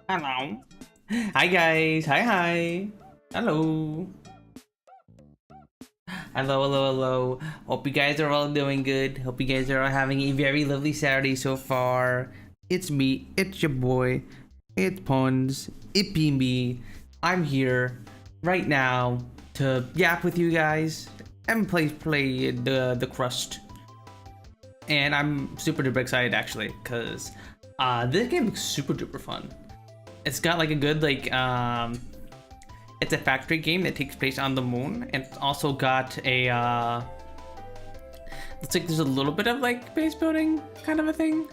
Hello. Hi guys. Hi. Hello. Hello. Hope you guys are all doing good. Hope you guys are all having a very lovely Saturday so far. It's me. It's your boy. It's Pons. It be me. I'm here right now to yap with you guys and play the Crust. And I'm super duper excited actually, cause this game looks super duper fun. It's got like a good it's a factory game that takes place on the moon, and it's also got a looks like there's a little bit of like base building kind of a thing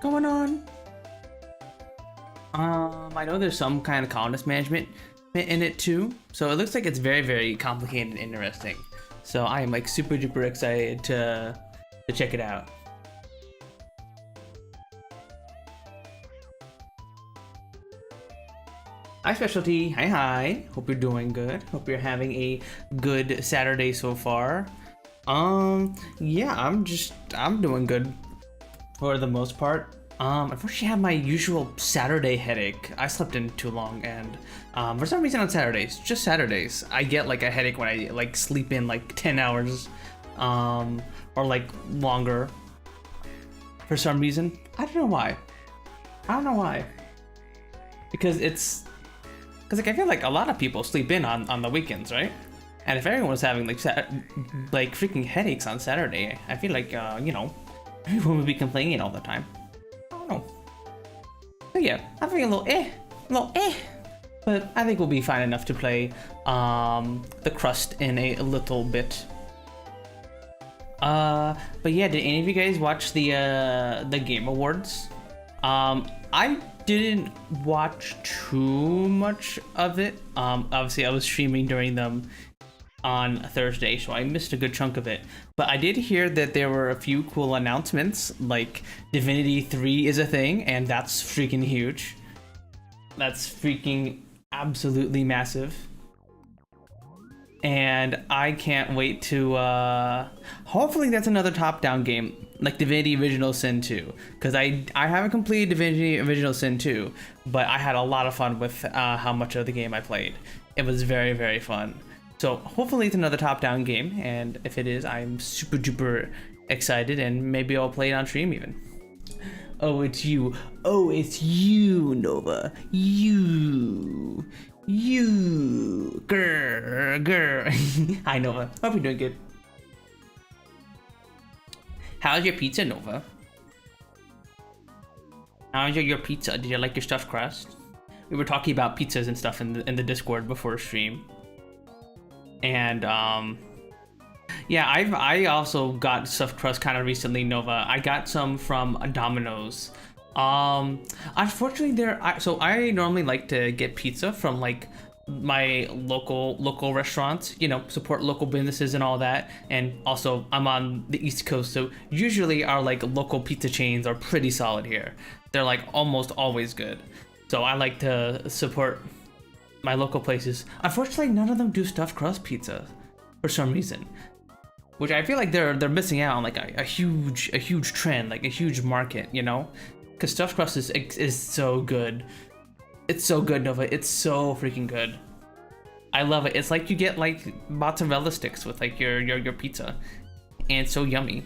going on. I know there's some kind of colonist management in it too, so it looks like it's very complicated and interesting. So I am like super duper excited to check it out. Hi Specialty, hi. Hope you're doing good. Hope you're having a good Saturday so far. Yeah, I'm doing good for the most part. Unfortunately I have my usual Saturday headache. I slept in too long, and for some reason on Saturdays, just Saturdays, I get like a headache when I like sleep in like 10 hours, or like longer. For some reason, I don't know why. Because like I feel like a lot of people sleep in on the weekends, right? And if everyone was having like freaking headaches on Saturday, I feel like everyone would be complaining all the time. I don't know. But yeah, I'm feeling a little eh. But I think we'll be fine enough to play the Crust in a little bit. But yeah, did any of you guys watch the Game Awards? I didn't watch too much of it. Obviously I was streaming during them on Thursday, so I missed a good chunk of it. But I did hear that there were a few cool announcements, like Divinity 3 is a thing, and that's freaking huge. That's freaking absolutely massive. And I can't wait to hopefully that's another top-down game like Divinity Original Sin 2, because I haven't completed Divinity Original Sin 2, but I had a lot of fun with how much of the game I played. It was very fun. So hopefully it's another top-down game, and if it is, I'm super duper excited, and maybe I'll play it on stream even. Oh, it's you, Nova. You, grr. Hi, Nova. Hope you're doing good. How's your pizza, Nova? How's your pizza? Did you like your stuffed crust? We were talking about pizzas and stuff in the Discord before stream. And yeah, I also got stuffed crust kind of recently, Nova. I got some from Domino's. Unfortunately, so I normally like to get pizza from like my local restaurants, support local businesses and all that. And also I'm on the East Coast, so usually our like local pizza chains are pretty solid here. They're like almost always good, so I like to support my local places. Unfortunately, none of them do stuffed crust pizza for some reason, which I feel like they're missing out on like a huge trend, like a huge market, because stuffed crust is so good. It's so good, Nova. It's so freaking good. I love it. It's like you get like mozzarella sticks with like your pizza, and it's so yummy.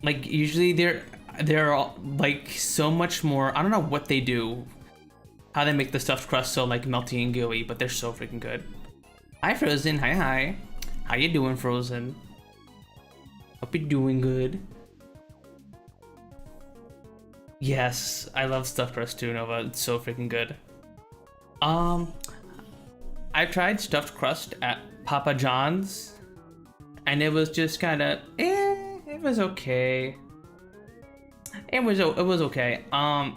Like usually they're like so much more. I don't know what they do, how they make the stuffed crust so like melty and gooey, but they're so freaking good. Hi Frozen. Hi. How you doing, Frozen? Hope you're doing good. Yes, I love stuffed crust too, Nova. It's so freaking good. I tried stuffed crust at Papa John's, and it was just kind of it was okay. It was okay. Not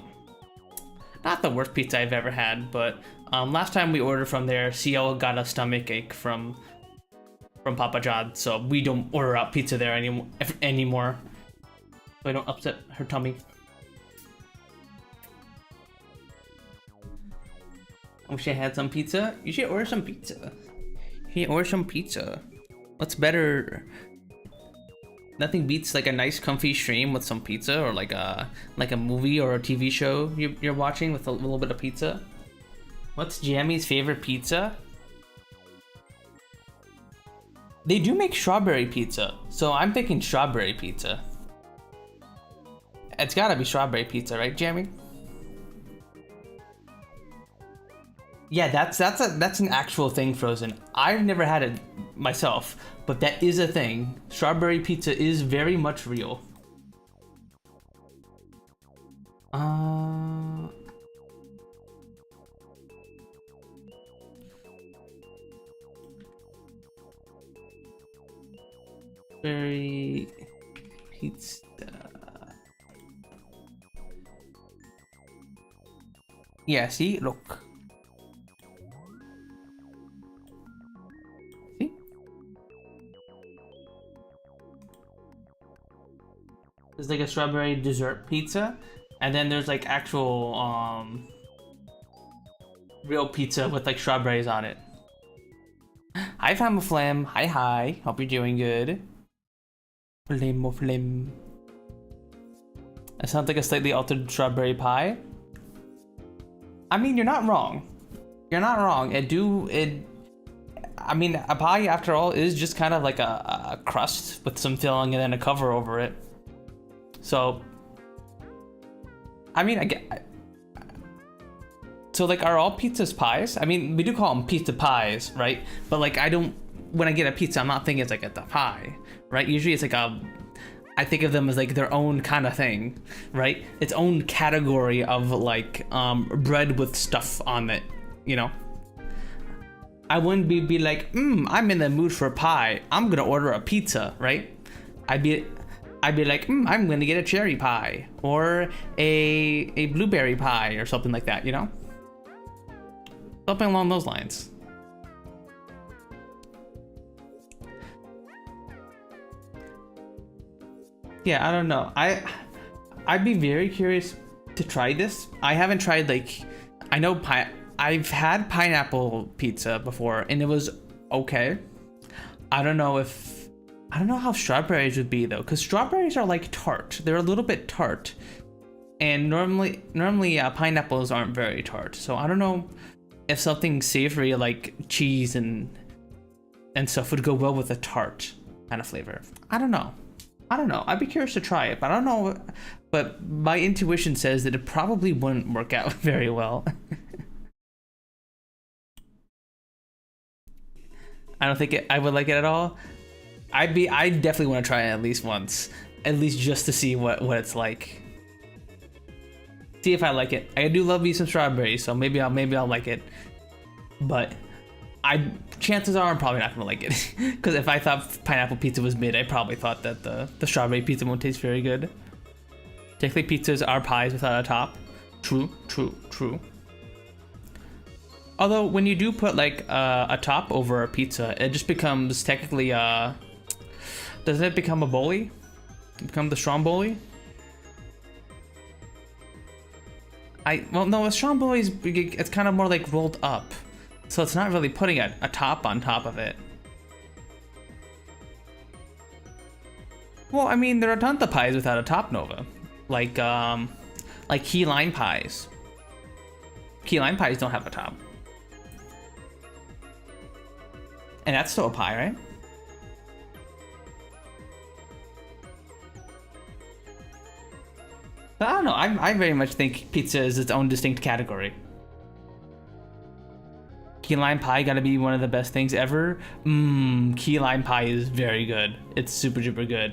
the worst pizza I've ever had, but last time we ordered from there, CL got a stomach ache from Papa John's, so we don't order out pizza there anymore. So I don't upset her tummy. I wish I had some pizza. You should order some pizza. What's better Nothing beats like a nice comfy stream with some pizza, or like a movie or a TV show you're watching with a little bit of pizza. What's Jammy's favorite pizza? They do make strawberry pizza, so I'm thinking strawberry pizza. It's gotta be strawberry pizza, right, Jammy? Yeah, that's an actual thing, Frozen. I've never had it myself, but that is a thing. Strawberry pizza is very much real. Strawberry pizza. Yeah, see, look. There's like a strawberry dessert pizza, and then there's like actual real pizza with like strawberries on it. Hi Famaflam, hi, hope you're doing good. Flim. It sounds like a slightly altered strawberry pie. I mean, you're not wrong. You're not wrong. I mean, a pie after all is just kind of like a crust with some filling and then a cover over it. So, I mean, so like, are all pizzas pies? I mean, we do call them pizza pies, right? But like, when I get a pizza, I'm not thinking it's like a pie, right? Usually it's like I think of them as like their own kind of thing, right? Its own category of like bread with stuff on it, you know? I wouldn't be like, I'm in the mood for a pie, I'm gonna order a pizza, right? I'd be like, I'm gonna get a cherry pie or a blueberry pie or something like that, you know? Something along those lines. Yeah, I don't know. I'd be very curious to try this. I haven't tried like, I've had pineapple pizza before and it was okay. I don't know how strawberries would be though, because strawberries are like tart. They're a little bit tart, and normally pineapples aren't very tart. So I don't know if something savory like cheese and stuff would go well with a tart kind of flavor. I don't know. I'd be curious to try it, but I don't know. But my intuition says that it probably wouldn't work out very well. I don't think I would like it at all. I definitely want to try it at least once, at least just to see what it's like. See if I like it. I do love me some strawberries, so maybe I'll like it. But chances are I'm probably not gonna like it, because if I thought pineapple pizza was mid, I probably thought that the strawberry pizza won't taste very good. Technically, pizzas are pies without a top. True. Although when you do put like a top over a pizza, it just becomes technically doesn't it become a bully? Become the stromboli? Well, no, a stromboli it's kind of more like rolled up, so it's not really putting a top on top of it. Well, I mean, there are tons of pies without a top, Nova, like key lime pies. Key lime pies don't have a top, and that's still a pie, right? But I don't know. I very much think pizza is its own distinct category. Key lime pie gotta be one of the best things ever. Key lime pie is very good. It's super duper good.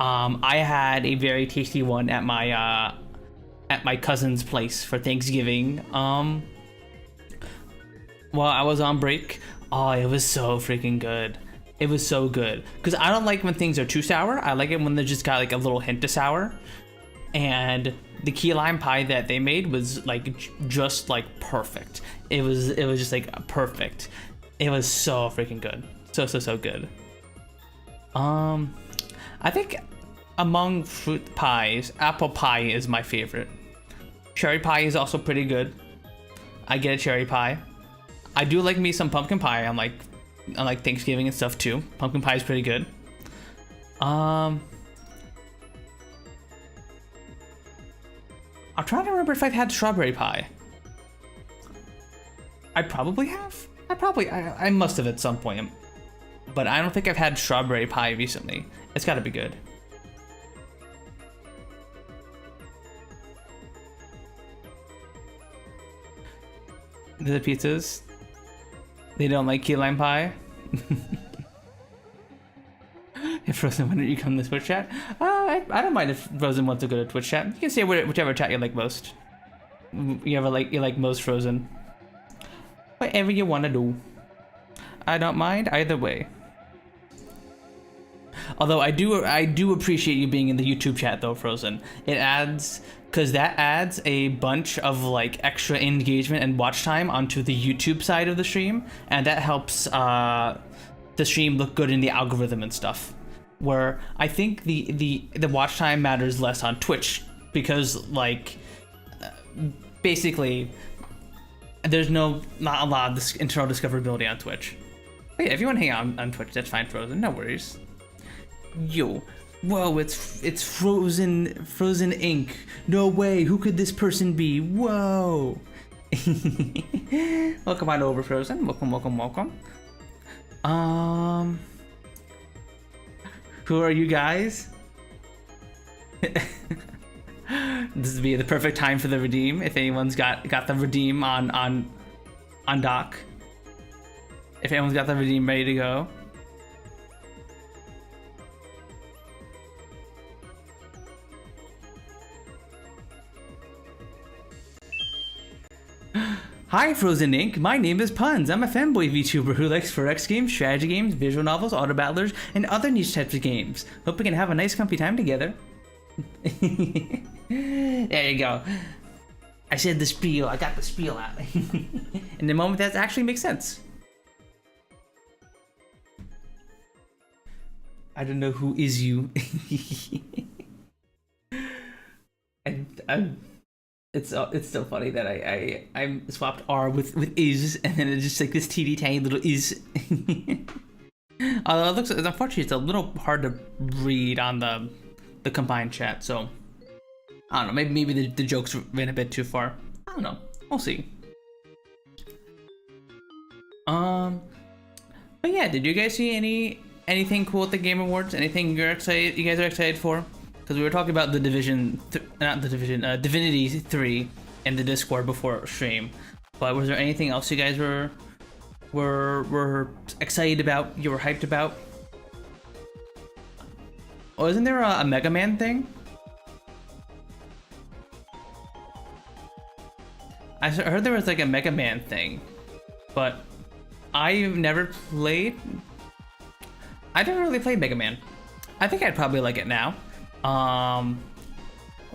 I had a very tasty one at my cousin's place for Thanksgiving. While I was on break. Oh, it was so freaking good. It was so good. Because I don't like when things are too sour. I like it when they just got like a little hint of sour. And the key lime pie that they made was like just like perfect. It was just like perfect. It was so freaking good. So good. I think among fruit pies, apple pie is my favorite. Cherry pie is also pretty good. I get a cherry pie. I do like me some pumpkin pie on like Thanksgiving and stuff too. Pumpkin pie is pretty good. I'm trying to remember if I've had strawberry pie. I probably have. I must have at some point. But I don't think I've had strawberry pie recently. It's gotta be good. The pizzas, they don't like key lime pie. If Frozen, when did you come to Twitch chat? I don't mind if Frozen wants to go to Twitch chat. You can say whichever chat you like most. You like most Frozen. Whatever you want to do. I don't mind either way. Although I do appreciate you being in the YouTube chat though, Frozen. It adds, because that adds a bunch of like extra engagement and watch time onto the YouTube side of the stream, and that helps the stream look good in the algorithm and stuff. Where I think the watch time matters less on Twitch, because like basically there's not a lot of this internal discoverability on Twitch. But yeah, if you want to hang out on Twitch, that's fine, Frozen. No worries. Yo, whoa, it's Frozen Inc. No way, who could this person be? Whoa. Welcome on over, Frozen. Welcome. Who are you guys? This would be the perfect time for the redeem if anyone's got the redeem on dock. If anyone's got the redeem ready to go. Hi Frozen Inc. My name is Puns. I'm a femboy VTuber who likes 4X games, strategy games, visual novels, auto battlers, and other niche types of games. Hope we can have a nice comfy time together. There you go. I said the spiel. I got the spiel out. In the moment that actually makes sense. I don't know who is you. It's so funny that I swapped R with is, and then it's just like this teeny tiny little is. Although it looks, unfortunately, it's a little hard to read on the combined chat. So I don't know. Maybe the jokes ran a bit too far. I don't know. We'll see. But yeah, did you guys see anything cool at the Game Awards? Anything you guys are excited for? Because we were talking about the Divinity 3 in the Discord before stream. But was there anything else you guys were excited about? You were hyped about? Oh, isn't there a Mega Man thing? I heard there was like a Mega Man thing, but I've never played. I didn't really play Mega Man. I think I'd probably like it now.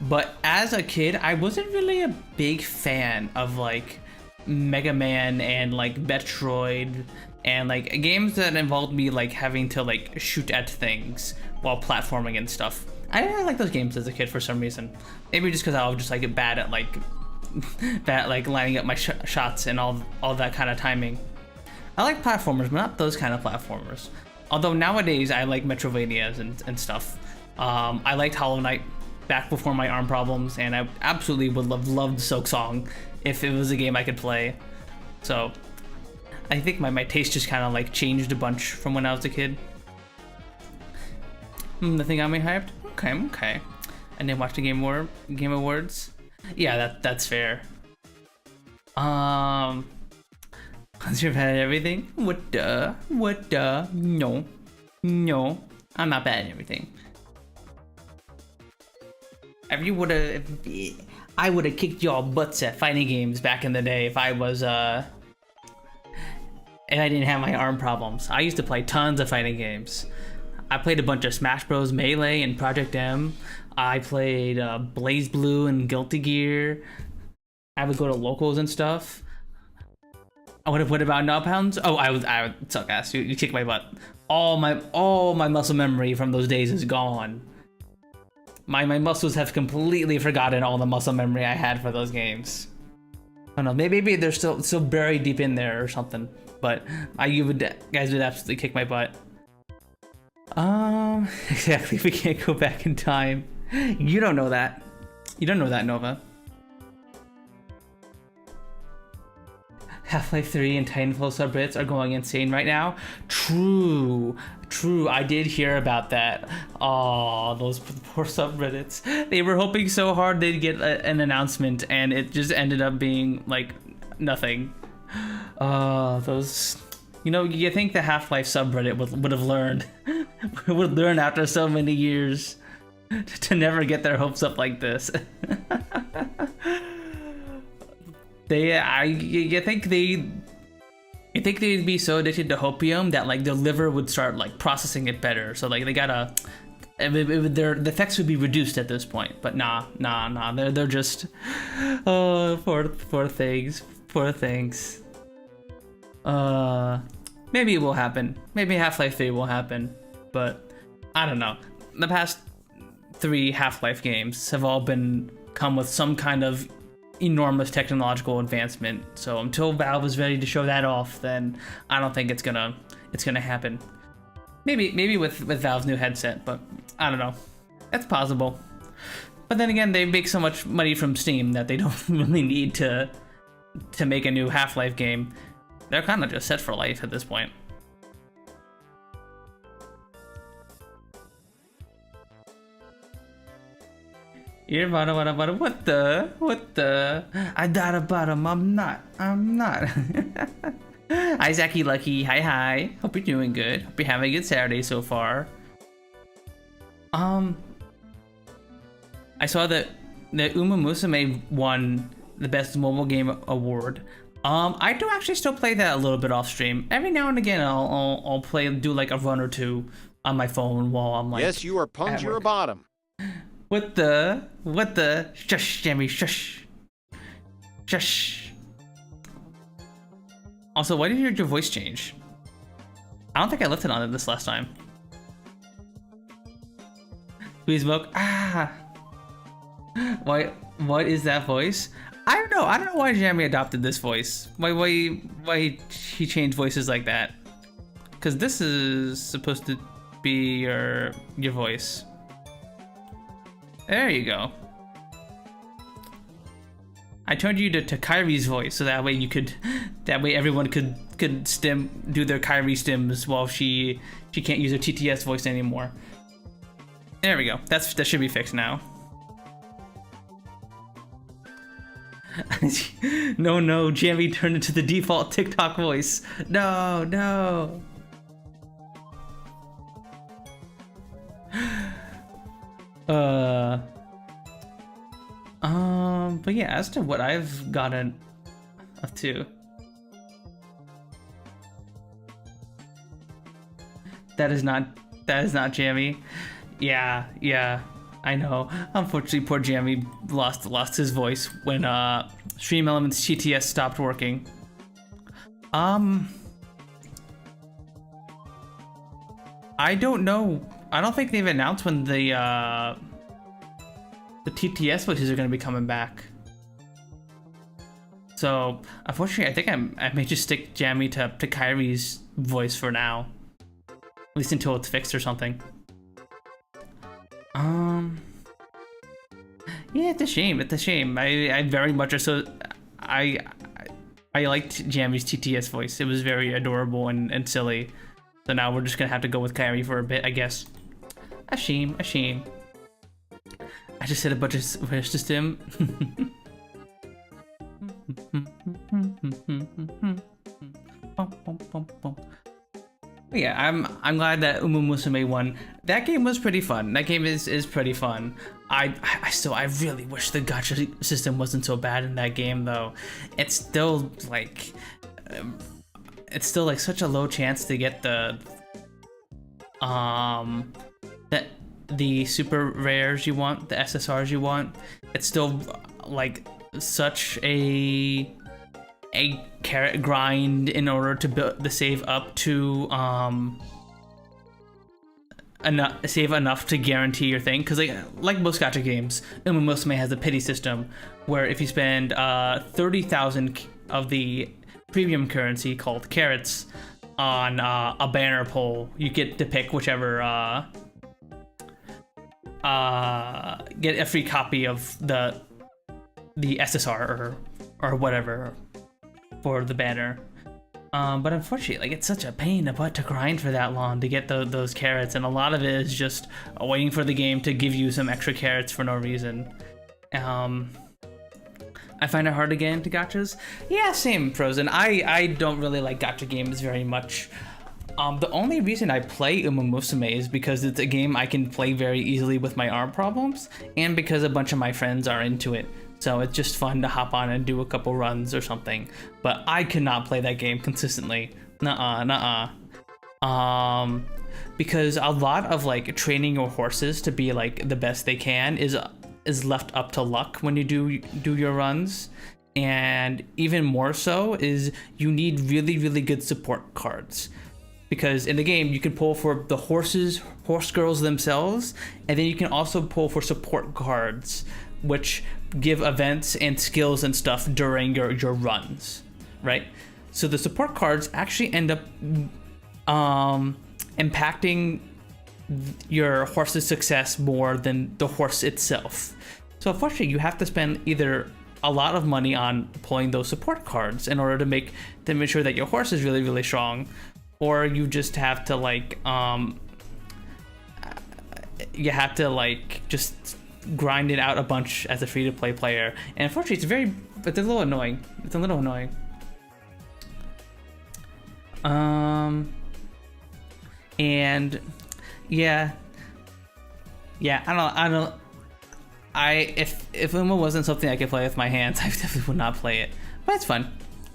But as a kid, I wasn't really a big fan of like Mega Man and like Metroid and like games that involved me like having to like shoot at things while platforming and stuff. I didn't like those games as a kid for some reason. Maybe just because I was just like bad at like lining up my shots and all that kind of timing. I like platformers, but not those kind of platformers. Although nowadays I like Metroidvanias and stuff. I liked Hollow Knight back before my arm problems, and I absolutely would loved Silk Song if it was a game I could play. So I think my taste just kind of like changed a bunch from when I was a kid. Nothing got me hyped? Okay. And then watch the Game Awards? Yeah, that's fair. Once you've had everything? What the? No, I'm not bad at everything. I would have kicked y'all butts at fighting games back in the day if I was if I didn't have my arm problems. I used to play tons of fighting games. I played a bunch of Smash Bros, Melee, and Project M. I played Blaze Blue and Guilty Gear. I would go to locals and stuff. What about Nubhounds? Oh, I would suck ass. You kicked my butt. All my muscle memory from those days is gone. My muscles have completely forgotten all the muscle memory I had for those games. I don't know, maybe they're still buried deep in there or something. But guys would absolutely kick my butt. Exactly. We can't go back in time. You don't know that. You don't know that, Nova. Half-Life 3 and Titanfall subreddits are going insane right now. True. I did hear about that. Oh, those poor subreddits. They were hoping so hard they'd get an announcement, and it just ended up being like nothing. Those. You know, you think the Half-Life subreddit would have learned, would learn after so many years to never get their hopes up like this. You think they'd be so addicted to hopium that like their liver would start like processing it better. So like they gotta, the effects would be reduced at this point. But nah. They're just, oh, poor things. Maybe it will happen. Maybe Half-Life 3 will happen. But I don't know. The past 3 Half-Life games have all come with some kind of enormous technological advancement. So until Valve is ready to show that off, then I don't think it's gonna happen. Maybe with Valve's new headset, but I don't know. That's possible. But then again, they make so much money from Steam that they don't really need to make a new Half-Life game. They're kind of just set for life at this point. You're what the? I got a bottom. I'm not. Hi, Zachy Lucky. Hi. Hope you're doing good. Hope you're having a good Saturday so far. I saw that Uma Musume won the Best Mobile Game Award. I do actually still play that a little bit off stream. Every now and again, I'll do like a run or two on my phone while I'm like. Yes, you are punked. You're a bottom. What the? Shush, Jamie, shush. Also, why did your voice change? I don't think I lifted on it this last time. Please smoke. What is that voice? I don't know why Jamie adopted this voice. Why he changed voices like that? Because this is supposed to be your voice. There you go. I turned you to Kyrie's voice, so that way everyone could do their Kyrie stims while she can't use her TTS voice anymore. There we go. That should be fixed now. No, Jamie turned into the default TikTok voice. No. But yeah, as to what I've gotten up to. That is not Jamie. Yeah, I know. Unfortunately, poor Jamie lost his voice when Stream Elements TTS stopped working. I don't know. I don't think they've announced when the TTS voices are going to be coming back. So, unfortunately, I think I may just stick Jamie to Kyrie's voice for now. At least until it's fixed or something. Yeah, it's a shame. I very much I liked Jamie's TTS voice. It was very adorable and silly. So now we're just gonna have to go with Kyrie for a bit, I guess. A shame. I just said a bunch of words to him. Yeah, I'm glad that Uma Musume won. That game was pretty fun. That game is pretty fun. I really wish the gacha system wasn't so bad in that game though. It's still like such a low chance to get the super rares you want, the SSRs you want. It's still like such a carrot grind in order to build the save up to save enough to guarantee your thing. Because like most gacha games, Uma Musume has a pity system where if you spend 30,000 of the premium currency called carrots on a banner poll, you get to pick whichever get a free copy of the SSR or whatever. for the banner. But unfortunately, like, it's such a pain in the butt to grind for that long to get those carrots, and a lot of it is just waiting for the game to give you some extra carrots for no reason. I find it hard to get into gachas. Yeah, same, Frozen. I don't really like gacha games very much. The only reason I play Uma Musume is because it's a game I can play very easily with my arm problems, and because a bunch of my friends are into it. So it's just fun to hop on and do a couple runs or something. But I could not play that game consistently. Nuh-uh. Because a lot of like training your horses to be like the best they can is left up to luck when you do your runs. And even more so is you need really good support cards. Because in the game, you can pull for the horse girls themselves, and then you can also pull for support cards, which give events and skills and stuff during your runs, right? So the support cards actually end up impacting your horse's success more than the horse itself. So unfortunately, you have to spend either a lot of money on pulling those support cards in order to make sure that your horse is really strong, or you just have to like just grind it out a bunch as a free-to-play player. And unfortunately, it's a little annoying. And yeah, if Uma wasn't something I could play with my hands, I definitely would not play it. But it's fun.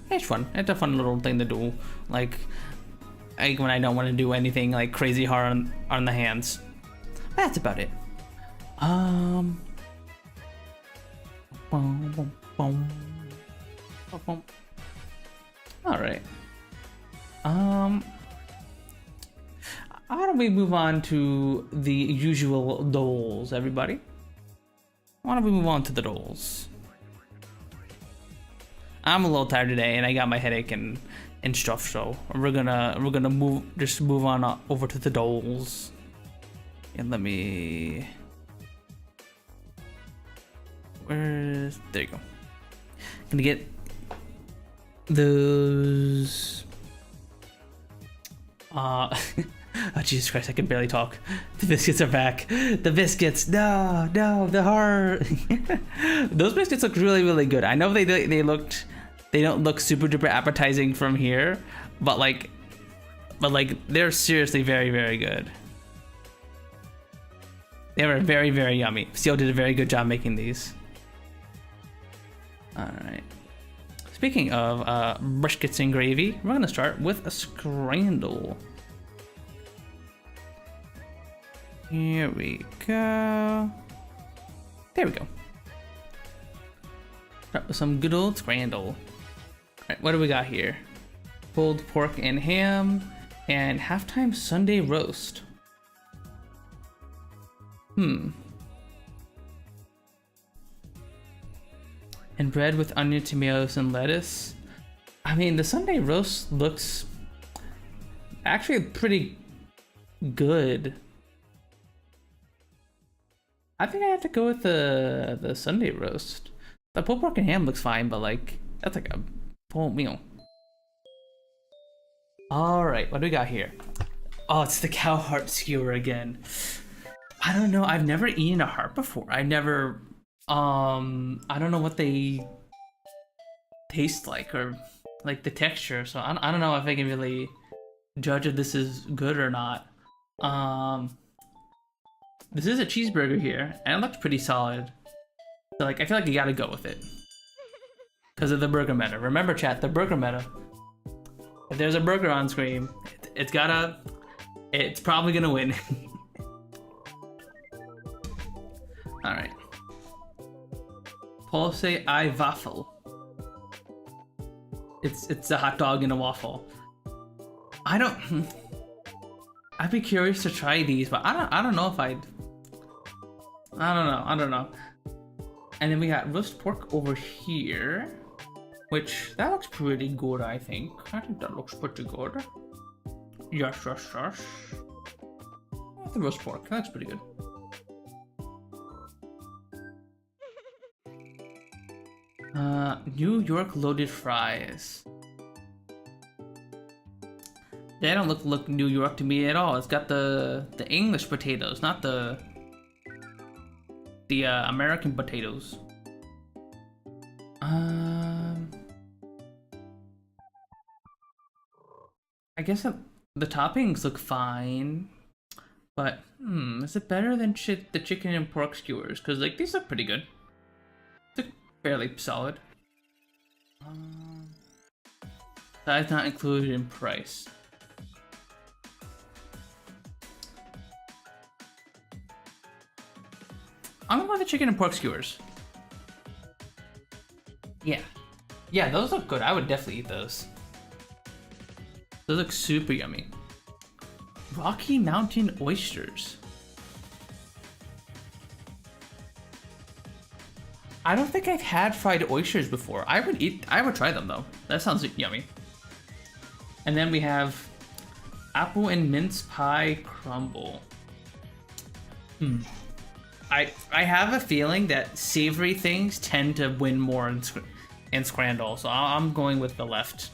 It's a fun little thing to do. Like when I don't want to do anything like crazy hard on the hands. But that's about it. All right. How do we move on to the usual doles, everybody? Why don't we move on to the doles? I'm a little tired today, and I got my headache and stuff, so we're gonna move on over to the doles. And let me. There you go. Gonna get those. Oh, Jesus Christ, I can barely talk. The biscuits are back. The biscuits, no, the heart. Those biscuits look really good. I know they don't look super duper appetizing from here, but like they're seriously very good. They were very yummy. Seal did a very good job making these. All right. Speaking of briskets and gravy, we're gonna start with a scrandle. Here we go. There we go. Start with some good old scrandle. All right, what do we got here? Pulled pork and ham and halftime Sunday roast. And bread with onion, tomatoes, and lettuce. I mean, the Sunday roast looks actually pretty good. I think I have to go with the Sunday roast. The pulled pork and ham looks fine, but like that's like a full meal. All right, what do we got here? Oh, it's the cow heart skewer again. I don't know. I've never eaten a heart before. I never. I don't know what they taste like or like the texture, so I don't know if I can really judge if this is good or not. This is a cheeseburger here, and it looks pretty solid. So like, I feel like you gotta go with it because of the burger meta. Remember, chat, the burger meta. If there's a burger on screen, it's probably gonna win. All right. Pulse I waffle. It's a hot dog in a waffle. I'd be curious to try these, but I don't know if I don't know. And then we got roast pork over here, which that looks pretty good. I think that looks pretty good. Yes. The roast pork, that's pretty good. New York loaded fries. They don't look New York to me at all. It's got the English potatoes, not the American potatoes. I guess the toppings look fine, but is it better than the chicken and pork skewers? Because like these look pretty good. They look fairly solid. That's not included in price. I'm gonna buy the chicken and pork skewers. Yeah, those look good. I would definitely eat those. Those look super yummy. Rocky Mountain oysters. I don't think I've had fried oysters before. I would try them though. That sounds yummy. And then we have apple and mince pie crumble. I have a feeling that savory things tend to win more in Scrandle, so I'm going with the left.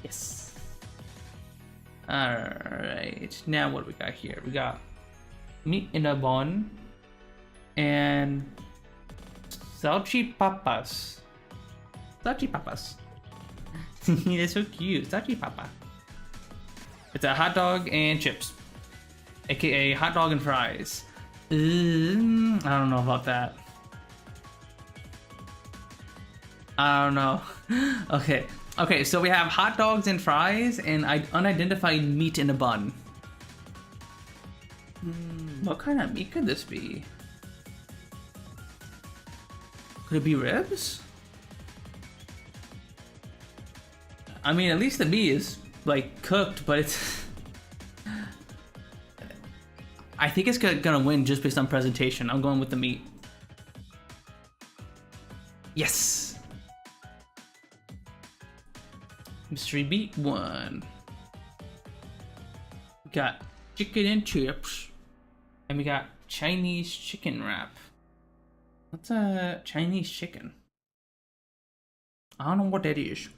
Yes. Alright, now what do we got here? We got meat in a bun and salchipapas. Salchipapas. They're so cute. Salchipapa. It's a hot dog and chips, aka hot dog and fries. I don't know about that. I don't know. Okay, so we have hot dogs and fries and unidentified meat in a bun. What kind of meat could this be? Could it be ribs? I mean, at least the meat is like cooked, but it's I think it's gonna win just based on presentation. I'm going with the meat. Yes! Mystery Beat 1. We got chicken and chips. And we got Chinese chicken wrap. What's a Chinese chicken? I don't know what that is.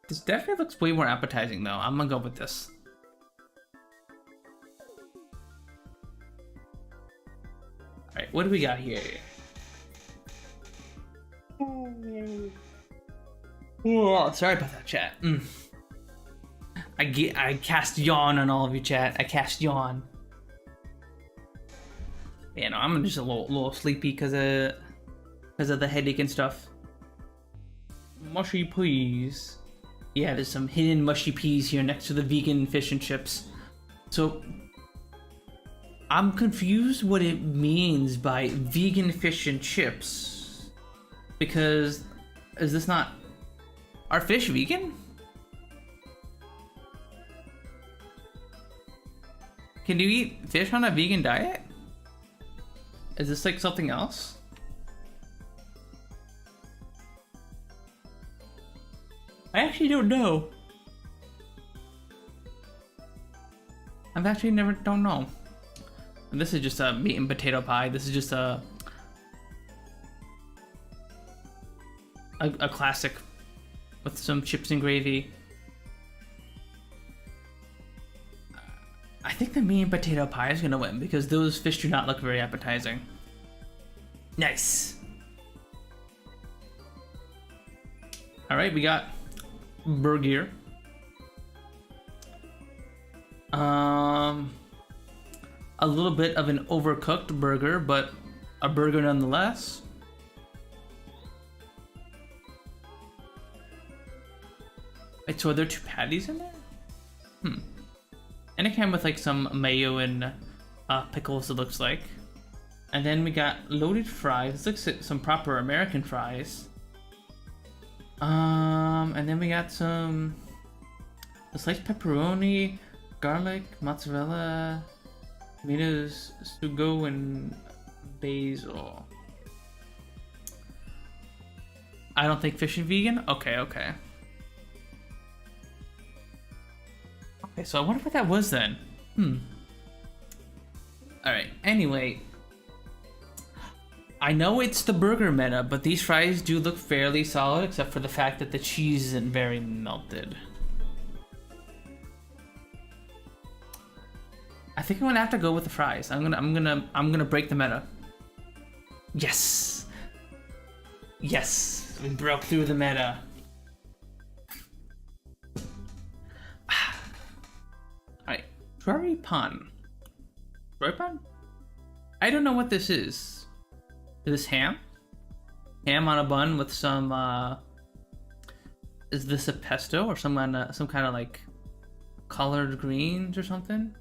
This definitely looks way more appetizing though. I'm gonna go with this. Alright, what do we got here? Oh, sorry about that, chat. I cast yawn on all of you, chat. I cast yawn. Yeah, no, I'm just a little sleepy because of the headache and stuff. Mushy peas. Yeah, there's some hidden mushy peas here next to the vegan fish and chips. So I'm confused what it means by vegan fish and chips. Because is this not... Are fish vegan? Can you eat fish on a vegan diet? Is this like something else? I actually don't know. I've actually don't know. And this is just a meat and potato pie. This is just a classic with some chips and gravy. I think the meat and potato pie is gonna win because those fish do not look very appetizing. Nice. All right, we got burger. A little bit of an overcooked burger, but a burger nonetheless. Wait, so are there two patties in there? And it came with like some mayo and pickles, it looks like. And then we got loaded fries. This looks like some proper American fries. And then we got some sliced pepperoni, garlic, mozzarella, tomatoes, sugo, and basil. I don't think fish is vegan? Okay. Okay, so I wonder what that was then. Alright, anyway, I know it's the burger meta, but these fries do look fairly solid, except for the fact that the cheese isn't very melted. I think I'm gonna have to go with the fries. I'm gonna break the meta. Yes. Yes, we broke through the meta. Alright, strawberry pun. Strawberry pun? I don't know what this is. Is this ham? Ham on a bun with some, is this a pesto or some kind of like colored greens or something?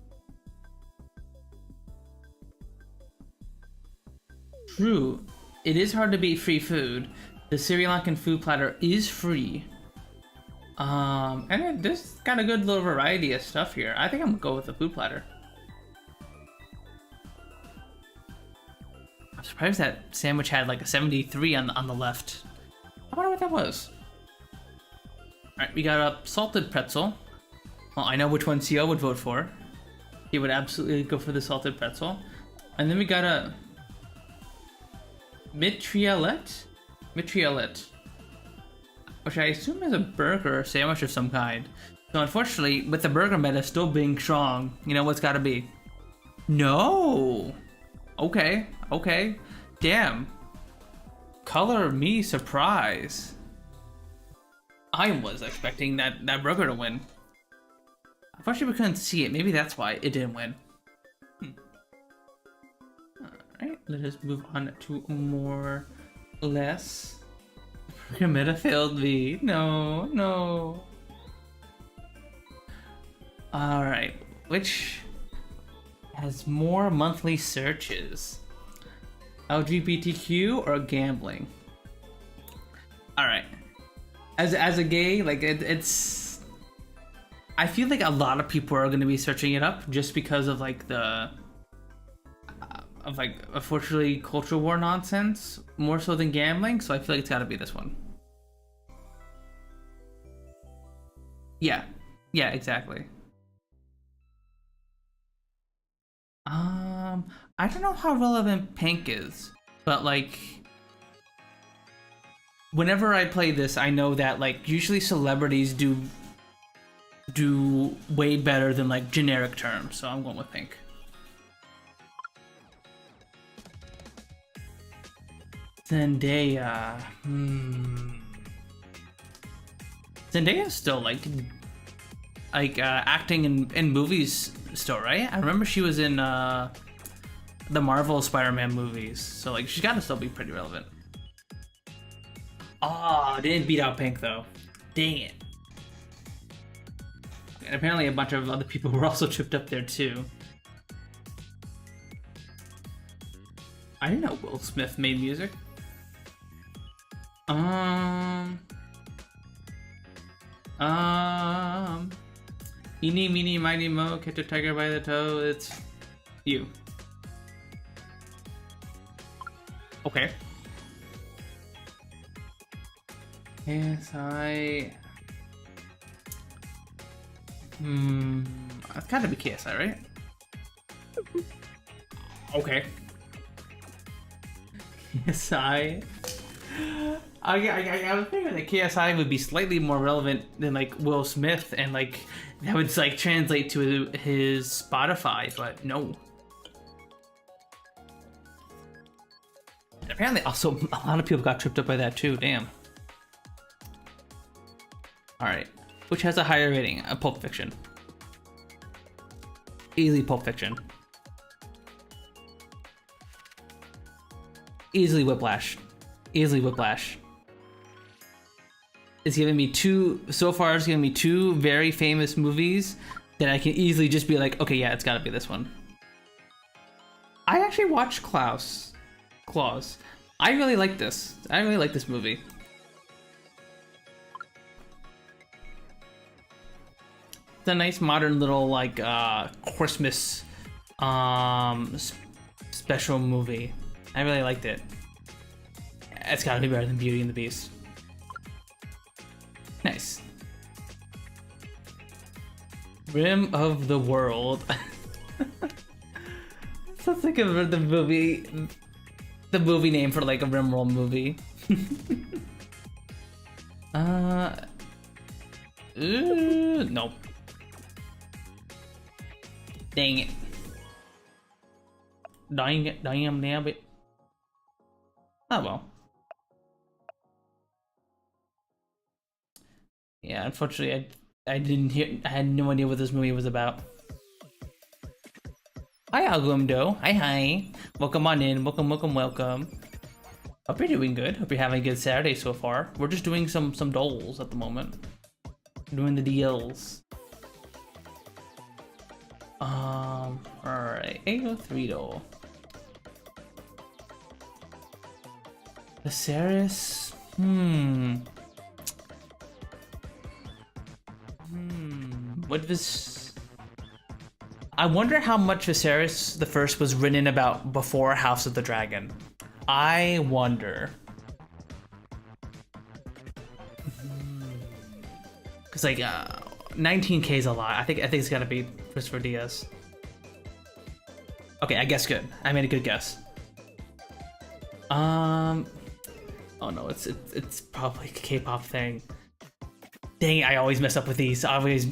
True. It is hard to beat free food. The Sri Lankan food platter is free. And there's got a good little variety of stuff here. I think I'm gonna go with the food platter. I'm surprised that sandwich had like a 73 on the left. I wonder what that was. Alright, we got a salted pretzel. Well, I know which one CO would vote for. He would absolutely go for the salted pretzel. And then we got a mitriolette, which I assume is a burger or sandwich of some kind. So unfortunately, with the burger meta still being strong, you know what's gotta be? No! Okay. Damn. Color me surprise. I was expecting that burger to win. Unfortunately, we couldn't see it. Maybe that's why it didn't win. Alright, let us move on to more less. Burger meta failed me. No. Alright, which has more monthly searches? LGBTQ or gambling? Alright. As a gay, like it's I feel like a lot of people are gonna be searching it up just because of like the of like unfortunately culture war nonsense more so than gambling, so I feel like it's gotta be this one. Yeah, exactly. I don't know how relevant pink is, but like whenever I play this, I know that like usually celebrities do way better than like generic terms, so I'm going with pink. Zendaya. Zendaya's still like acting in movies still, right? I remember she was in the Marvel Spider-Man movies, so like she's got to still be pretty relevant. Oh, didn't beat out Pink though. Dang it. And apparently a bunch of other people were also tripped up there too. I didn't know Will Smith made music. Eeny, meeny, miny, mo, catch a tiger by the toe, it's you. Okay. KSI. It's gotta be KSI, right? Okay. KSI. I was thinking that KSI would be slightly more relevant than like Will Smith, and like that would like translate to his Spotify, but no. And apparently, also a lot of people got tripped up by that too. Damn. All right, which has a higher rating? Pulp Fiction. Easily Pulp Fiction. Easily Whiplash. Easily Whiplash. It's giving me so far it's giving me two very famous movies that I can easily just be like, okay, yeah, it's gotta be this one. I actually watched Klaus. I really like this. I really like this movie. It's a nice modern little like Christmas special movie. I really liked it. It's gotta be better than Beauty and the Beast. Nice. Rim of the World. Sounds like the movie the movie name for like a Rimworld movie. Nope. Dang it. Damn it. Oh well. Yeah, unfortunately, I didn't hear. I had no idea what this movie was about. Hi, Algumdo. Hi. Welcome on in. Welcome. Hope you're doing good. Hope you're having a good Saturday so far. We're just doing some doles at the moment. Doing the DLs. Alright. 803 dole. Viserys. What was... I wonder how much Viserys the First was written about before House of the Dragon. I wonder. Cause like 19k is a lot. I think it's gotta be Christopher Diaz. Okay, I guess good. I made a good guess. Oh no, it's probably a K-pop thing. Dang it, I always mess up with these. I always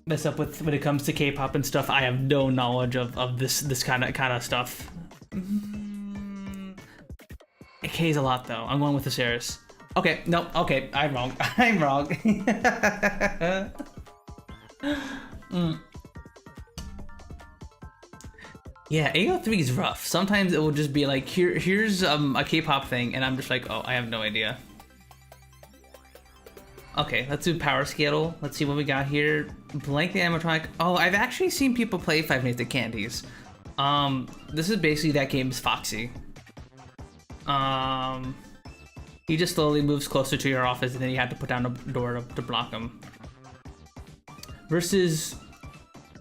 mess up with when it comes to K-pop and stuff. I have no knowledge of this kind of stuff. K is a lot though. I'm going with the Viserys. Okay, no, okay, I'm wrong. I'm wrong. Yeah, AO3 is rough. Sometimes it will just be like, here's a K-pop thing, and I'm just like, oh, I have no idea. Okay, let's do power scale. Let's see what we got here. Blank the animatronic. Oh, I've actually seen people play Five Nights at Candy's. This is basically that game's Foxy. He just slowly moves closer to your office, and then you have to put down a door to block him. Versus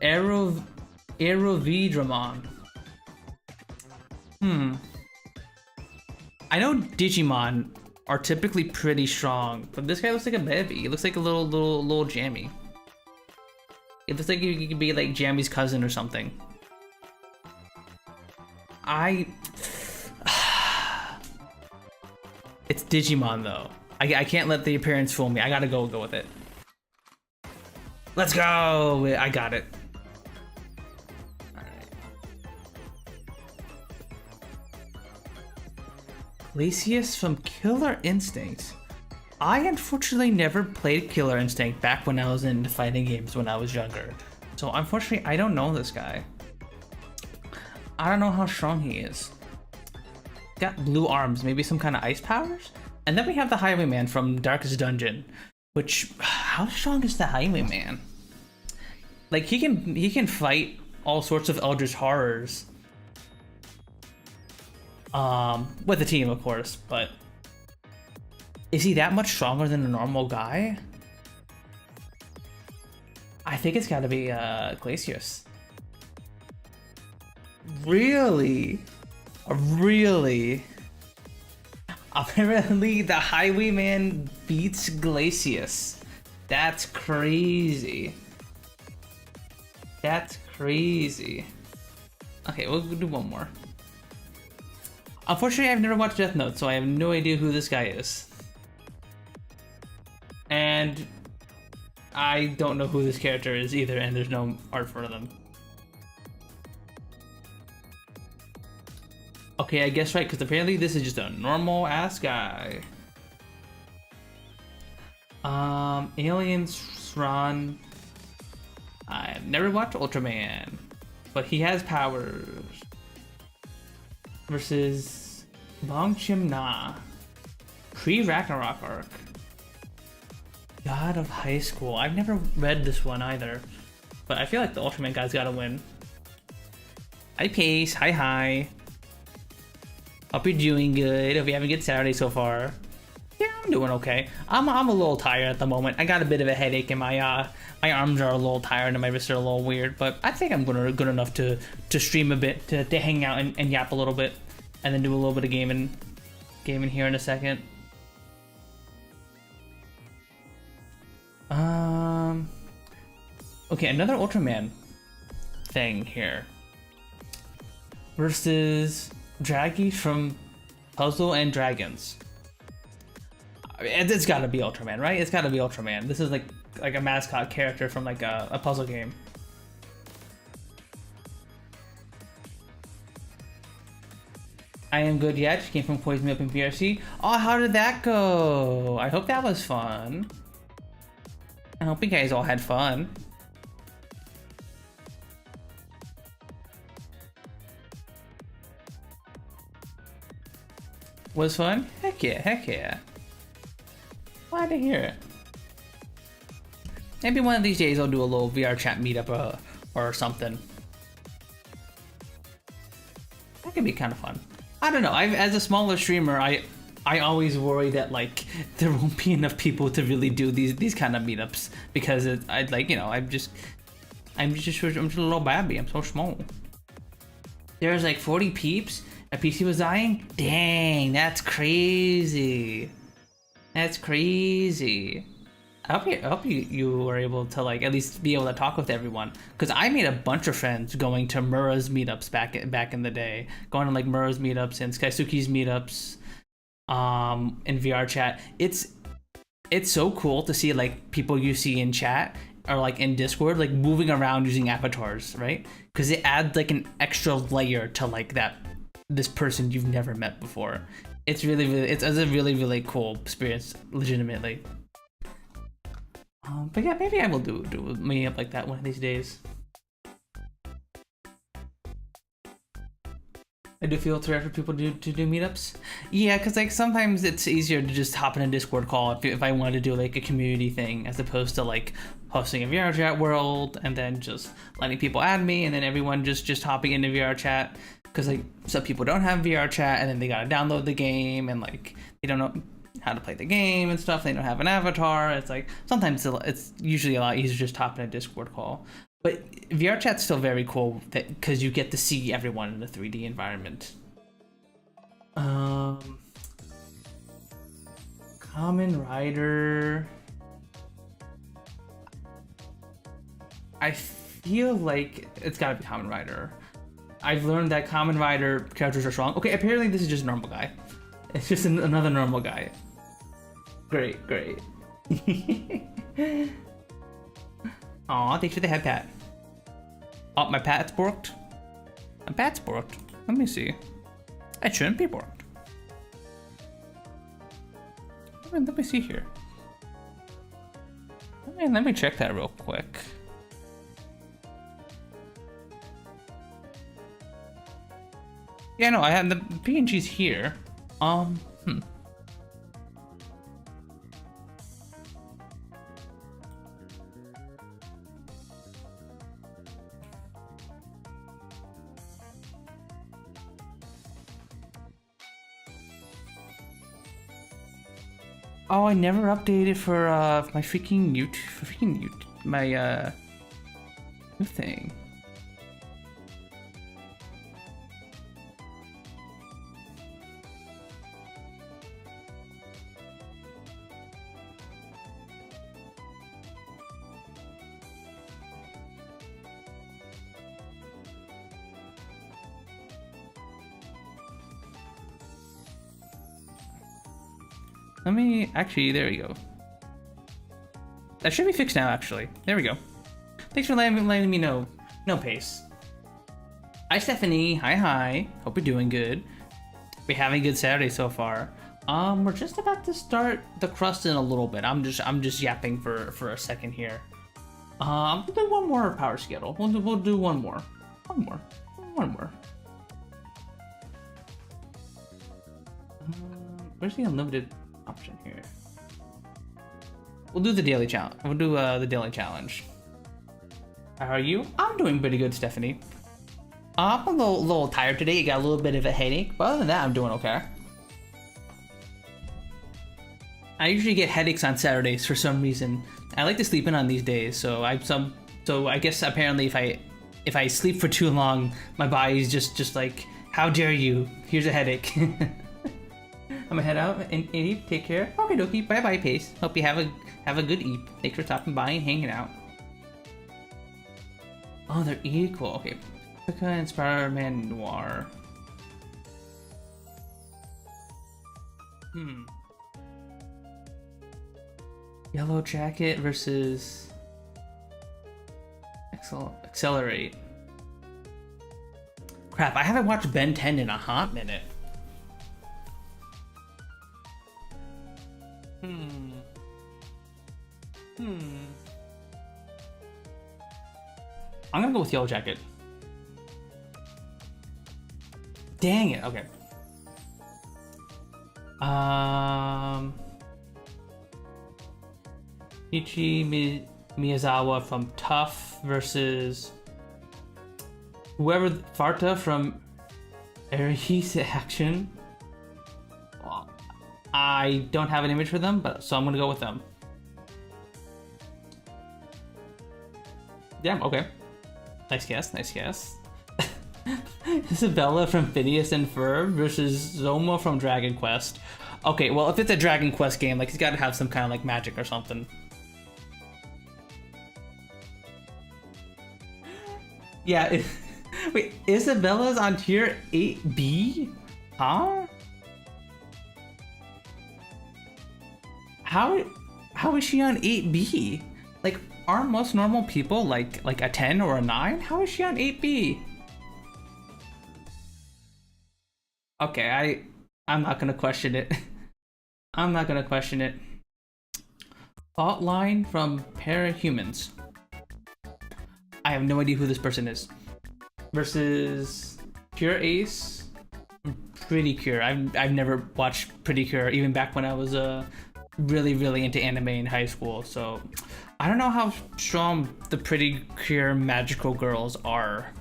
Aerovedramon. I know Digimon are typically pretty strong, but this guy looks like a baby. He looks like a little Jammy. It looks like he could be like Jammy's cousin or something. It's Digimon though. I can't let the appearance fool me. I gotta go with it. Let's go! I got it. Alright. Glacius from Killer Instinct. I unfortunately never played Killer Instinct back when I was in fighting games when I was younger. So unfortunately, I don't know this guy. I don't know how strong he is. Got blue arms, maybe some kind of ice powers? And then we have the Highwayman from Darkest Dungeon, which, how strong is the Highwayman? Like he can fight all sorts of Eldritch horrors. With a team of course, but is he that much stronger than a normal guy? I think it's gotta be Glacius. Really? Really? Apparently the Highwayman beats Glacius. That's crazy. That's crazy. Okay, we'll do one more. Unfortunately, I've never watched Death Note, so I have no idea who this guy is. And I don't know who this character is either, and there's no art for them. Okay, I guess right, because apparently this is just a normal ass guy. Aliens, Sran. I've never watched Ultraman, but he has powers. Versus Bong Chim-na. Pre-Ragnarok arc. God of High School. I've never read this one either, but I feel like the Ultraman guy's gotta win. Hi Pace, hi. Hope you're doing good. Hope you're having a good Saturday so far. Yeah, I'm doing okay. I'm a little tired at the moment. I got a bit of a headache and my arms are a little tired and my wrists are a little weird, but I think I'm good enough to stream a bit, to hang out and yap a little bit, and then do a little bit of gaming here in a second. Okay, another Ultraman thing here. Versus Draggy from Puzzle and Dragons. It's gotta be Ultraman, right? It's gotta be Ultraman. This is like a mascot character from like a puzzle game. I am good yet. She came from Poison Me Up in VRC. Oh, how did that go? I hope that was fun. I hope you guys all had fun. Was fun? Heck yeah, heck yeah. Glad to hear it. Maybe one of these days I'll do a little VR chat meetup or something. That could be kind of fun. I don't know. As a smaller streamer, I always worry that like there won't be enough people to really do these kind of meetups because I'm just a little babby. I'm so small. There's like 40 peeps. A PC was dying? Dang, that's crazy. That's crazy. I hope you were able to like at least be able to talk with everyone, because I made a bunch of friends going to Mura's meetups back in the day, going to like Mura's meetups and Skysuke's meetups, in VR chat. It's so cool to see like people you see in chat or like in Discord like moving around using avatars, right? Because it adds like an extra layer to like this person you've never met before. It's it's a really cool experience, legitimately. But yeah, maybe I will do a meetup like that one of these days. I do feel it's rare for people to do meetups. Yeah, because like sometimes it's easier to just hop in a Discord call if I wanted to do like a community thing, as opposed to like hosting a VR chat world and then just letting people add me and then everyone just hopping into VR chat. Because like some people don't have VR chat and then they gotta download the game and like they don't know how to play the game and stuff. They don't have an avatar. It's like sometimes it's usually a lot easier just hop in a Discord call. But VR chat's still very cool because you get to see everyone in a 3D environment. Kamen Rider. I feel like it's gotta be Kamen Rider. I've learned that Kamen Rider characters are strong. Okay, apparently this is just a normal guy. It's just another normal guy. Great. Aw, thanks for the head pat. Oh, my pat's borked? My pat's borked. Let me see. It shouldn't be borked. Let me see here. Let me check that real quick. Yeah, no, I have the PNG's here. Oh, I never updated for my freaking YouTube, my new thing. Let me, actually, there we go. That should be fixed now, actually. There we go. Thanks for letting me know. No pace. Hi, Stephanie. Hi. Hope you're doing good. We're having a good Saturday so far. We're just about to start the crust in a little bit. I'm just yapping for a second here. We'll do one more power schedule. We'll do one more. One more. Where's the unlimited option here? We'll do the daily challenge. We'll do the daily challenge. How are you? I'm doing pretty good, Stephanie. I'm a little tired today. You got a little bit of a headache, but other than that, I'm doing okay. I usually get headaches on Saturdays for some reason. I like to sleep in on these days, so I guess apparently if I sleep for too long, my body's just like, how dare you? Here's a headache. I'm gonna head out and eat. Take care. Okay, dokie. Bye bye, Pace. Hope you have a good eat. Thanks for stopping by and hanging out. Oh, they're equal. Okay. Pika and Spider-Man Noir. Hmm. Yellow Jacket versus Accelerate. Crap, I haven't watched Ben 10 in a hot minute. I'm gonna go with Yellow Jacket. Dang it, okay. Ichi Miyazawa from Tough versus whoever Farta from Aries Action. Well, I don't have an image for them, but so I'm gonna go with them. Yeah, okay. Nice guess, nice guess. Isabella from Phineas and Ferb versus Zoma from Dragon Quest. Okay, well, if it's a Dragon Quest game, like, it's gotta have some kind of, like, magic or something. Yeah, wait, Isabella's on tier 8B? Huh? How is she on 8B? Like, aren't most normal people like a 10 or a 9? How is she on 8B? Okay, I'm not gonna question it. I'm not gonna question it. Fault line from Parahumans. I have no idea who this person is. Versus Pure Ace. Pretty Cure. I've never watched Pretty Cure, even back when I was really into anime in high school. So I don't know how strong the Pretty Cure magical girls are,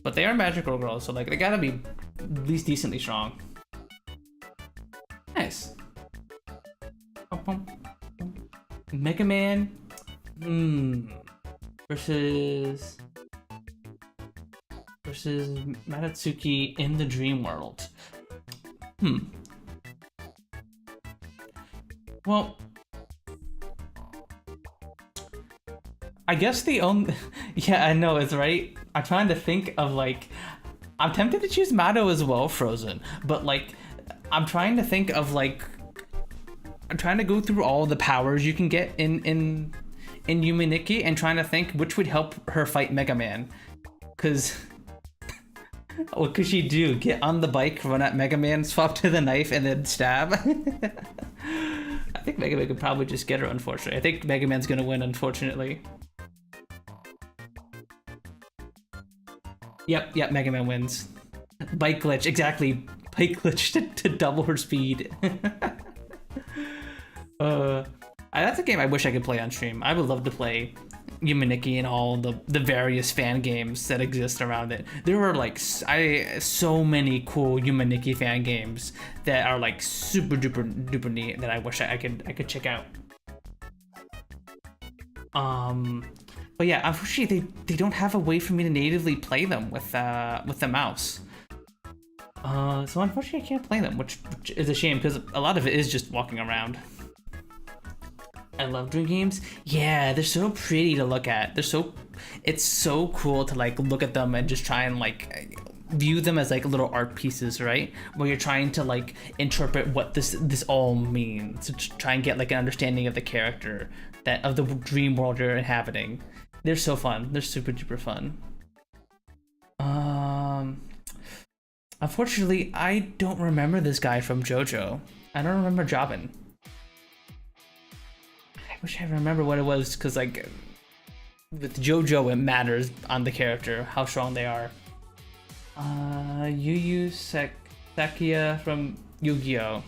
but they are magical girls, so like they gotta be at least decently strong. Nice. Mega Man versus Matatsuki in the Dream World. Well, I guess the only yeah, I know, it's right. I'm trying to think of like, I'm tempted to choose Mato as well, Frozen, but like I'm trying to think of like, I'm trying to go through all the powers you can get in Yuminiki and trying to think which would help her fight Mega Man. Cause what could she do? Get on the bike, run at Mega Man, swap to the knife, and then stab? I think Mega Man could probably just get her, unfortunately. I think Mega Man's gonna win, unfortunately. Yep, Mega Man wins. Bike glitch, exactly. Bike glitch to double her speed. That's a game I wish I could play on stream. I would love to play Yuminiki and all the various fan games that exist around it. There are like so many cool Yuminiki fan games that are like super duper neat that I wish I could check out. But yeah, unfortunately they don't have a way for me to natively play them with the mouse. So unfortunately I can't play them, which is a shame because a lot of it is just walking around. I love Dream games. Yeah, they're so pretty to look at. It's so cool to like look at them and just try and like view them as like little art pieces, right? Where you're trying to like interpret what this all means, to try and get like an understanding of the character of the dream world you're inhabiting. They're so fun. They're super duper fun. Unfortunately, I don't remember this guy from JoJo. I don't remember Jobin. I wish I remember what it was, because like with JoJo it matters on the character how strong they are. Yu Sakia from Yu-Gi-Oh!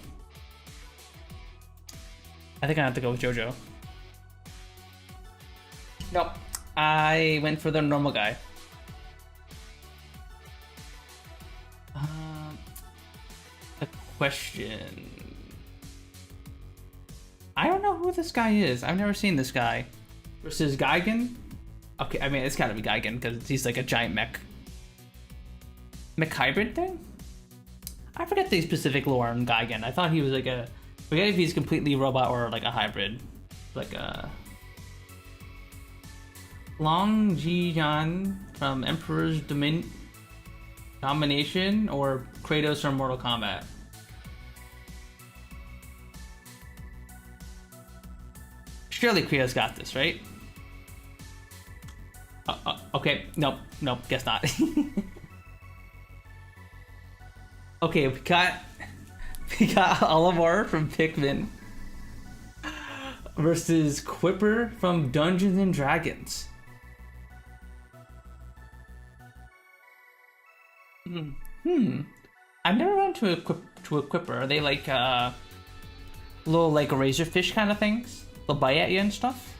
I think I have to go with JoJo. Nope, I went for the normal guy. A question. I don't know who this guy is. I've never seen this guy. Versus Gigan? Okay, I mean, it's gotta be Gigan because he's like a giant mech hybrid thing? I forget the specific lore on Gigan. I thought he was like a... forget if he's completely robot or like a hybrid. Like a... Long Ji-Yan from Emperor's Domination or Kratos from Mortal Kombat? Surely Creo's got this, right? Okay, nope, guess not. Okay, we got Olimar from Pikmin versus Quipper from Dungeons and Dragons. I've never run to a Quipper. Are they like little like razorfish kind of things? They'll bite at you and stuff.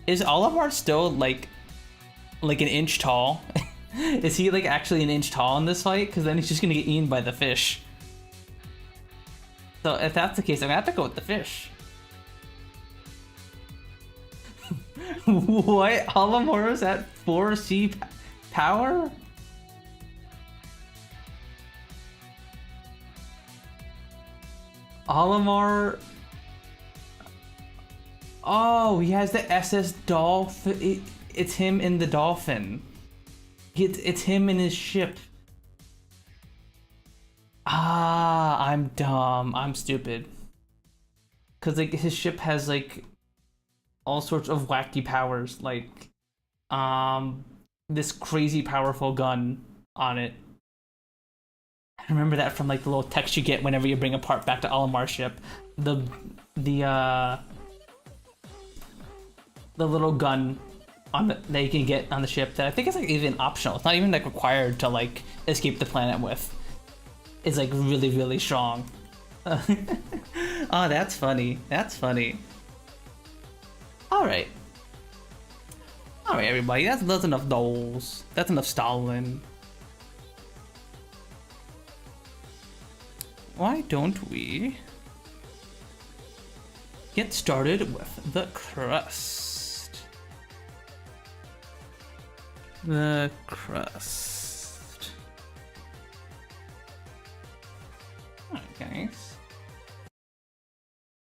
Is Olimar still like an inch tall? Is he like actually an inch tall in this fight? Because then he's just gonna get eaten by the fish. So if that's the case, I'm gonna have to go with the fish. What? Olimar is at 4C power? Olimar. Oh, he has the SS Dolphin. It's him in the dolphin. It's him in his ship. Ah, I'm dumb. I'm stupid. Cause like his ship has like all sorts of wacky powers, like this crazy powerful gun on it. I remember that from like the little text you get whenever you bring a part back to Olimar's ship. The little gun on that you can get on the ship that I think is like even optional. It's not even like required to like escape the planet with. It's like really, really strong. Oh, that's funny. That's funny. All right, everybody. That's enough dolls. That's enough Stalin. Why don't we get started with the crust? The crust. Okay.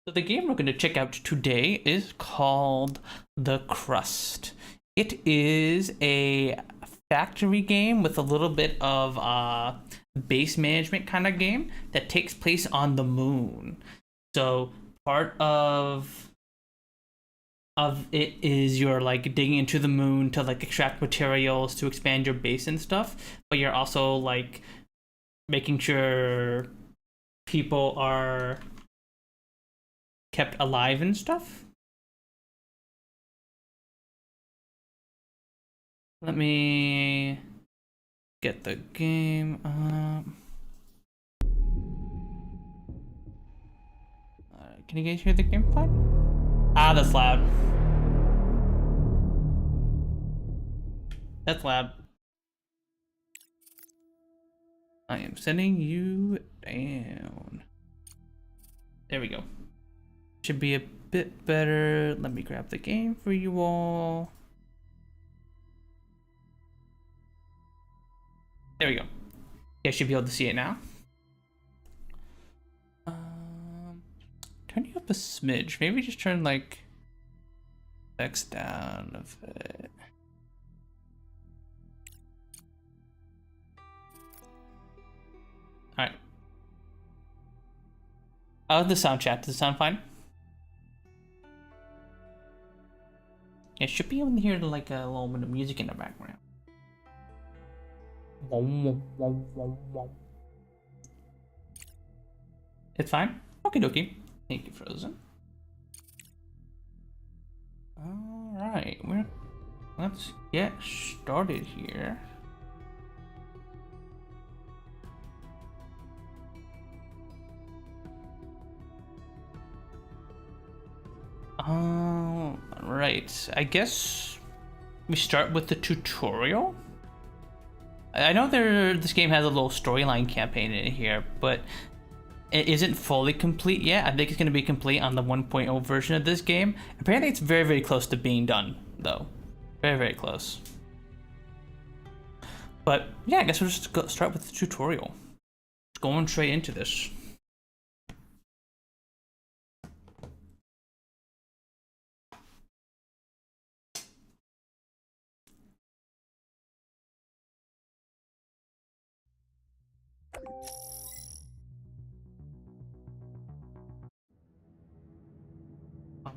So the game we're going to check out today is called The Crust. It is a factory game with a little bit of base management kind of game that takes place on the moon. So part of it is you're like digging into the moon to like extract materials to expand your base and stuff, but you're also like making sure people are kept alive and stuff. Let me get the game up. Can you guys hear the game fine? Ah, that's loud. That's loud. I am sending you down. There we go. Should be a bit better. Let me grab the game for you all. There we go. You should be able to see it now. Turn you up a smidge. Maybe just turn like X down a bit. All right. How's the sound chat? Does it sound fine? Yeah, should be able to hear like a little bit of music in the background. It's fine? Okie dokie. Thank you, Frozen. Alright, let's get started here. Right. I guess we start with the tutorial. I know this game has a little storyline campaign in here, but it isn't fully complete yet. I think it's going to be complete on the 1.0 version of this game. Apparently it's very, very close to being done, though. Very, very close. But yeah, I guess we'll just start with the tutorial. Going straight into this.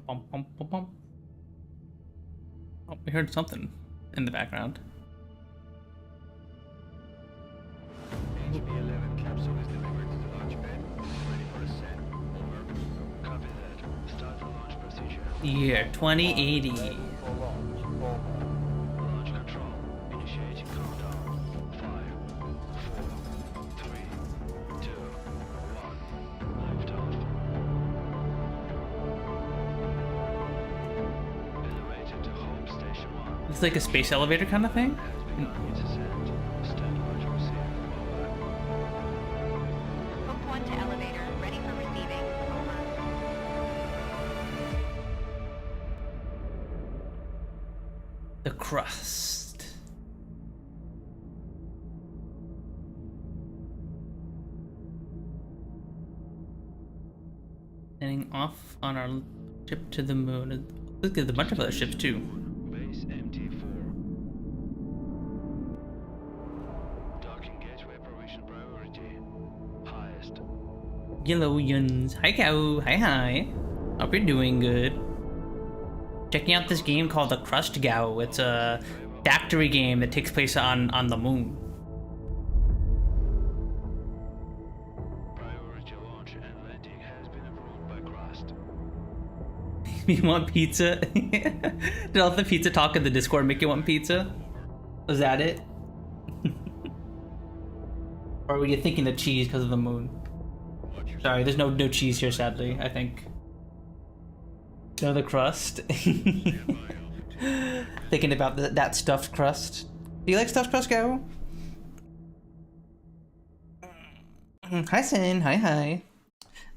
Bum, bum, bum, bum. Oh, we heard something in the background. HB11 capsule is delivered to the launch pad. Ready for ascent. Over. Copy that. Start the launch procedure. Year 2080. Launch control. Initiating countdown. 5, 4, 3, 2, 1. Liftoff. Elevator to home station 1. It's like a space elevator kind of thing. Has begun its ascent. Stand by to receive. Over. Hook 1 to elevator, ready for receiving. Over. The Crust. Heading off on our ship to the moon. Look at a bunch of other ships too. Base MT4. Docking gateway provision priority. Highest. Yellow Yuns. Hi cow. Hi. Hope you're doing good. Checking out this game called the Crust Gao. It's a factory game that takes place on the moon. Priority launch and landing has been approved by Crust. You want pizza? Did all the pizza talk in the Discord make you want pizza? Was that it? Or were you thinking the cheese because of the moon? Sorry, there's no cheese here, sadly, I think. No, the crust. Thinking about that stuffed crust. Do you like stuffed crust, Gao? Hi, Sin. Hi.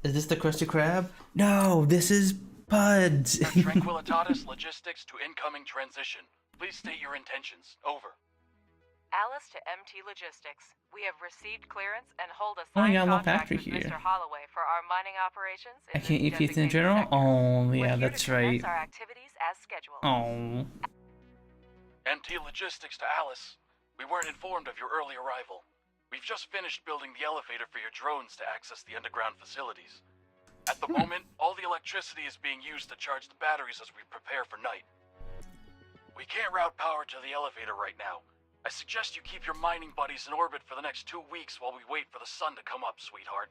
Is this the Krusty Krab? No, this is Puds. Tranquilitatis logistics to incoming transition. Please state your intentions. Over. Alice to MT Logistics. We have received clearance and hold a Oh, signed yeah, I love contract factory with here. Mr. Holloway for our mining operations. I can't eat pizza in general? Oh, yeah, that's right. Our activities as scheduled. Oh. MT Logistics to Alice. We weren't informed of your early arrival. We've just finished building the elevator for your drones to access the underground facilities. At the moment, all the electricity is being used to charge the batteries as we prepare for night. We can't route power to the elevator right now. I suggest you keep your mining buddies in orbit for the next 2 weeks while we wait for the sun to come up, sweetheart.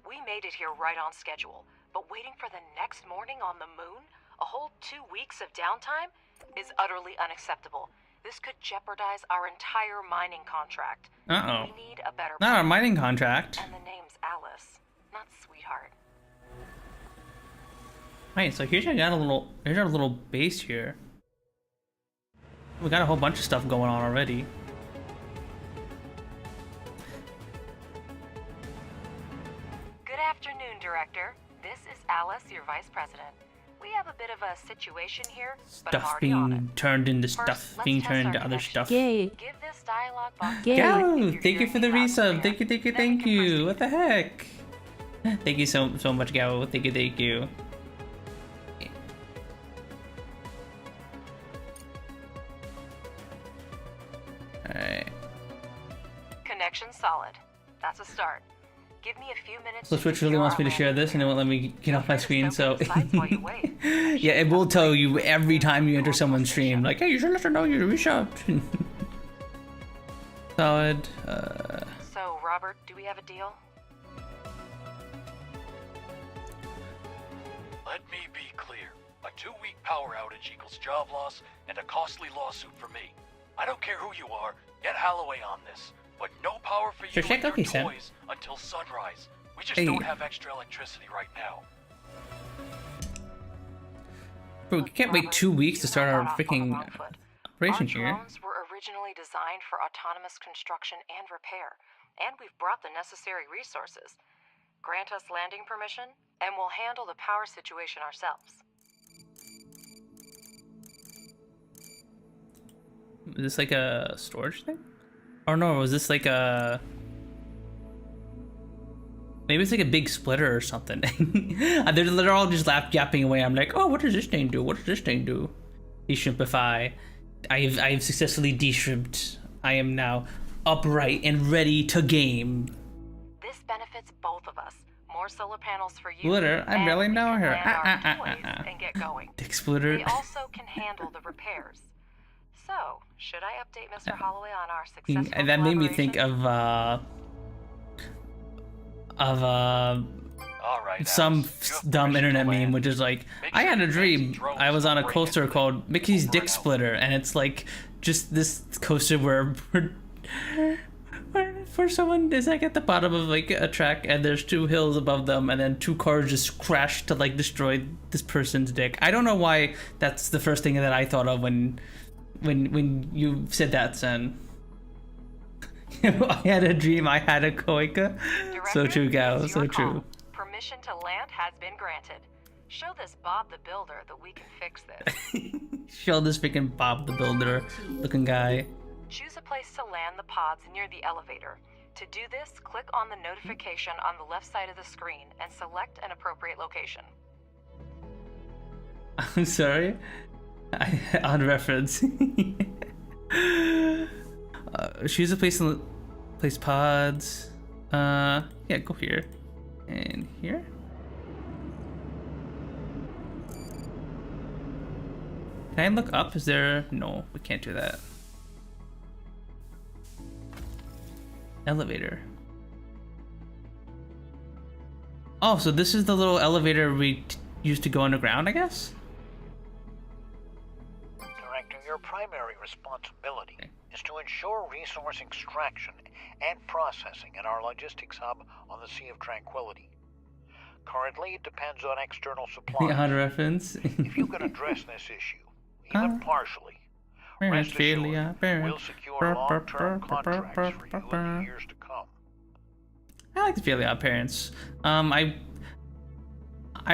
We made it here right on schedule, but waiting for the next morning on the moon, a whole 2 weeks of downtime, is utterly unacceptable. This could jeopardize our entire mining contract. Uh-oh. We need a better Not our plan. mining contract. And the name's Alice, not sweetheart. Wait, so here's our little base here. We got a whole bunch of stuff going on already. Good afternoon, Director. This is Alice, your Vice President. We have a bit of a situation here, but I'm Stuff already on it. being turned into First, stuff let's being test turned our into other connection. stuff. Gay. Give this dialogue box Gay. a click Yo, if you're thank you for the hearing me resub. loud and Thank you. clear. Then we Thank can you. proceed. What the heck? Thank you so much, Gao. Thank you. Alright. Connection solid. That's a start. Give me a few minutes. So to Twitch really secure wants our me to share landing this and it won't let me get off my screen, so Feel free to soak in the sights while you wait. yeah, it will tell you every time you enter someone's stream, like, hey, you should let her know you're resubbed. Solid. So, Robert, do we have a deal? Let me be clear. A 2-week power outage equals job loss and a costly lawsuit for me. I don't care who you are, get Holloway on this. But no power for you Sure, and check. your Okay, Sam. toys until sunrise. We just Hey. don't have extra electricity right now. Bro, we can't wait 2 weeks to start our freaking operation Our here. drones were originally designed for autonomous construction and repair, and we've brought the necessary resources. Grant us landing permission, and we'll handle the power situation ourselves. Is this like a storage thing? Or no, was this like a... Maybe it's like a big splitter or something. they're all just yapping away. I'm like, oh, what does this thing do? What does this thing do? Deshrimpify. I've successfully deshrimped. I am now upright and ready to game. This benefits both of us. More solar panels for you. Splitter, I and barely we know can her. land our toys and get going. Dick Splitter. They also can handle the repairs. So, should I update Mr. Holloway on our successful And that made me think collaboration? of All right, some Alice, you have dumb permission to internet meme, land. which is like, Make I sure had a your dream. anti-drones I was on a don't break coaster into it. called Mickey's Over Dick and out. Splitter, and it's like just this coaster where for someone is like at the bottom of like a track, and there's two hills above them, and then two cars just crash to like destroy this person's dick. I don't know why that's the first thing that I thought of when you said that, Sen. I had a dream, I had a coica. So Director, true, Gal, it's so your true. call. Permission to land has been granted. Show this Bob the Builder that we can fix this. Show this freaking Bob the Builder looking guy. Choose a place to land the pods near the elevator. To do this, click on the notification on the left side of the screen and select an appropriate location. I'm sorry. On reference. Choose a place to place pods. Yeah, go here. And here. Can I look up? Is there... No, we can't do that. Elevator. Oh, so this is the little elevator we used to go underground, I guess? Director, your primary responsibility is to ensure resource extraction and processing at our logistics hub on the Sea of Tranquility. Currently, it depends on external supplies. On reference. If you can address this issue, even partially, rest assured, we'll secure long-term contracts for you in the years to come. I like the Fairly Odd Parents. I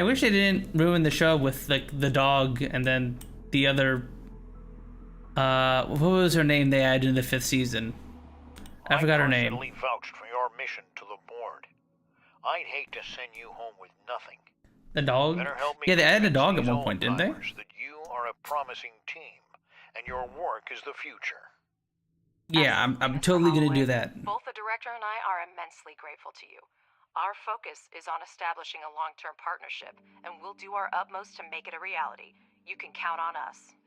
wish they didn't ruin the show with like the dog and then the other. What was her name they added in the 5th season? I forgot her name. personally vouched for your mission to the board. I'd hate to send you home with nothing. The dog? Better help me Yeah, they added a convince dog at these one point, didn't they? old-timers that you are a promising team, and your work is the future. Yeah, I'm Absolutely, Mr. totally gonna do Holloway. that. Both the director and I are immensely grateful to you. Our focus is on establishing a long-term partnership, and we'll do our utmost to make it a reality. You can count on us.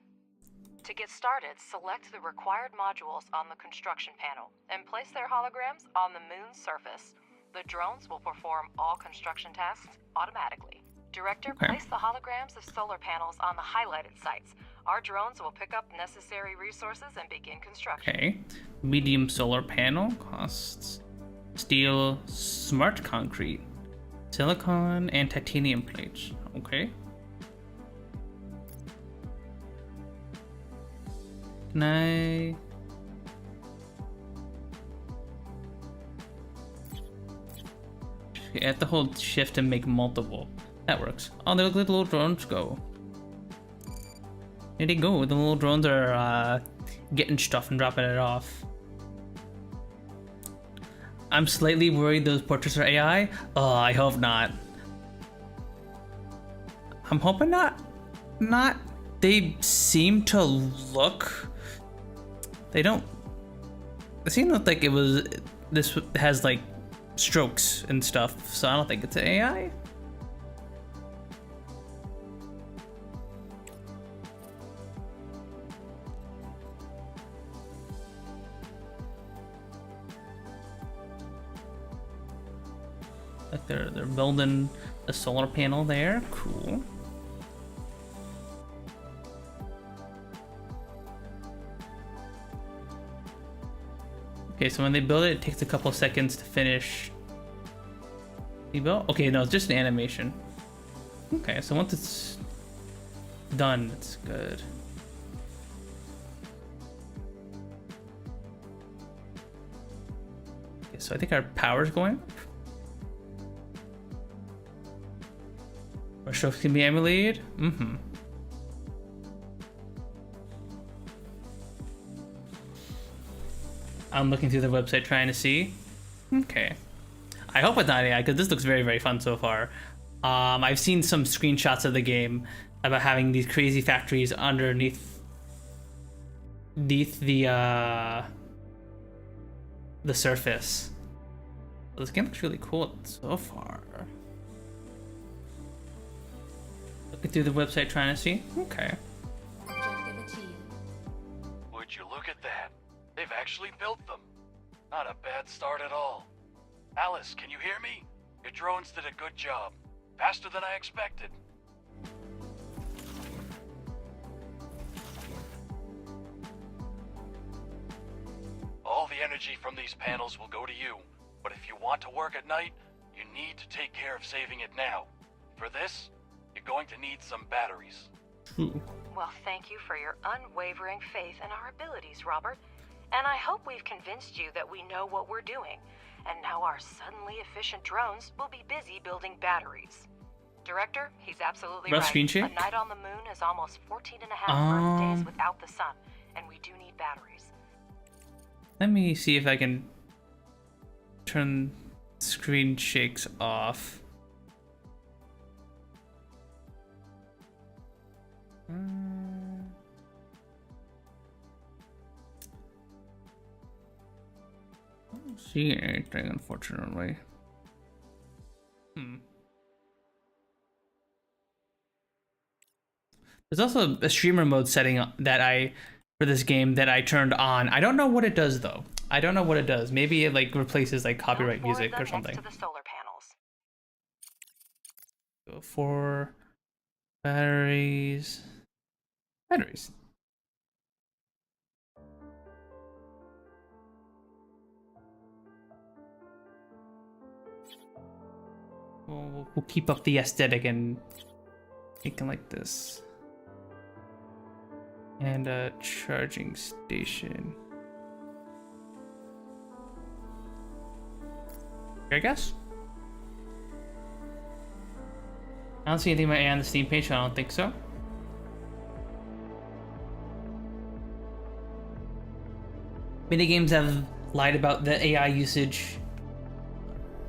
To get started, select the required modules on the construction panel and place their holograms on the moon's surface. The drones will perform all construction tasks automatically. Director, Okay. place the holograms of solar panels on the highlighted sites. Our drones will pick up necessary resources and begin construction. Okay. Medium solar panel costs steel, smart concrete, silicon, and titanium plates. Okay. Can I... I have to hold shift and make multiple. That works. Oh, they look like the little drones go. There they go. The little drones are getting stuff and dropping it off. I'm slightly worried those portraits are AI. Oh, I hope not. I'm hoping not. They seem to look... They don't... They seem to look like it was... This has like strokes and stuff, so I don't think it's AI. Like they're building a solar panel there. Cool. Okay, so when they build it, it takes a couple seconds to finish. You built? Okay, no, it's just an animation. Okay, so once it's done, it's good. Okay, so I think our power's going up. Our shows can be emulated. Mm-hmm. I'm looking through the website trying to see. Okay. I hope it's not AI because this looks very, very fun so far. I've seen some screenshots of the game about having these crazy factories underneath the surface. This game looks really cool so far. Looking through the website trying to see. Okay. Would you look at that? They've actually built them. Not a bad start at all. Alice, can you hear me? Your drones did a good job. Faster than I expected. All the energy from these panels will go to you. But if you want to work at night, you need to take care of saving it now. For this, you're going to need some batteries. Well, thank you for your unwavering faith in our abilities, Robert. And I hope we've convinced you that we know what we're doing. And now our suddenly efficient drones will be busy building batteries. Director, he's absolutely Rough right. screen share? A night on the moon is almost 14 and a half Earth days without the sun, and we do need batteries. Let me see if I can turn screen shakes off. I don't see anything, unfortunately. There's also a streamer mode setting that for this game that I turned on. I don't know what it does though. I don't know what it does. Maybe it like replaces like copyright Build four music of or them something. next to the solar panels. Go for batteries. Batteries. We'll keep up the aesthetic and making like this. And a charging station. I guess. I don't see anything about AI on the Steam page, so I don't think so. Minigames have lied about the AI usage.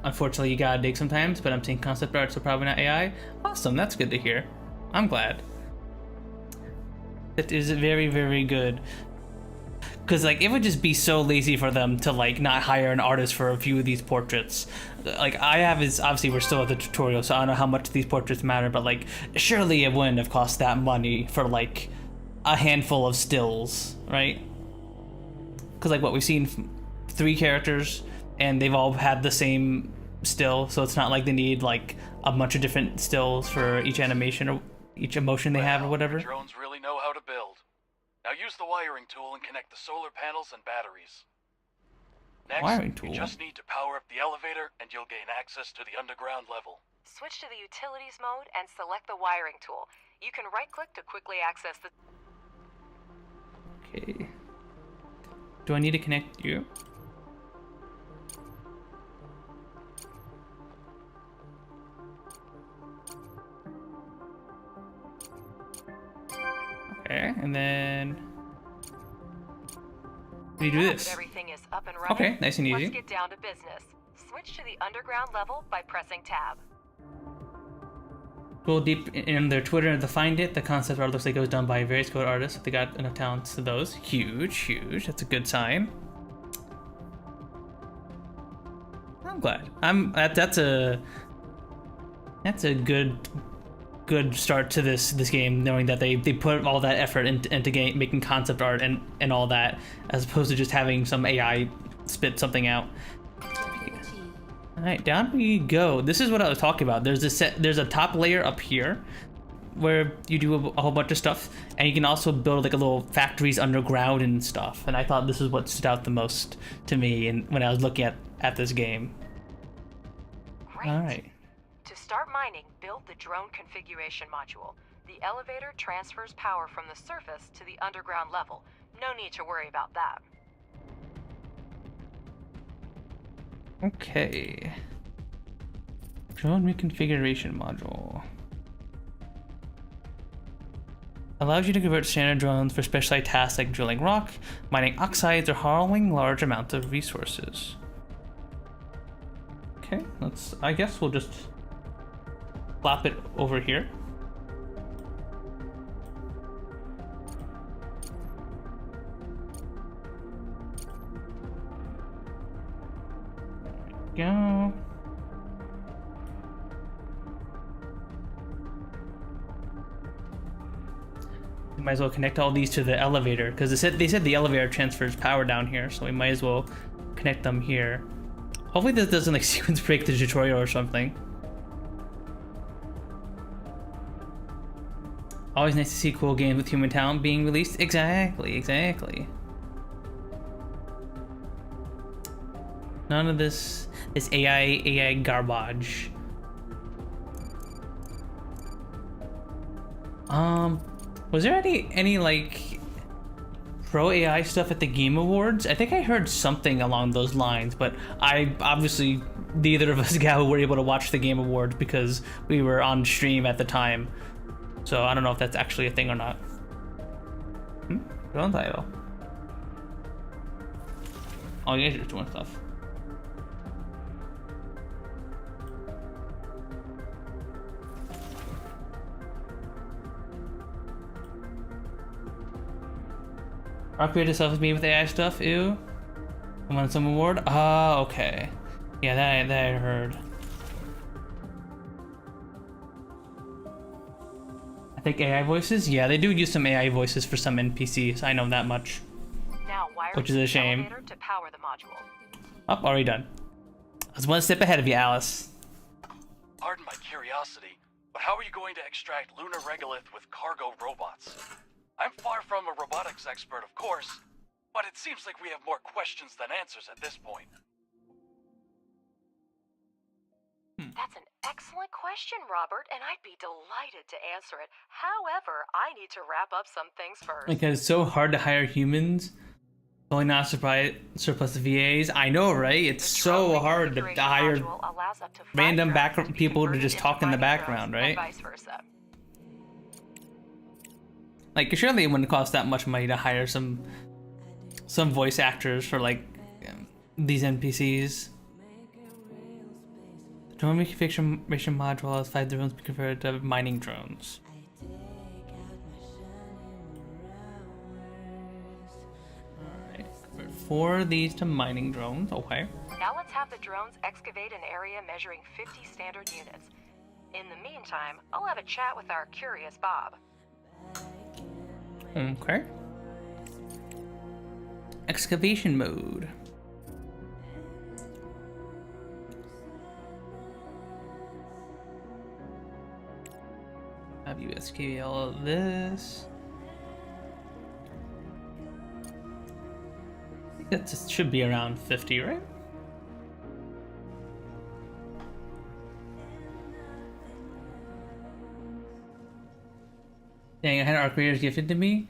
Unfortunately, you gotta dig sometimes, but I'm seeing concept art, so probably not AI. Awesome, that's good to hear. I'm glad. That is very, very good. Because, like, it would just be so lazy for them to, like, not hire an artist for a few of these portraits. Like, I have is, obviously, we're still at the tutorial, so I don't know how much these portraits matter, but, like, surely it wouldn't have cost that money for, like, a handful of stills, right? Because, like, what, we've seen 3 characters, and they've all had the same still, so it's not like they need, like, a bunch of different stills for each animation or each emotion they have or whatever. Your drones really know how to build. Now use the wiring tool and connect the solar panels and batteries. Next, Wiring tool? you just need to power up the elevator and you'll gain access to the underground level. Switch to the utilities mode and select the wiring tool. You can right-click to quickly access the... Okay. Do I need to connect you? Okay, and then we do Now this. that everything is up and running, Okay, nice and easy. let's get down to business. Switch to the underground level by pressing tab. Scroll deep in their Twitter to find it. The concept art looks like it was done by various code artists. They got enough talents to those. Huge, huge. That's a good sign. I'm glad. That's a good start to this game, knowing that they put all that effort into making concept art and all that, as opposed to just having some AI spit something out. All right, down we go. This is what I was talking about. There's a top layer up here where you do a whole bunch of stuff, and you can also build like a little factories underground and stuff. And I thought this is what stood out the most to me and when I was looking at this game. Great. All right. To start mining, build the drone configuration module. The elevator transfers power from the surface to the underground level. No need to worry about that. Okay. Drone reconfiguration module. Allows you to convert standard drones for specialized tasks like drilling rock, mining oxides, or hauling large amounts of resources. Okay, I guess we'll just flap it over here. There we go. We might as well connect all these to the elevator, because they said the elevator transfers power down here, so we might as well connect them here. Hopefully this doesn't like sequence break the tutorial or something. Always nice to see cool games with human talent being released. Exactly, exactly. None of this AI garbage. Was there any like pro AI stuff at the Game Awards? I think I heard something along those lines, but I obviously neither of us were able to watch the Game Awards because we were on stream at the time. So I don't know if that's actually a thing or not. Drone title. Oh, you guys are doing stuff. Upgrade itself is made with AI stuff, ew. I won some award? Oh, okay. Yeah, that I heard. I think AI voices? Yeah, they do use some AI voices for some NPCs. I know that much. Now wire Which is a the shame. elevator to power the module. Oh, already done. I was one step ahead of you, Alice. Pardon my curiosity, but how are you going to extract lunar regolith with cargo robots? I'm far from a robotics expert, of course, but it seems like we have more questions than answers at this point. That's an excellent question, Robert, and I'd be delighted to answer it. However, I need to wrap up some things first. Because it's so hard to hire humans. Only not surplus the VAs. I know, right? It's so hard to hire random people to just talk in the background, right? Vice versa. Like, surely it wouldn't cost that much money to hire some voice actors for like these NPCs. The drone reconfiguration module has 5 drones be converted to mining drones. Alright, convert 4 of these to mining drones. Okay. Now let's have the drones excavate an area measuring 50 standard units. In the meantime, I'll have a chat with our curious Bob. Okay. Excavation mode. Have you excavate all of this? I think that just should be around 50, right? Dang, I had our creators gifted to me.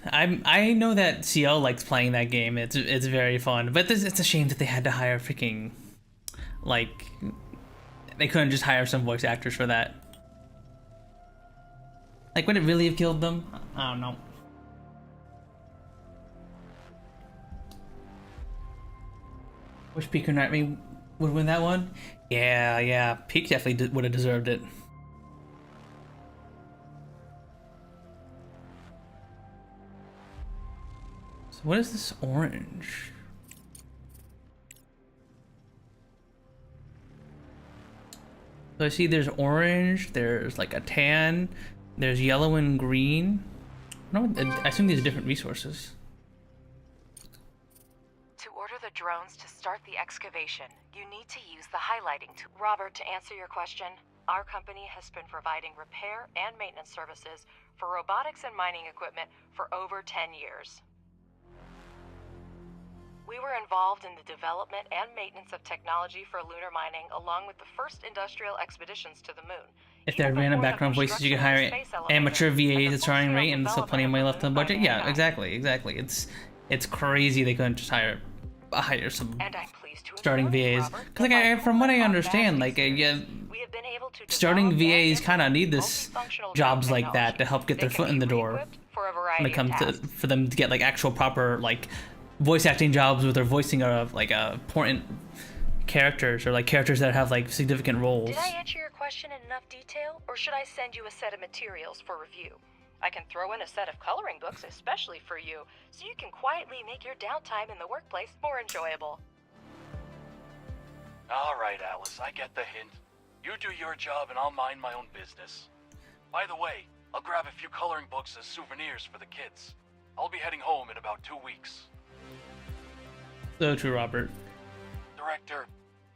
I know that CL likes playing that game. It's very fun, but it's a shame that they had to hire freaking like they couldn't just hire some voice actors for that. Like, would it really have killed them? I don't know. Wish Peak and Nightwing would win that one. Yeah, Peak definitely would have deserved it. What is this orange? So I see there's orange, there's like a tan, there's yellow and green. No, I assume these are different resources. To order the drones to start the excavation, you need to use the highlighting tool. Robert, to answer your question, our company has been providing repair and maintenance services for robotics and mining equipment for over 10 years. We were involved in the development and maintenance of technology for lunar mining, along with the first industrial expeditions to the moon. If there are random background voices, you can hire amateur VAs at starting rate, and there's still plenty of money left in the budget. Yeah, exactly. It's crazy they couldn't just hire some starting VAs. Because like from what I understand, like starting VAs kind of need this jobs like that to help get their foot in the door when it comes to for them to get like actual proper like voice acting jobs with their voicing of like important characters or like characters that have like significant roles. Did I answer your question in enough detail, or should I send you a set of materials for review? I can throw in a set of coloring books especially for you, so you can quietly make your downtime in the workplace more enjoyable. Alright, Alice, I get the hint. You do your job and I'll mind my own business. By the way, I'll grab a few coloring books as souvenirs for the kids. I'll be heading home in about 2 weeks. So true, Robert. Director,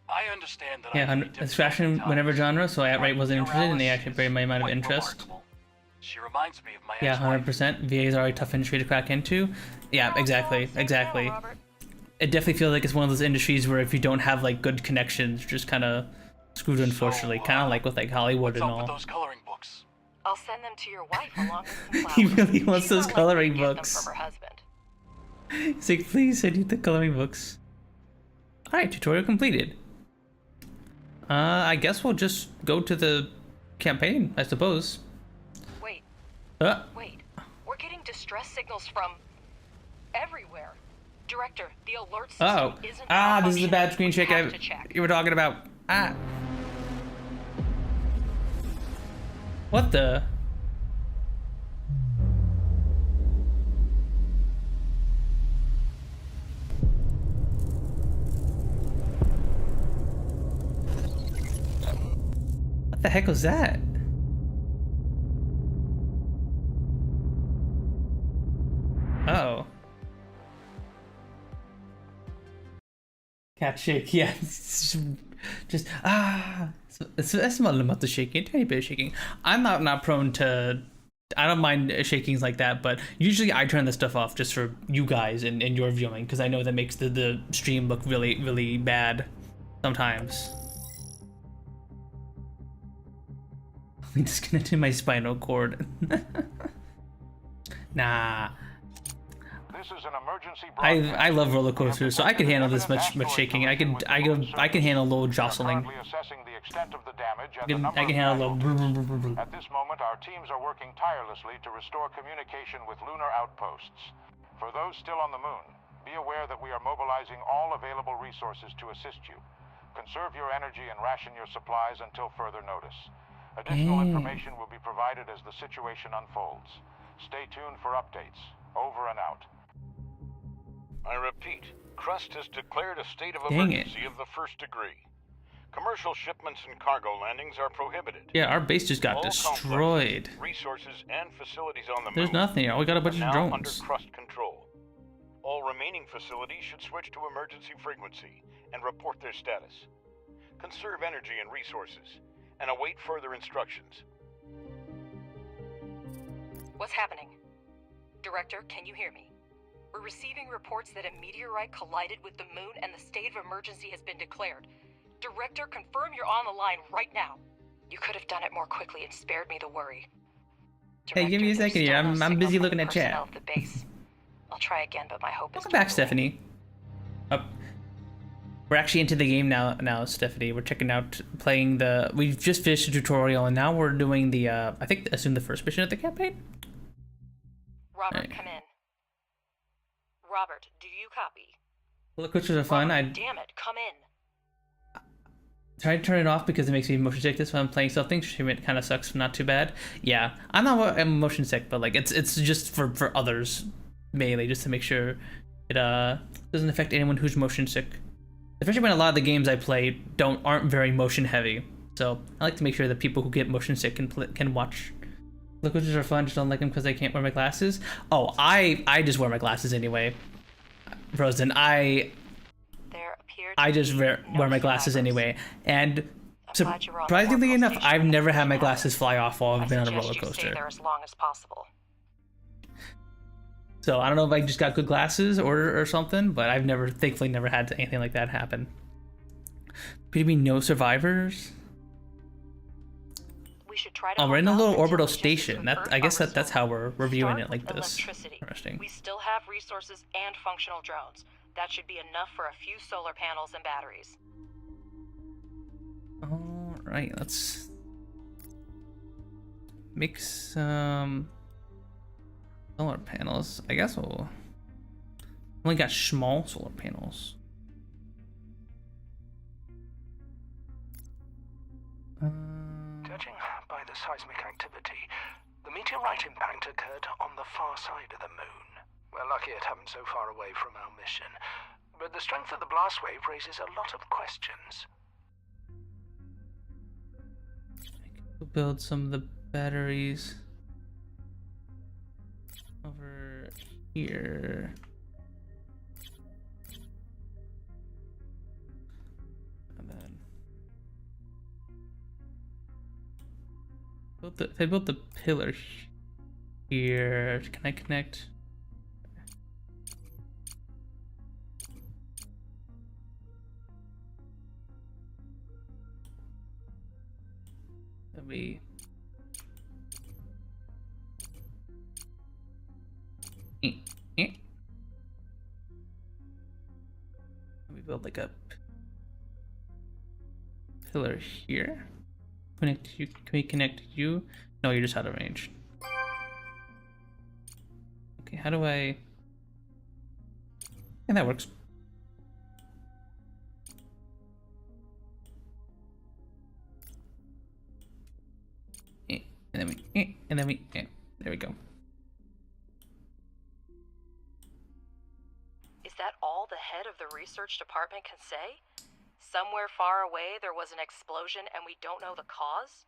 I understand that Yeah, it's fashion whenever genre, so I outright wasn't interested, and they actually buried my amount of interest. She reminds me of my Yeah, ex-wife. 100%. VA is already a tough industry to crack into. Yeah, exactly, exactly. It definitely feels like it's one of those industries where if you don't have like good connections, you're just kind of screwed, unfortunately. Kind of like with like Hollywood What's and up with all. those coloring books? I'll send them to your wife along with some flowers. He really wants She's those not likely to coloring get them books. from her husband. He's like, please send you the coloring books. Alright, tutorial completed. I guess we'll just go to the campaign, I suppose. Wait, Uh, wait. We're getting distress signals from everywhere. Director, the alert system oh. isn't Ah, this is a bad screen malfunctioning. shake We I, have to check. you were talking about. Ah. What the? What the heck was that? Oh. Cat shake, yeah. Just it's a small amount of shaking, a tiny bit of shaking. I'm not prone to. I don't mind shakings like that, but usually I turn this stuff off just for you guys and your viewing because I know that makes the stream look really bad sometimes. I'm disconnecting my spinal cord. Nah. This is an emergency I love roller coasters, so I can handle this much shaking. I can handle a little jostling. Assessing the extent of the damage I can handle a little. At this moment, our teams are working tirelessly to restore communication with lunar outposts. For those still on the moon, be aware that we are mobilizing all available resources to assist you. Conserve your energy and ration your supplies until further notice. Additional information will be provided as the situation unfolds. Stay tuned for updates. Over and out. I repeat, Crust has declared a state of Dang it. emergency of the first degree. Commercial shipments and cargo landings are prohibited. Yeah, our base just got All destroyed. complexes, resources, and facilities on the There's moon nothing here. We got a bunch are of now under drones. Crust control. All remaining facilities should switch to emergency frequency and report their status. Conserve energy and resources, and await further instructions. What's happening? Director, can you hear me? We're receiving reports that a meteorite collided with the moon and the state of emergency has been declared. Director, confirm you're on the line right now. You could have done it more quickly and spared me the worry. Hey, give me a Director, second there's here. still no I'm signal busy from looking the at chat. personnel of the base. I'll try again, but my hope is Welcome back, dwindling. Stephanie. We're actually into the game now, Stephanie. We're checking out, playing the. We've just finished the tutorial, and now we're doing the. I assume the first mission of the campaign. Robert, Alright. come in. Robert, do you copy? Roller coasters are fun. Robert, I damn it, come in. tried to turn it off because it makes me motion sick. This when I'm playing something. It kind of sucks. Not too bad. Yeah, I'm motion sick, but like it's just for others mainly, just to make sure it doesn't affect anyone who's motion sick. Especially when a lot of the games I play aren't very motion heavy. So I like to make sure that people who get motion sick can watch. Roller coasters are fun. Just don't like them because I can't wear my glasses. Oh, I just wear my glasses anyway. Frozen. There appear to I just be wear no my glasses survivors. anyway, and I'm glad you're on the surprisingly orbital enough, station I've and never had everything my glasses happens. fly off while I've been on a suggest roller you stay coaster. there as long as possible. So I don't know if I just got good glasses or something, but I've thankfully never had anything like that happen. Could be no survivors? We should try to Oh, we're in a hold little off until orbital logistics station. with That Earth I guess are that's how we're reviewing Start it like with this. electricity. Interesting. We still have resources and functional drones. That should be enough for a few solar panels and batteries. All right, let's make some solar panels. I guess we'll only got small solar panels. Judging by the seismic activity, the meteorite impact occurred on the far side of the moon. We're lucky it happened so far away from our mission, but the strength of the blast wave raises a lot of questions. We'll build some of the batteries. here. And then if I built the pillar here, can I connect? Let me let me build like a pillar here. Connect you. Can we connect you? No, you're just out of range. Okay, how do I? And that works. And then we, there we go. Is that all the head of the research department can say? Somewhere far away there was an explosion and we don't know the cause?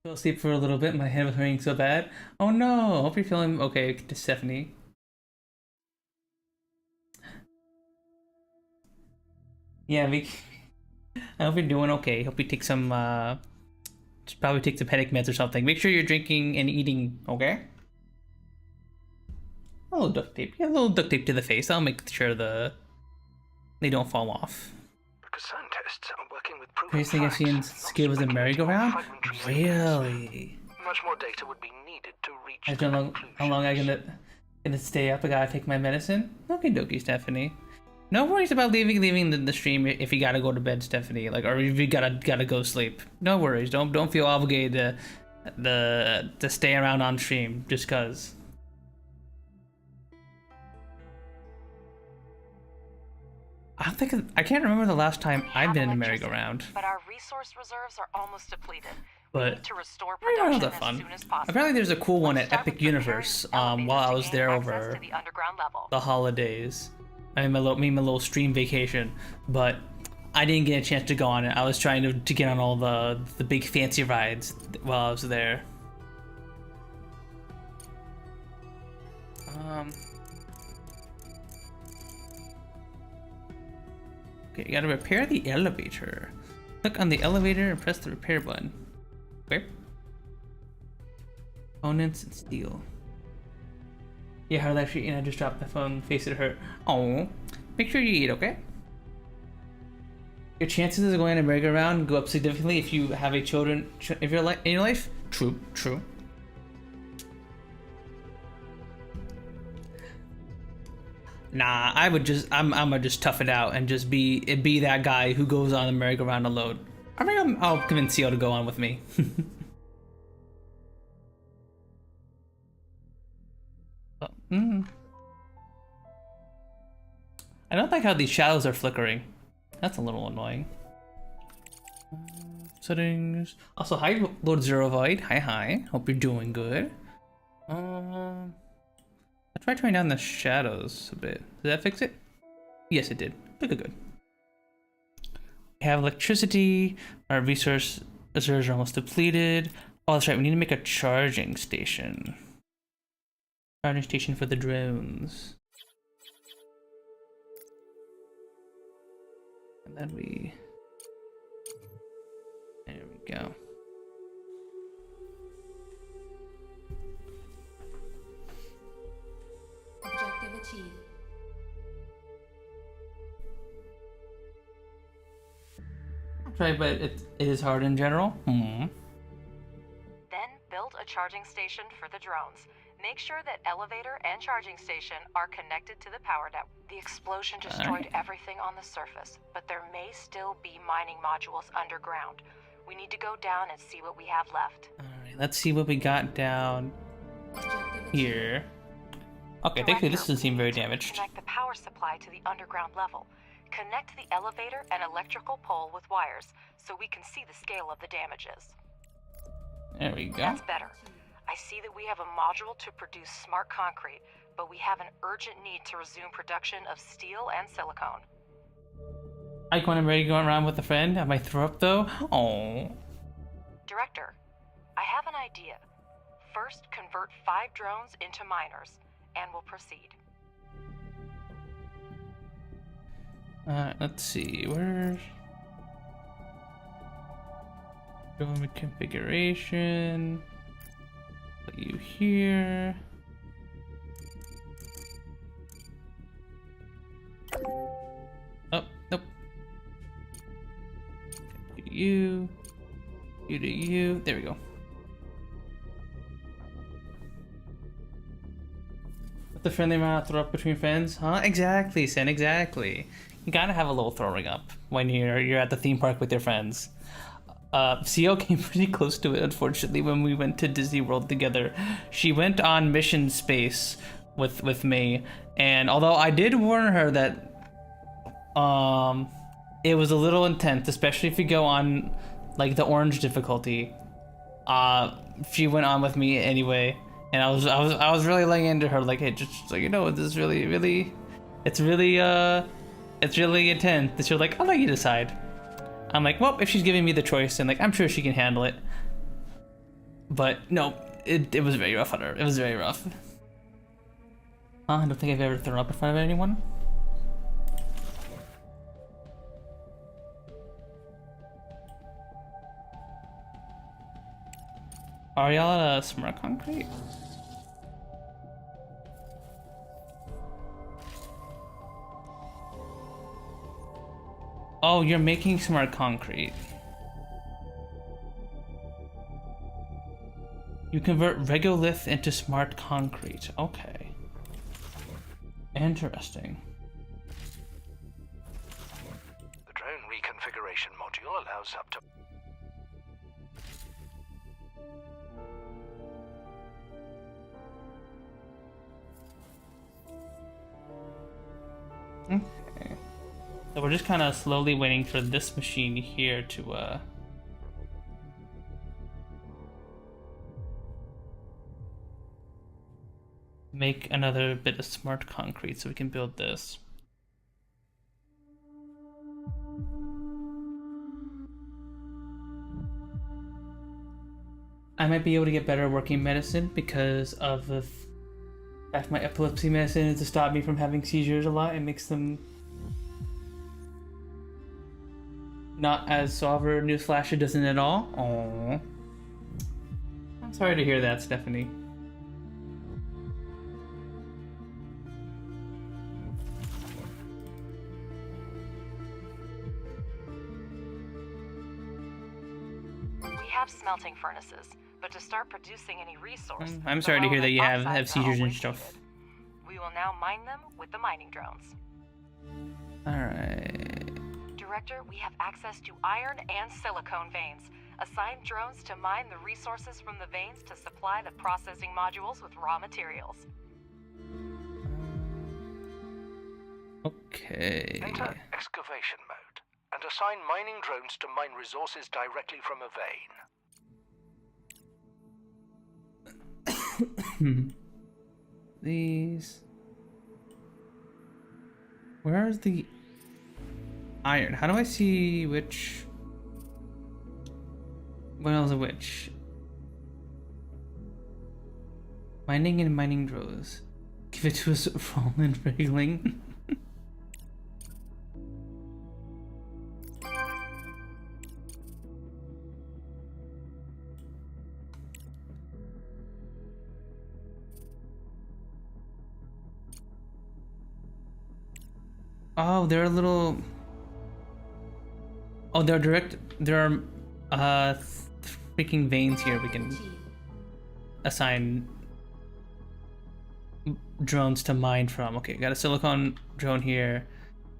Fell asleep for a little bit. My head was hurting so bad. Oh no! Hope you're feeling okay, to Stephanie. Yeah, I hope you're doing okay. Hope you take some probably take some headache meds or something. Make sure you're drinking and eating, okay? A little duct tape. Yeah, a little duct tape to the face. I'll make sure they don't fall off. Because scientists are working with proven Craziest thing I've seen in facts, not Skid was a speculating on merry-go-round? fragmentary evidence. Really? Much more data would be needed to reach I the don't know how long I'm gonna stay up. I gotta take my medicine. Okie dokie, Stephanie. No worries about leaving the stream if you gotta go to bed, Stephanie. Like, or if you gotta go sleep. No worries. Don't feel obligated to stay around on stream just cause. I can't remember the last time I've been in a merry-go-round. But our resource reserves are almost depleted. We But need to restore merry-go-rounds production are fun. as soon as possible. Apparently, there's a cool one Let's at start Epic with preparing Universe. the elevators While I to was gain there access over to the underground level. the holidays. I mean, my little stream vacation, but I didn't get a chance to go on it. I was trying to get on all the big fancy rides while I was there. Okay, you gotta repair the elevator. Click on the elevator and press the repair button. Okay. Components and steel. Yeah, hard life sheet, and I just dropped the phone. Face it hurt. Oh, make sure you eat, okay? Your chances of going on a merry-go-round go up significantly if you have a if you're in your life. True. Nah, I'm gonna just tough it out and just be that guy who goes on the merry-go-round alone. I think I'll convince Theo to go on with me. I don't like how these shadows are flickering. That's a little annoying. Settings. Also, hi, Lord Zero Void. Hi. Hope you're doing good. I tried turning down the shadows a bit. Did that fix it? Yes, it did. Good. We have electricity. Our resource reserves are almost depleted. Oh, that's right. We need to make a charging station. Charging station for the drones. And then there we go. Objective achieved. Right, but it is hard in general. Then build a charging station for the drones. Make sure that elevator and charging station are connected to the power network. The explosion destroyed everything on the surface, but there may still be mining modules underground. We need to go down and see what we have left. Alright, let's see what we got down here. Okay, thankfully this doesn't seem very damaged. Connect the power supply to the underground level. Connect the elevator and electrical pole with wires so we can see the scale of the damages. There we go. That's better. I see that we have a module to produce smart concrete, but we have an urgent need to resume production of steel and silicone. I when I'm ready to go around with a friend. I might throw up though. Oh. Director, I have an idea. First, convert 5 drones into miners, and we'll proceed. Let's see, where... Go with configuration. Put you here. Oh, nope. Do you. You do you. There we go. What's the friendly amount of throw up between friends? Huh? Exactly, Sen, exactly. You gotta have a little throwing up when you're at the theme park with your friends. CO came pretty close to it, unfortunately, when we went to Disney World together. She went on mission space with me, and although I did warn her that it was a little intense, especially if you go on like the orange difficulty. She went on with me anyway, and I was really laying into her like, hey, just like, you know, this is really it's really intense. And she was like, I'll let you decide. I'm like, well, if she's giving me the choice, and like, I'm sure she can handle it. But no, it was very rough on her. It was very rough. I don't think I've ever thrown up in front of anyone. Are y'all at a smart concrete? Oh, you're making smart concrete. You convert regolith into smart concrete. Okay. Interesting. The drone reconfiguration module allows up to... Okay. So we're just kind of slowly waiting for this machine here to make another bit of smart concrete so we can build this. I might be able to get better working medicine because of the fact my epilepsy medicine is to stop me from having seizures a lot. It makes them not as sober. Newsflash, it doesn't at all. Aww. I'm sorry to hear that, Stephanie. We have smelting furnaces, but to start producing any resource... I'm sorry to hear that you have oxides are seizures and always stuff. needed. We will now mine them with the mining drones. Alright. Director, we have access to iron and silicone veins. Assign drones to mine the resources from the veins to supply the processing modules with raw materials. Okay. Enter excavation mode and assign mining drones to mine resources directly from a vein. These. Where's the iron? How do I see which? What else? Which? Mining and mining drones. Give it to us fallen wriggling. Oh, they're a little. Oh, they're direct. There are freaking veins here. We can assign drones to mine from. Okay, got a silicone drone here,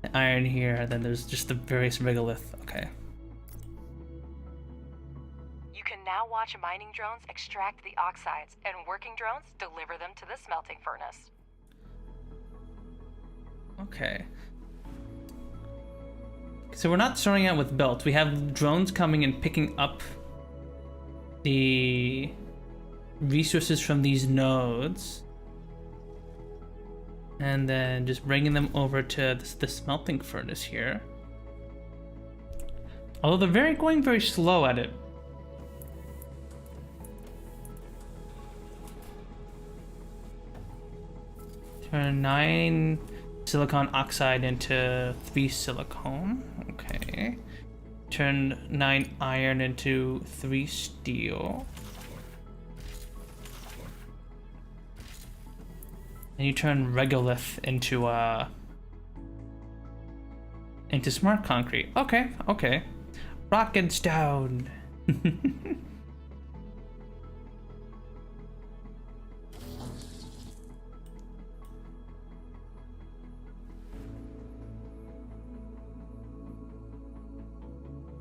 an iron here, and then there's just the various regolith. Okay. You can now watch mining drones extract the oxides, and working drones deliver them to the smelting furnace. Okay. So we're not starting out with belts. We have drones coming and picking up the resources from these nodes, and then just bringing them over to the smelting furnace here. Although they're going very slow at it. Turn 9 silicon oxide into 3 silicone. Okay. Turn 9 iron into 3 steel. And you turn regolith into smart concrete. Okay, okay. Rock and stone.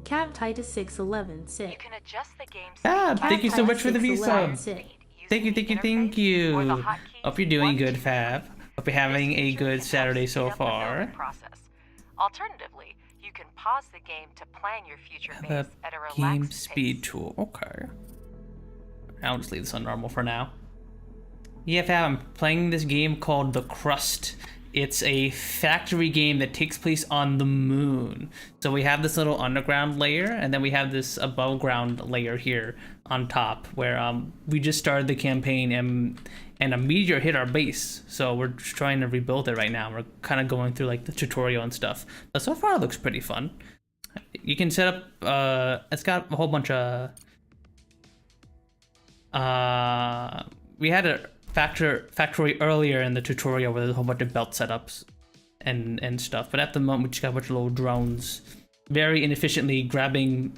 Cap Titus 611 You sick. can adjust the game Thank you so much for the V sub. Sick. Thank you. Hope you're doing good, Fab. Hope you're having a good Saturday so far. Alternatively, you can pause the game to plan your future Have base a at a relaxed game pace. speed tool. Okay. I'll just leave this on normal for now. Yeah, Fab, I'm playing this game called The Crust. It's a factory game that takes place on the moon. So we have this little underground layer, and then we have this above ground layer here on top, where we just started the campaign and a meteor hit our base. So we're just trying to rebuild it right now. We're kind of going through like the tutorial and stuff. But so far it looks pretty fun. You can set up, it's got a whole bunch of, we had a factory earlier in the tutorial where there's a whole bunch of belt setups and stuff, but at the moment we just got a bunch of little drones very inefficiently grabbing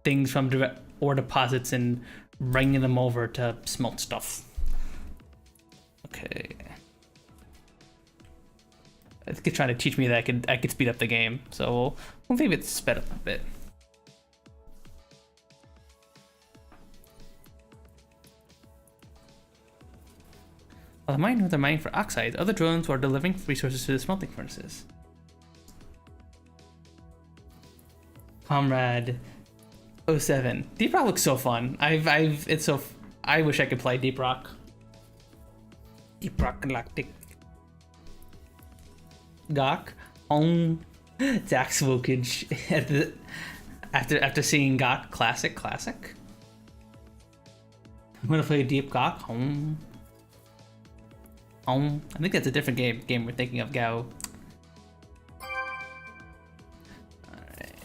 things from direct ore deposits and bringing them over to smelt stuff. Okay, I think it's trying to teach me that I could speed up the game, so we'll leave it sped up a bit. While the miners are mining for oxides, other drones are delivering resources to the smelting furnaces. Comrade 07. Deep Rock looks so fun. I wish I could play Deep Rock. Deep Rock Galactic. Gawk. Zach Swokage at the after seeing Gawk classic. I'm gonna play Deep Gawk. I think that's a different game we're thinking of, Gao. Alright.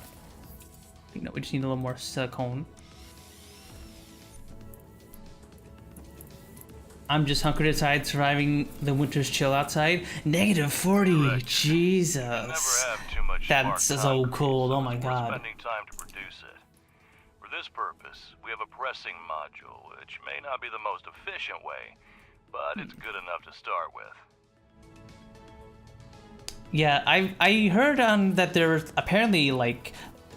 No, we just need a little more silicone. I'm just hunkered inside, surviving the winter's chill outside. -40, Correct. Jesus. Never have too much That's smart so concrete, cool, so oh my we're god. spending time to produce it. For this purpose, we have a pressing module, which may not be the most efficient way, but it's good enough to start with. Yeah, I heard that there's apparently like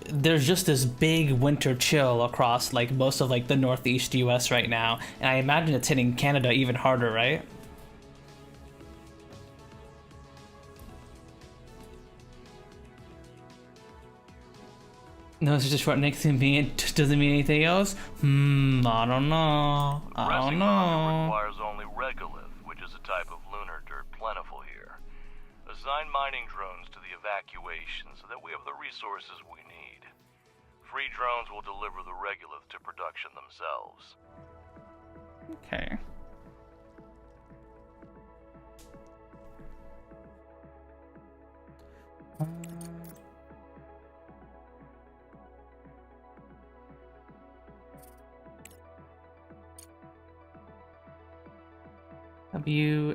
there's just this big winter chill across like most of like the northeast US right now, and I imagine it's hitting Canada even harder, right? No, it's just short next to me. It doesn't mean anything else. I don't know. I don't Pressing know. module requires only regolith, which is a type of lunar dirt plentiful here. Assign mining drones to the evacuation so that we have the resources we need. Free drones will deliver the regolith to production themselves. Okay.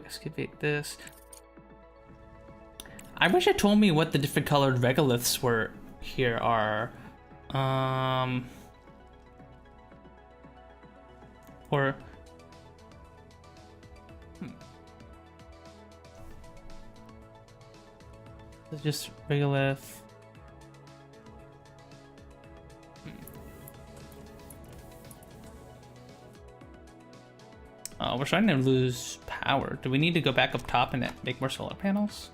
Excavate this. I wish it told me what the different colored regoliths were here are. Or it's just regolith. Oh, we're starting to lose power. Do we need to go back up top and make more solar panels?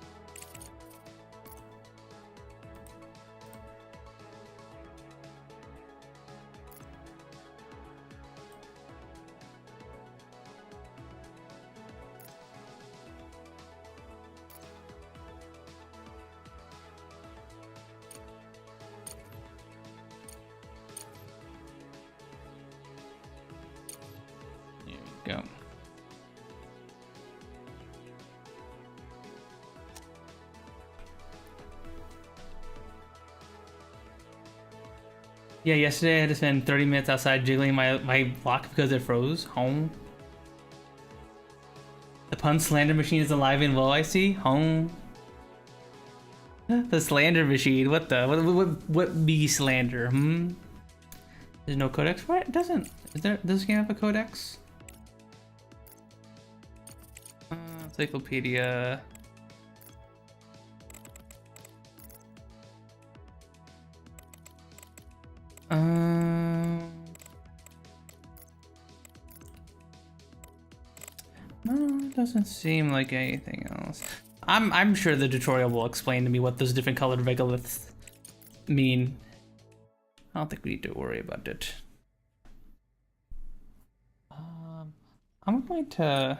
Go. Yeah, yesterday I had to spend 30 minutes outside jiggling my block because it froze. Home. The pun slander machine is alive and well, I see. Home. The slander machine. What the? What be slander? There's no codex for it? It doesn't. Is there? Does this game have a codex? Encyclopedia. No, it doesn't seem like anything else. I'm sure the tutorial will explain to me what those different colored regoliths mean. I don't think we need to worry about it. I'm going to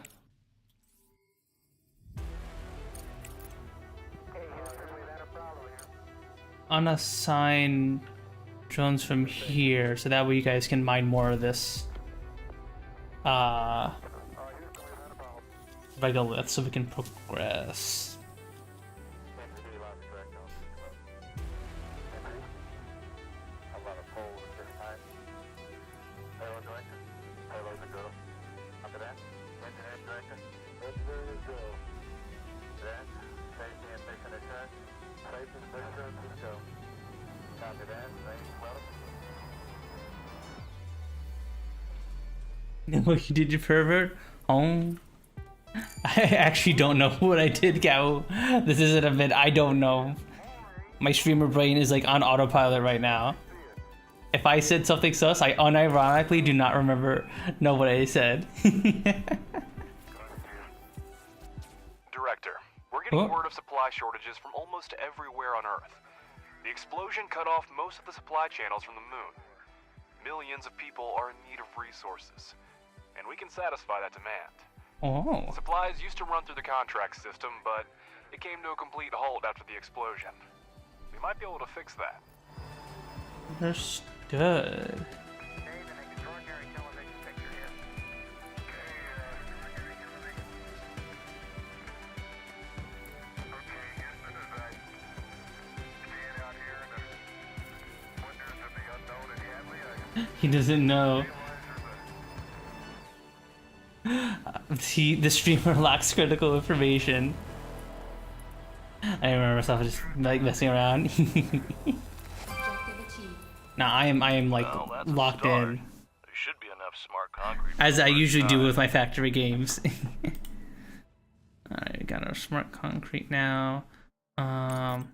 unassign drones from here, so that way you guys can mine more of this regolith, so we can progress. What you did, you pervert? I actually don't know what I did, Cow. This isn't a bit. I don't know. My streamer brain is like on autopilot right now. If I said something sus, I unironically do not know what I said. Director, we're getting word of supply shortages from almost everywhere on Earth. The explosion cut off most of the supply channels from the moon. Millions of people are in need of resources, and we can satisfy that demand. Oh. Supplies used to run through the contract system, but it came to a complete halt after the explosion. We might be able to fix that. Understood. He doesn't know. The streamer lacks critical information. I remember myself just like messing around. Now I am like locked in. There should be enough smart concrete. As I usually do with my factory games. Alright, we got our smart concrete now. Assign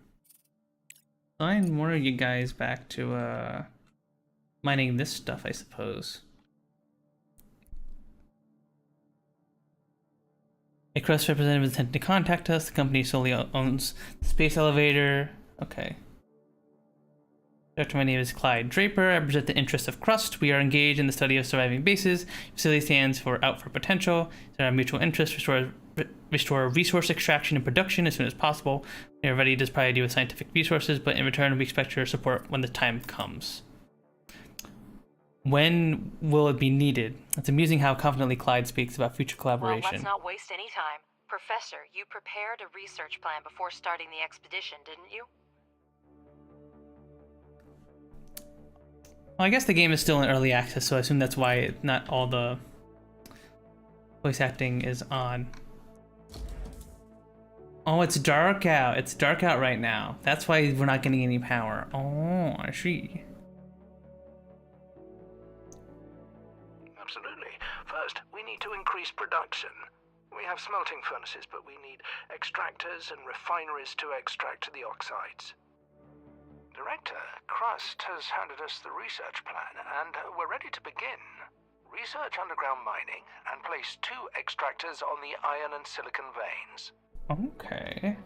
more of you guys back to mining this stuff, I suppose. A Crust representative is attempting to contact us. The company solely owns the space elevator. Okay. Doctor, my name is Clyde Draper. I represent the interests of Crust. We are engaged in the study of surviving bases. Facility stands for Out for Potential. It's in our mutual interest restore resource extraction and production as soon as possible. We are ready to supply you with scientific resources, but in return, we expect your support when the time comes. When will it be needed? It's amusing how confidently Clyde speaks about future collaboration. Well, let's not waste any time. Professor, you prepared a research plan before starting the expedition, didn't you? Well, I guess the game is still in early access, so I assume that's why not all the voice acting is on. Oh, it's dark out. It's dark out right now. That's why we're not getting any power. Oh, I see. Absolutely. First, we need to increase production. We have smelting furnaces, but we need extractors and refineries to extract the oxides. Director, Crust has handed us the research plan, and we're ready to begin. Research underground mining and place 2 extractors on the iron and silicon veins. Okay.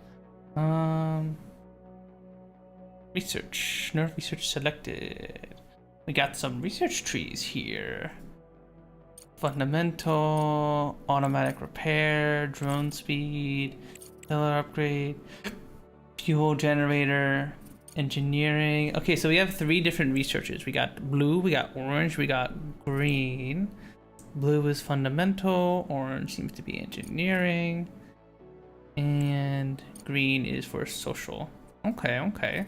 Research. No research selected. We got some research trees here. Fundamental, automatic repair, drone speed, pillar upgrade, fuel generator, engineering. Okay, so we have 3 different researches. We got blue, we got orange, we got green. Blue is fundamental, orange seems to be engineering, and green is for social. Okay, okay.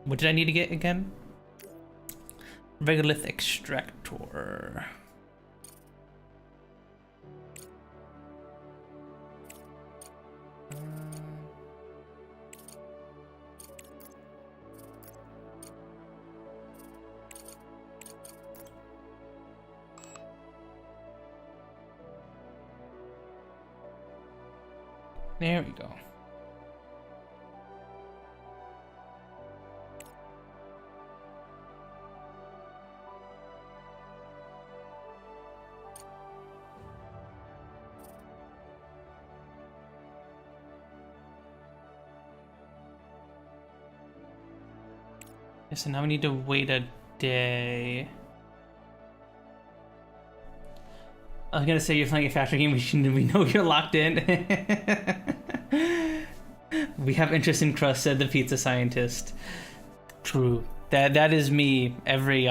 What did I need to get again? Regolith extractor. There we go. So now we need to wait a day. I was gonna say you're playing a factory game, we know you're locked in. We have interest in Crust, said the pizza scientist. True. That is me every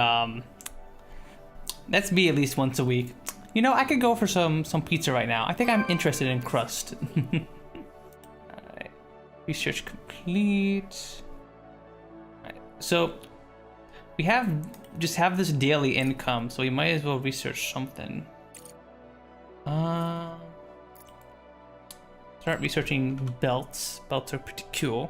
that's me at least once a week. You know, I could go for some pizza right now. I think I'm interested in Crust. Alright. Research complete. Alright. So we just have this daily income, so we might as well research something. Start researching belts. Belts are pretty cool.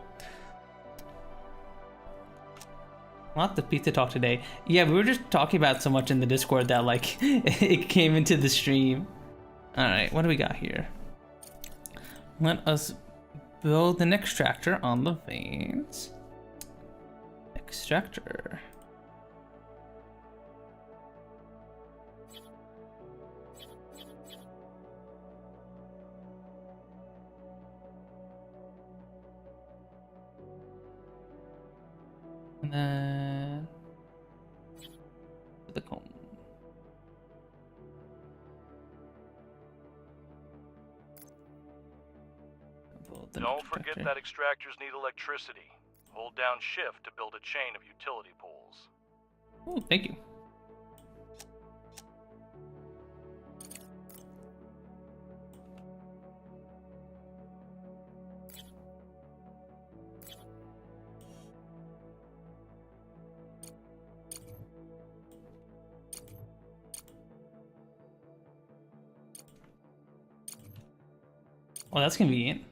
Not the pizza talk today. Yeah, we were just talking about so much in the Discord that like it came into the stream. Alright, what do we got here? Let us build an extractor on the veins. Extractor. And then the comb. Don't forget that extractors need electricity. Hold down shift to build a chain of utility poles. Oh, thank you. Well, that's convenient.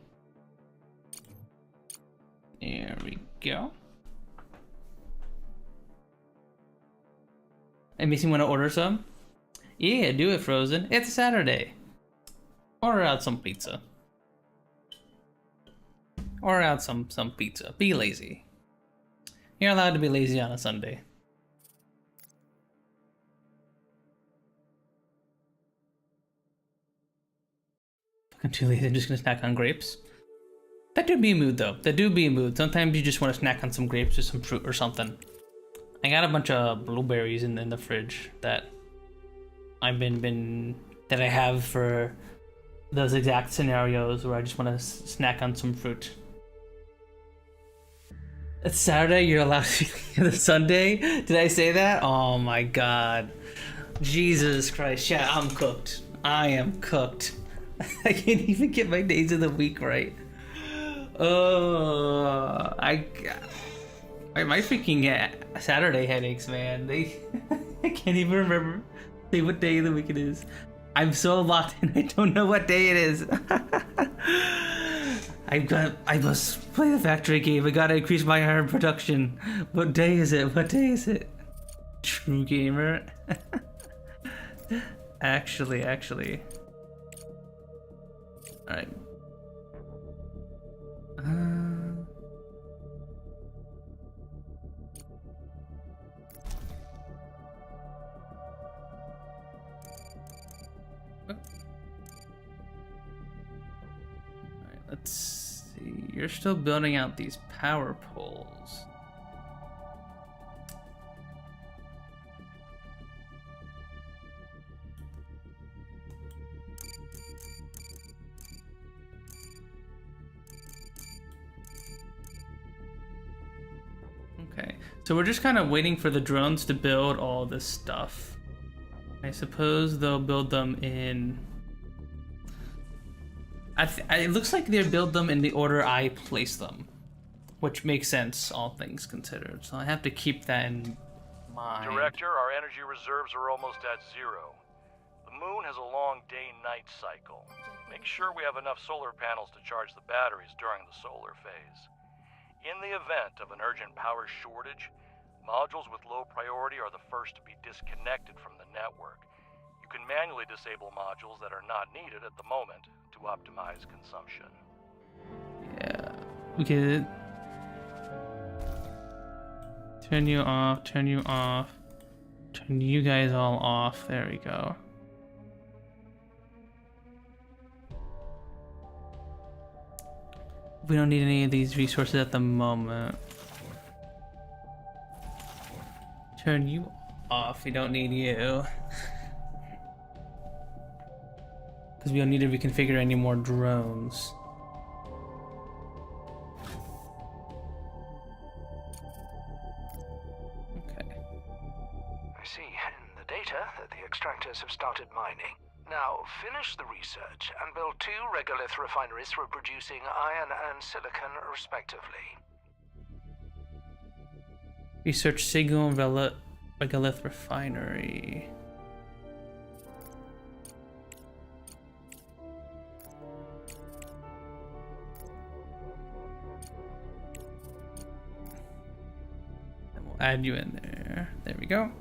There we go. It makes me want to order some. Yeah, do it, Frozen. It's a Saturday. Order out some pizza. Order out some pizza. Be lazy. You're allowed to be lazy on a Sunday. I'm too lazy. I'm just gonna snack on grapes. That do be a mood though. That do be a mood. Sometimes you just want to snack on some grapes or some fruit or something. I got a bunch of blueberries in the fridge that I've been that I have for those exact scenarios where I just want to snack on some fruit. It's Saturday. You're allowed to be the Sunday. Did I say that? Oh my God. Jesus Christ. Yeah, I'm cooked. I am cooked. I can't even get my days of the week right. Oh, my freaking Saturday headaches, man. I can't even remember what day of the week it is. I'm so locked in. I don't know what day it is. I must play the factory game. I gotta increase my iron production. What day is it? What day is it? True gamer. Actually. Alright. Let's see. You're still building out these power poles. Okay, so we're just kind of waiting for the drones to build all this stuff. I suppose they'll build them in... it looks like they build them in the order I place them. which makes sense, all things considered. So I have to keep that in mind. Director, our energy reserves are almost at zero. The moon has a long day-night cycle. Make sure we have enough solar panels to charge the batteries during the solar phase. In the event of an urgent power shortage, modules with low priority are the first to be disconnected from the network. You can manually disable modules that are not needed at the moment to optimize consumption. Yeah, we get it. Turn you off, turn you off, turn you guys all off. There we go. We don't need any of these resources at the moment. Turn you off, we don't need you. Because we don't need to reconfigure any more drones. I see in the data that the extractors have started mining. Now, finish the research and build 2 regolith refineries for producing iron and silicon, respectively. Research single regolith refinery. And we'll add you in there. There we go.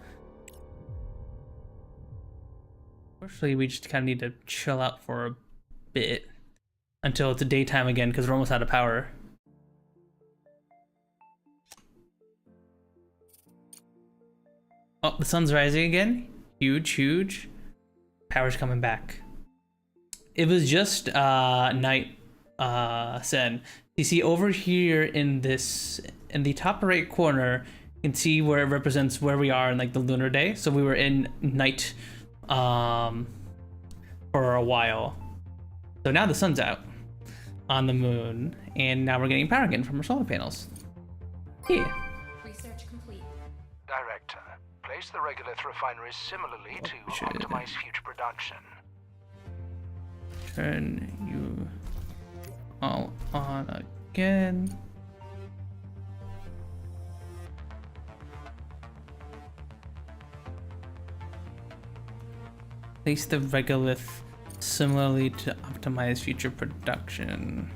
Unfortunately, we just kind of need to chill out for a bit until it's daytime again because we're almost out of power. Oh, the sun's rising again. Huge, huge. Power's coming back. It was just night, Sen. You see over here in the top right corner, you can see where it represents where we are in like the lunar day. So we were in night for a while. So now the sun's out on the moon, and now we're getting power again from our solar panels. Yeah. Research complete. Director, place the regolith refineries similarly to optimize future production. Turn you all on again. Place the regolith similarly to optimize future production.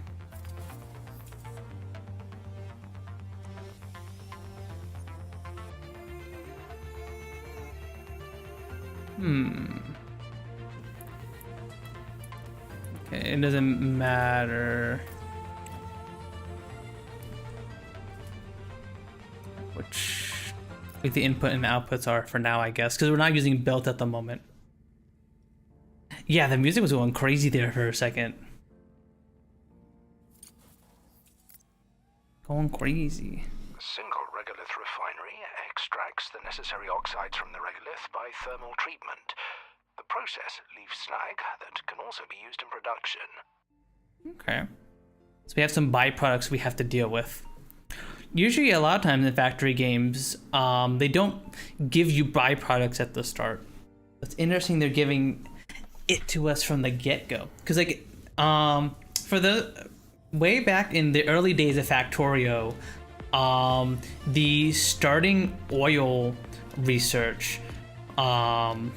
Okay, it doesn't matter which like the input and the outputs are for now, I guess, because we're not using built at the moment. Yeah, the music was going crazy there for a second. Going crazy. A single regolith refinery extracts the necessary oxides from the regolith by thermal treatment. The process leaves slag that can also be used in production. Okay. So we have some byproducts we have to deal with. Usually, a lot of times in factory games, they don't give you byproducts at the start. It's interesting they're giving it to us from the get-go, because like for the way back in the early days of Factorio, the starting oil research, the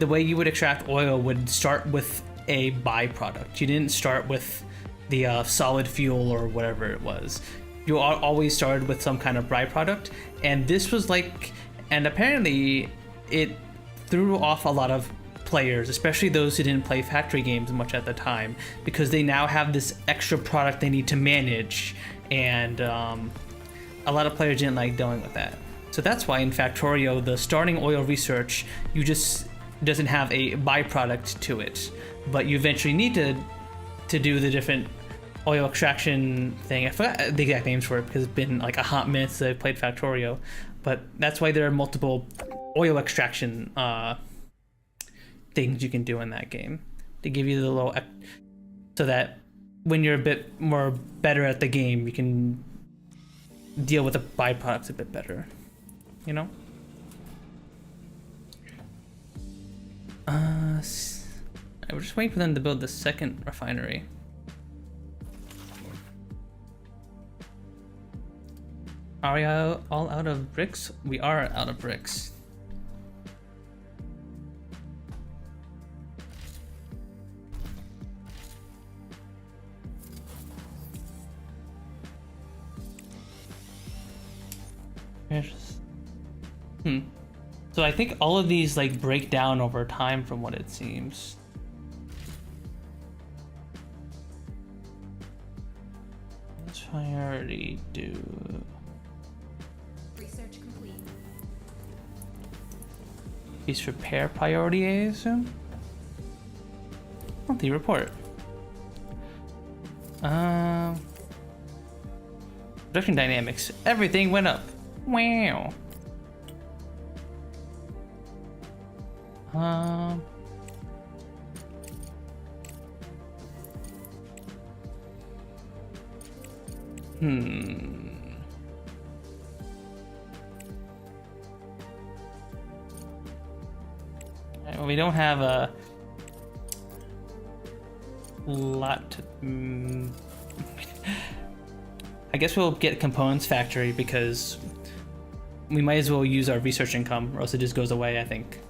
way you would extract oil would start with a byproduct. You didn't start with the solid fuel or whatever it was. You always started with some kind of byproduct, and this was like, and apparently it threw off a lot of players, especially those who didn't play factory games much at the time, because they now have this extra product they need to manage, and a lot of players didn't like dealing with that. So that's why in Factorio, the starting oil research, you just doesn't have a byproduct to it, but you eventually need to do the different oil extraction thing. I forgot the exact names for it because it's been like a hot minute since I played Factorio, but that's why there are multiple oil extraction things you can do in that game to give you the little, so that when you're a bit more better at the game, you can deal with the byproducts a bit better, you know? We're just waiting for them to build the second refinery. Are we all out of bricks? We are out of bricks. So I think all of these like break down over time from what it seems. Let's priority do. Research complete. Piece repair priority, I assume? Monthly report. Production dynamics. Everything went up. Wow. Well, we don't have a lot to, I guess we'll get components factory because we might as well use our research income or else it just goes away, I think.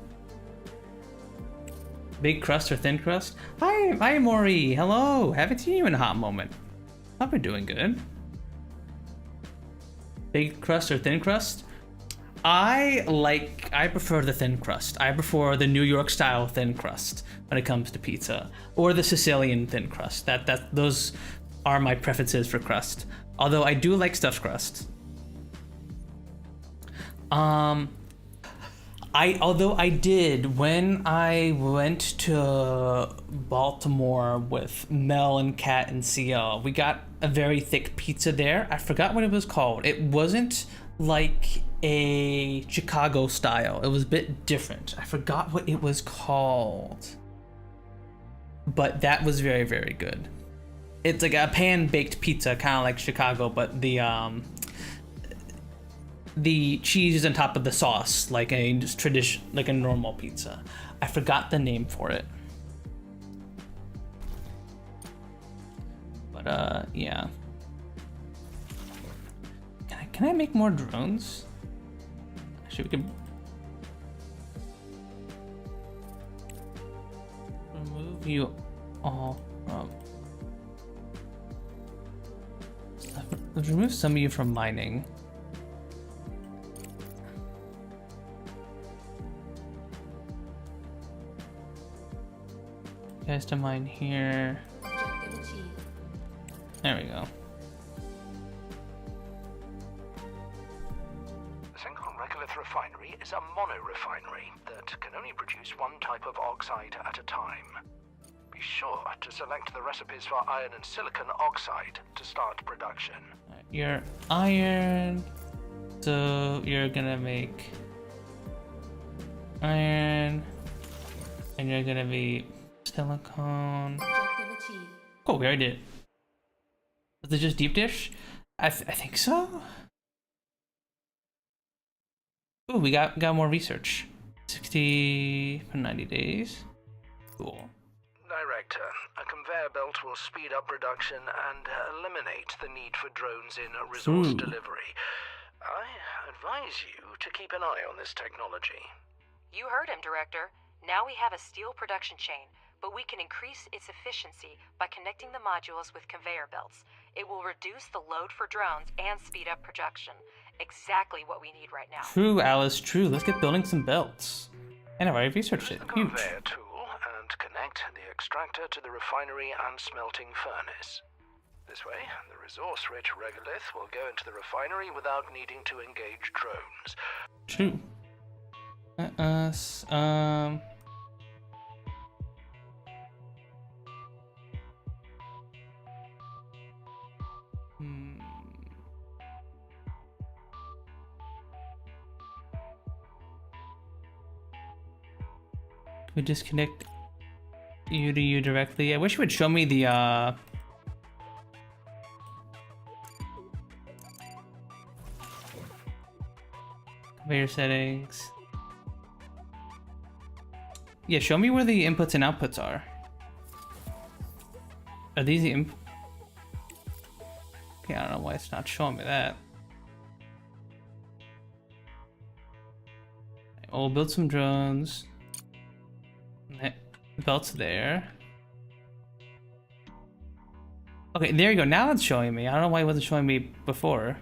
Big crust or thin crust? Hi Maury, hello, haven't seen you in a hot moment. Hope you're doing good. Big crust or thin crust? I prefer the thin crust. I prefer the New York style thin crust when it comes to pizza, or the Sicilian thin crust. Those are my preferences for crust. Although I do like stuffed crust. Although I did when I went to Baltimore with Mel and Kat and CL, we got a very thick pizza there. I forgot what it was called. It wasn't like a Chicago style. It was a bit different. I forgot what it was called. But that was very, very good. It's like a pan-baked pizza, kind of like Chicago, but the cheese is on top of the sauce, like a tradition, like a normal pizza. I forgot the name for it. But yeah. Can I make more drones? Actually, we can remove you all from. Let's remove some of you from mining. You guys to mine here. Objective achieved. There we go. The Synchron Regolith Refinery is a mono-refinery that can only produce one type of oxide at a time. Be sure to select the recipes for iron and silicon oxide to start production. You're iron, so you're gonna make iron, and you're gonna be silicone. Objective achieved. Oh, we already did. Was it just deep dish? I think so. Ooh, we got more research. 60 for 90 days. Cool. Director, a conveyor belt will speed up production and eliminate the need for drones in resource delivery. I advise you to keep an eye on this technology. You heard him, Director. Now we have a steel production chain, but we can increase its efficiency by connecting the modules with conveyor belts. It will reduce the load for drones and speed up production. Exactly what we need right now. True, Alice, true. Let's get building some belts. And I've already researched it. Use the Huge. conveyor tool and connect the extractor to the refinery and smelting furnace. This way, the resource-rich regolith will go into the refinery without needing to engage drones. True. We disconnect you to you directly. I wish it would show me the conveyor settings. Yeah, show me where the inputs and outputs are. Are these the Okay, I don't know why it's not showing me that. we'll build some drones. Belt's there. Okay, there you go. Now it's showing me. I don't know why it wasn't showing me before.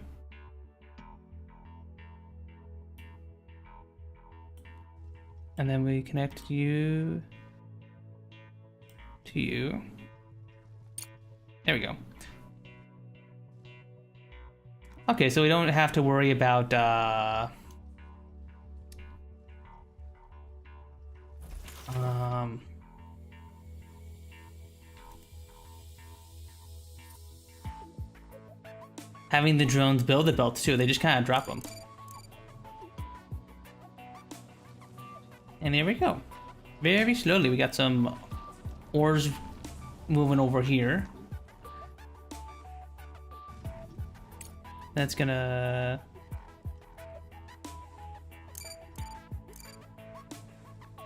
And then we connect you to you. There we go. Okay, so we don't have to worry about having the drones build the belts too. They just kind of drop them. And there we go. Very slowly, we got some ores moving over here. That's gonna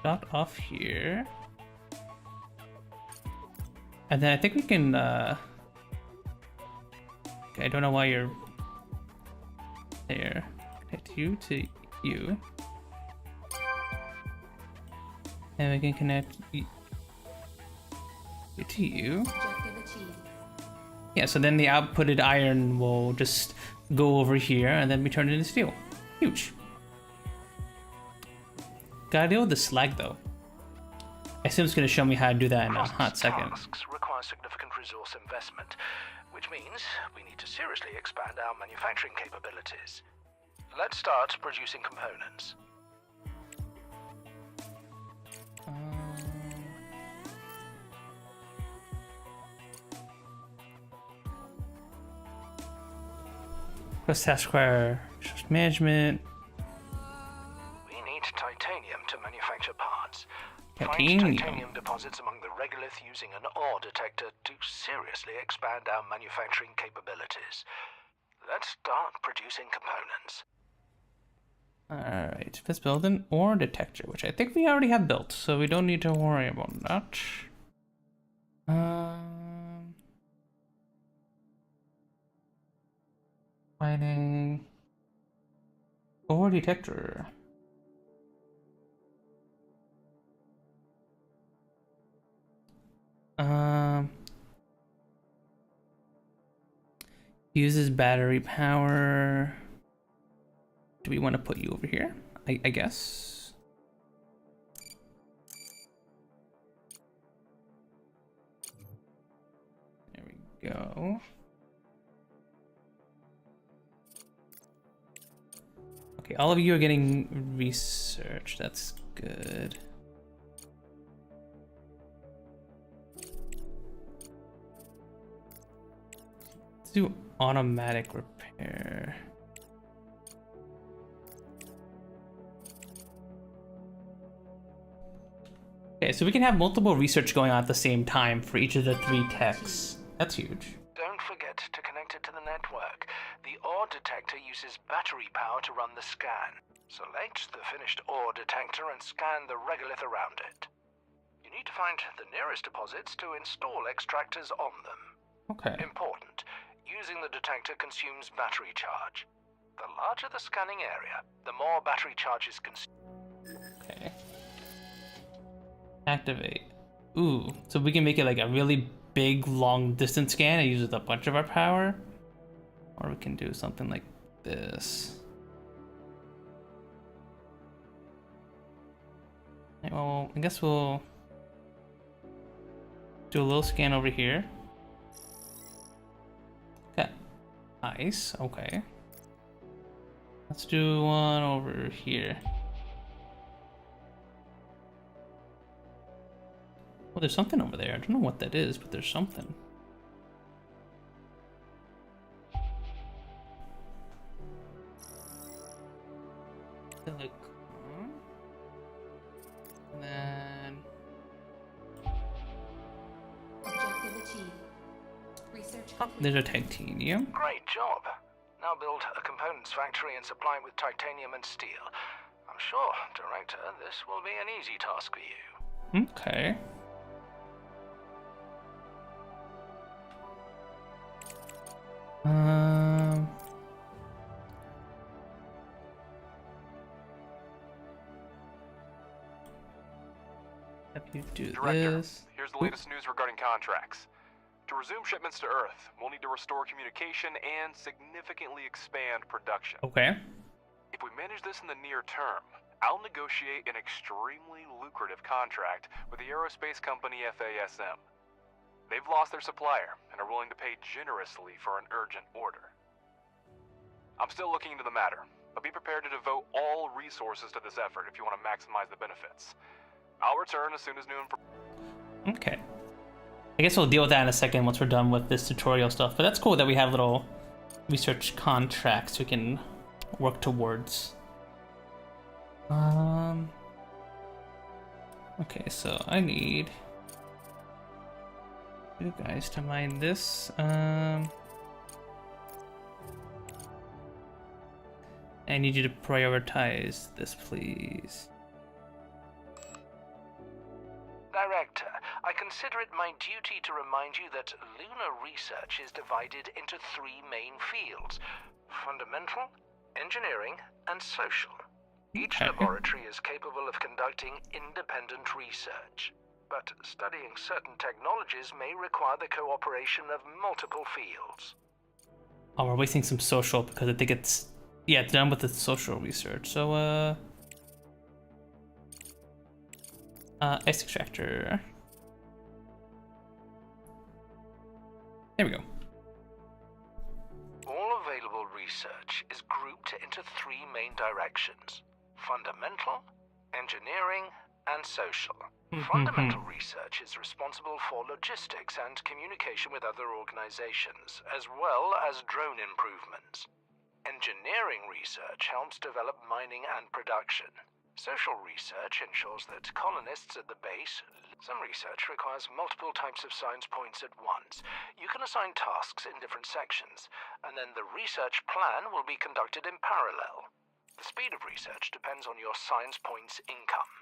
dot off here. And then I think we can okay, I don't know why you're there. Connect you to you. And we can connect you to you. Objective achieved. Yeah, so then the outputted iron will just go over here and then be turned into steel. Huge. Gotta deal with the slag though. I assume it's gonna show me how to do that in a hot second. Tasks require significant resource investment, which means we need to seriously expand our manufacturing capabilities. Let's start producing components. Quest task require resource management. We need titanium to manufacture parts. Titanium. Find titanium deposits among the regolith using an ore detector to seriously expand our manufacturing capabilities. Let's start producing components. Alright, let's build an ore detector, which I think we already have built, so we don't need to worry about that. Finding ore detector. Uses battery power. Do we want to put you over here? I guess. There we go. Okay, all of you are getting research. That's good. Let's do automatic repair. Okay, so we can have multiple research going on at the same time for each of the 3 techs. That's huge. Don't forget to connect it to the network. The ore detector uses battery power to run the scan. Select the finished ore detector and scan the regolith around it. You need to find the nearest deposits to install extractors on them. Okay. Important. Using the detector consumes battery charge. The larger the scanning area, the more battery charge is consumed. Okay. Activate. Ooh, so we can make it like a really big long distance scan and uses a bunch of our power. Or we can do something like this. Well, I guess we'll do a little scan over here. Okay. Nice, okay. Let's do one over here. Well, there's something over there. I don't know what that is, but there's something. Silicon. And then... Objective achieved. Research Oh, complete. there's a titanium. Great job. Now build a components factory and supply it with titanium and steel. I'm sure, Director, this will be an easy task for you. Okay. Have you do Director, this. here's the latest news regarding contracts. To resume shipments to Earth, we'll need to restore communication and significantly expand production. Okay. If we manage this in the near term, I'll negotiate an extremely lucrative contract with the aerospace company FASM. They've lost their supplier and are willing to pay generously for an urgent order. I'm still looking into the matter, but be prepared to devote all resources to this effort if you want to maximize the benefits. I'll return as soon as new information. Okay. I guess we'll deal with that in a second once we're done with this tutorial stuff, but that's cool that we have little research contracts we can work towards. Okay, so I need you guys to mine this. I need you to prioritize this, please. Director, I consider it my duty to remind you that lunar research is divided into 3 main fields: fundamental, engineering, and social. Each laboratory is capable of conducting independent research, but studying certain technologies may require the cooperation of multiple fields. Oh, we're wasting some social because I think it's done with the social research. So ice extractor. There we go. All available research is grouped into 3 main directions: fundamental, engineering, and social. Fundamental research is responsible for logistics and communication with other organizations, as well as drone improvements. Engineering research helps develop mining and production. Social research ensures that colonists at the base. Some research requires multiple types of science points at once. You can assign tasks in different sections, and then the research plan will be conducted in parallel. The speed of research depends on your science points income.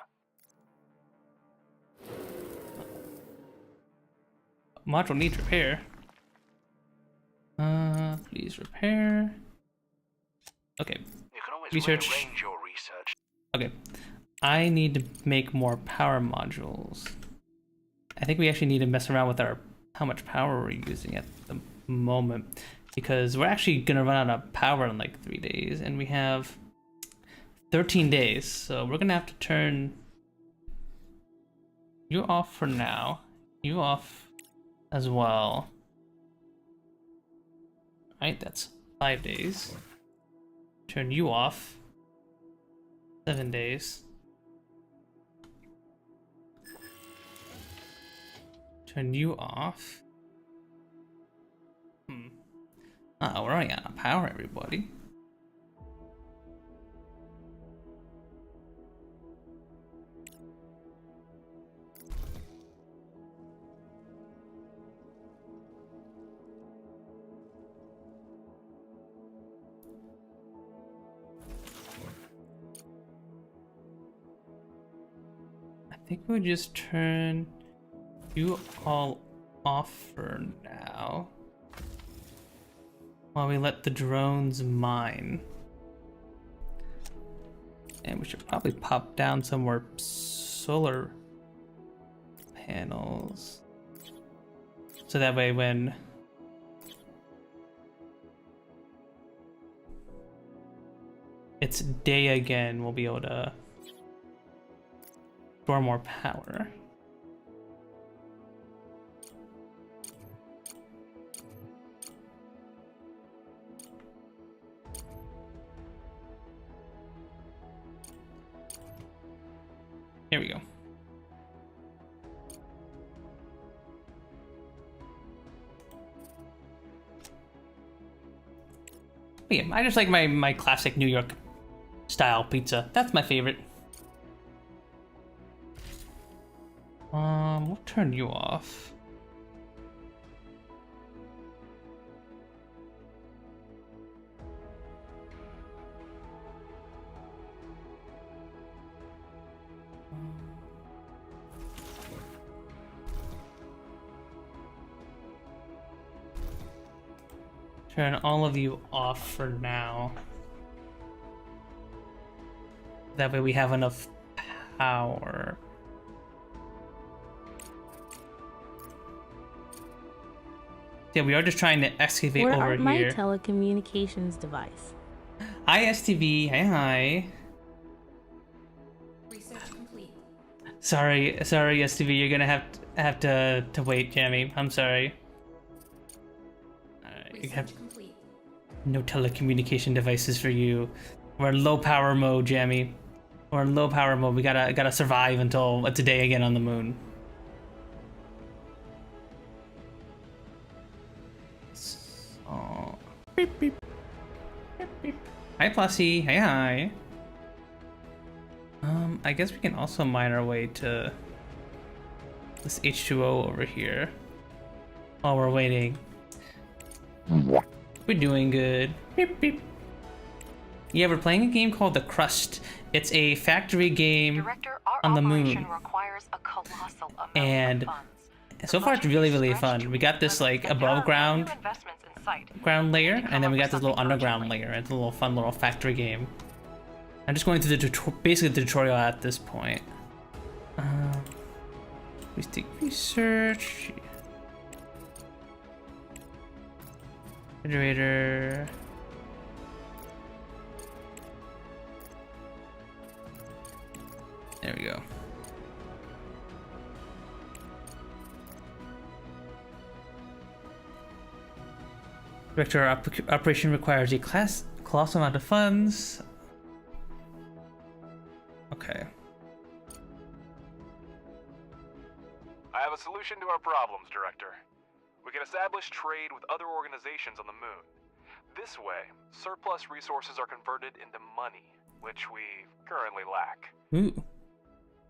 Module needs repair. Please repair. Okay. You can always Research. rearrange your research. Okay. I need to make more power modules. I think we actually need to mess around with how much power we're using at the moment, because we're actually gonna run out of power in like 3 days, and we have 13 days, so we're gonna have to turn you off for now. You off as well. Alright, that's 5 days. Turn you off. 7 days. Turn you off. Oh, we're running out of power, everybody. I think we'll just turn you all off for now, while we let the drones mine. And we should probably pop down some more solar panels, so that way when it's day again, we'll be able to store more power. Here we go. But yeah, I just like my classic New York style pizza. That's my favorite. We'll turn you off. Turn all of you off for now. That way we have enough power. Yeah, we are just trying to excavate Where over are my here. telecommunications device? Hi, STV. Hi. Research complete. Sorry, STV. You're gonna have to wait, Jammy. I'm sorry. You have Research complete. no telecommunication devices for you. We're in low power mode, Jammy. We're in low power mode. We gotta survive until it's a day again on the moon. Oh. Beep, beep. Beep, beep. Hi, Plussy. Hi, hi. I guess we can also mine our way to this H2O over here while we're waiting. We're doing good. Beep, beep. Yeah, we're playing a game called the Crust. It's a factory game Director, our on the operation moon. requires a colossal amount And of funds. so far it's really, really fun. We got this like above ground layer, and then we got this little underground layer. It's a little fun little factory game. I'm just going through the basically the tutorial at this point. We stick research. Refrigerator. There we go. Director, our operation requires a colossal amount of funds. Okay. I have a solution to our problems, Director. We can establish trade with other organizations on the moon. This way, surplus resources are converted into money, which we currently lack. Ooh.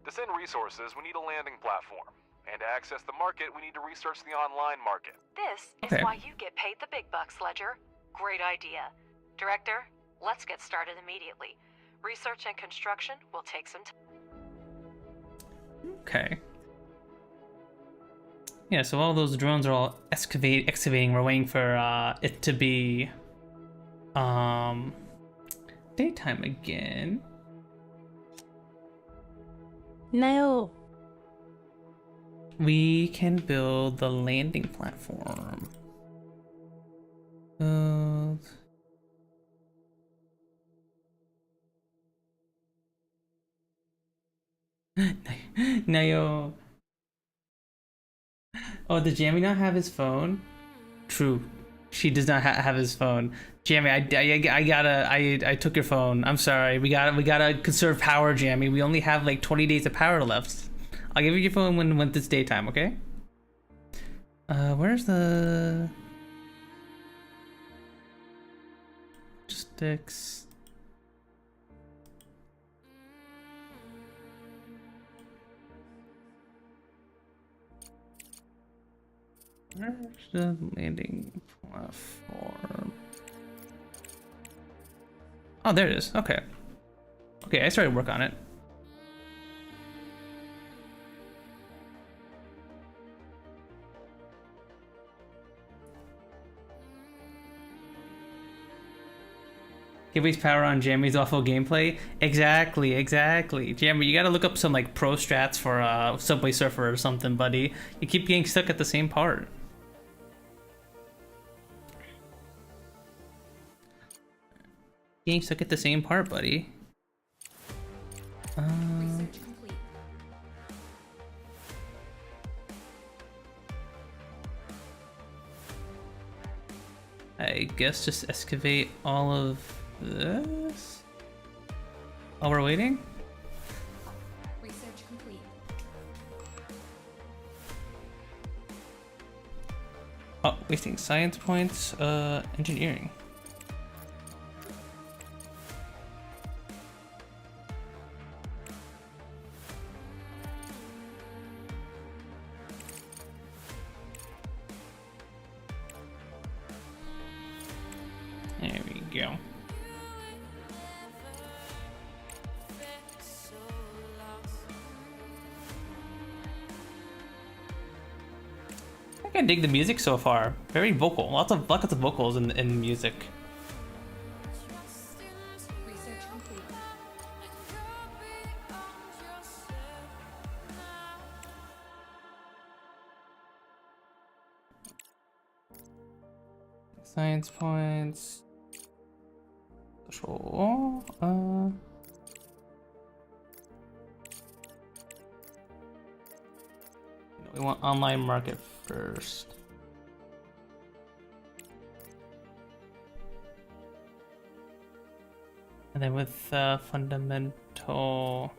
To send resources, we need a landing platform. And to access the market, we need to research the online market. This is Okay. why you get paid the big bucks, Ledger. Great idea. Director, let's get started immediately. Research and construction will take some time. Okay. Yeah, so all those drones are all excavating. We're waiting for it to be daytime again. No. We can build the landing platform. Build. Nayo. Oh, does Jamie not have his phone? True. She does not have his phone. Jamie, I took your phone. I'm sorry. We gotta conserve power, Jamie. We only have like 20 days of power left. I'll give you your phone when it's daytime, okay? Where's the sticks? Where's the landing platform? Oh, there it is. Okay. Okay, I started work on it. Give waste power on Jamie's awful gameplay. Exactly. Jamie, you gotta look up some like pro strats for Subway Surfer or something, buddy. You keep getting stuck at the same part. Getting stuck at the same part, buddy. Research complete. I guess just excavate all of this while we're waiting. Research complete. Oh, wasting science points. Engineering. There we go. I think I dig the music so far. Very vocal. Lots of vocals in the music. Research complete. Science points. Social. We want online market first. And then with fundamental.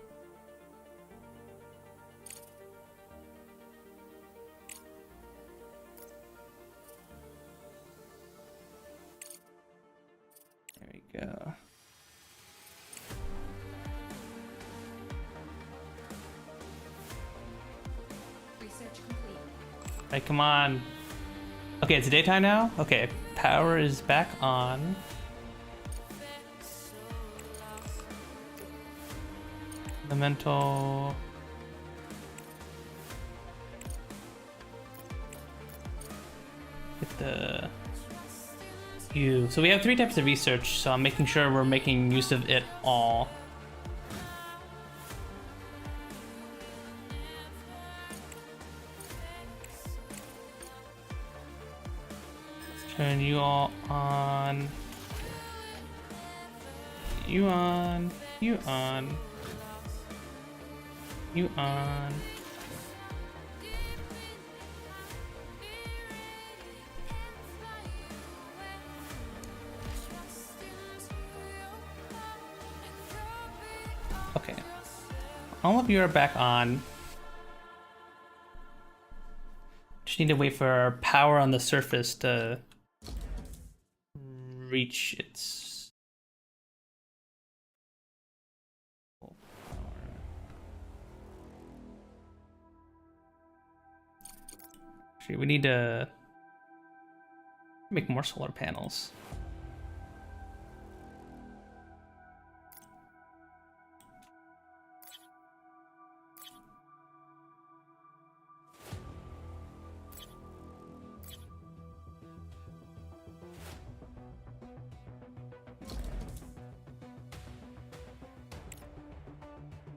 There we go. Research complete. Hey, come on. Okay, it's daytime now? Okay, power is back on. Fundamental. Get the U. So we have 3 types of research, so I'm making sure we're making use of it all. Let's turn you all on. You on. You on. You on. Okay. All of you are back on. Just need to wait for our power on the surface to reach its full power. Actually, we need to make more solar panels.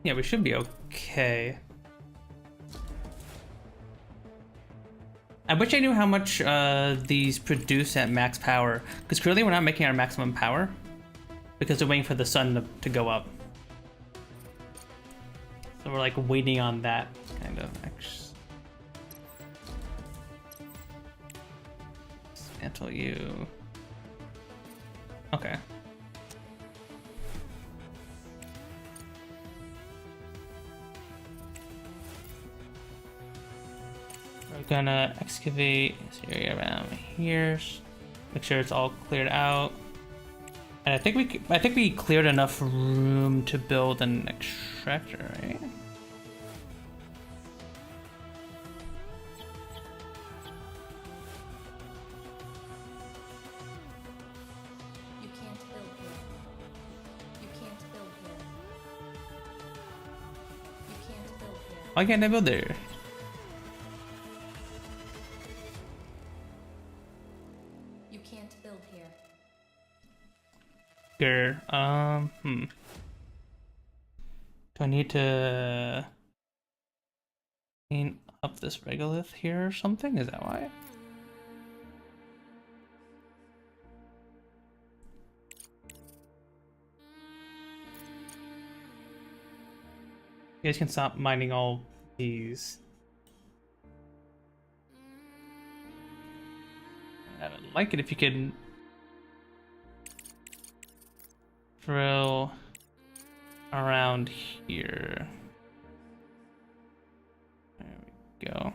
Yeah, we should be okay. I wish I knew how much these produce at max power, because clearly we're not making our maximum power because we're waiting for the sun to go up. So we're like waiting on that kind of dismantle you. Okay. We're gonna excavate this area around here. Make sure it's all cleared out. And I think we cleared enough room to build an extractor, right? You can't build here. You can't build here. You can't build here. Why can't I build there? You can't build here. Here, Do I need to clean up this regolith here or something? Is that why? You guys can stop mining all these. I would like it if you could drill around here. There we go.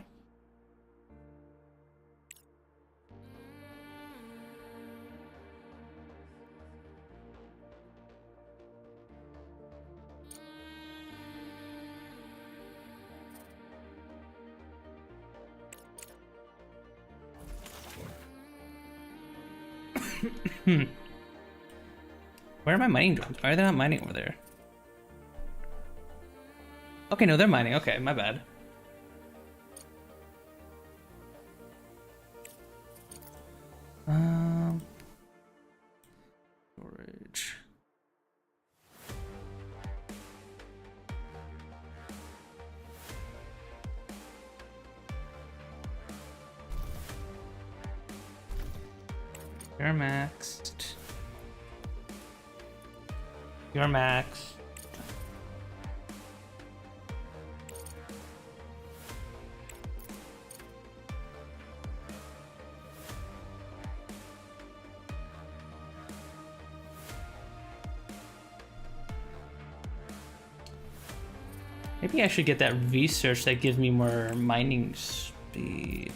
Where are my mining drones? Why are they not mining over there? Okay, no, they're mining. Okay, my bad. Storage. You're maxed. You're maxed. Maybe I should get that research that gives me more mining speed.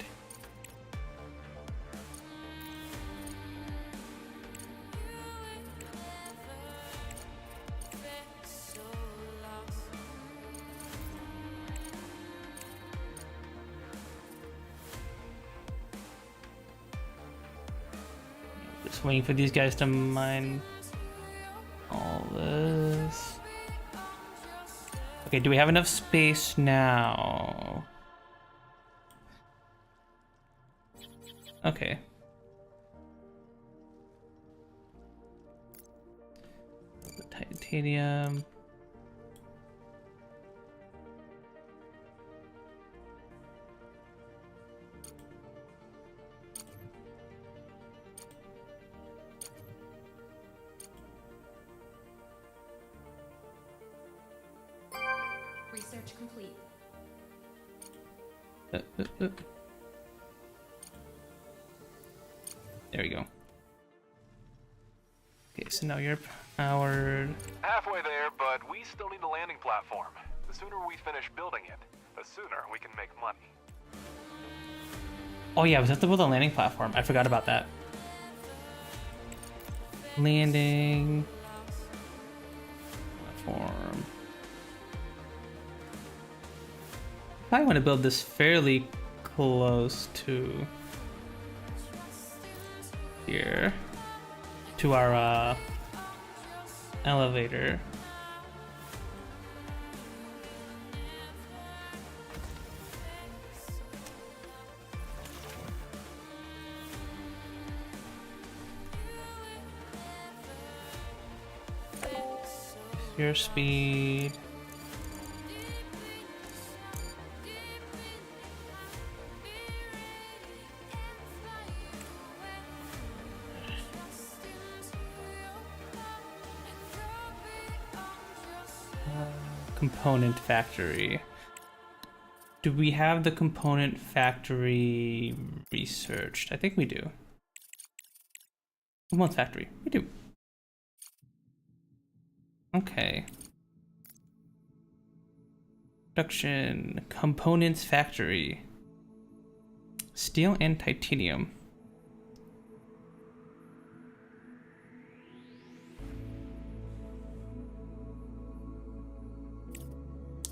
Just waiting for these guys to mine all this. Okay, do we have enough space now? Okay. Titanium. Research complete. There we go. Okay, so now you're powered. Halfway there, but we still need a landing platform. The sooner we finish building it, the sooner we can make money. Oh yeah, we have to build a landing platform. I forgot about that. Landing platform. I want to build this fairly close to here, to our elevator. Your speed. Component factory. Do we have the component factory researched? I think we do. Component factory. We do. Okay. Production. Components factory. Steel and titanium.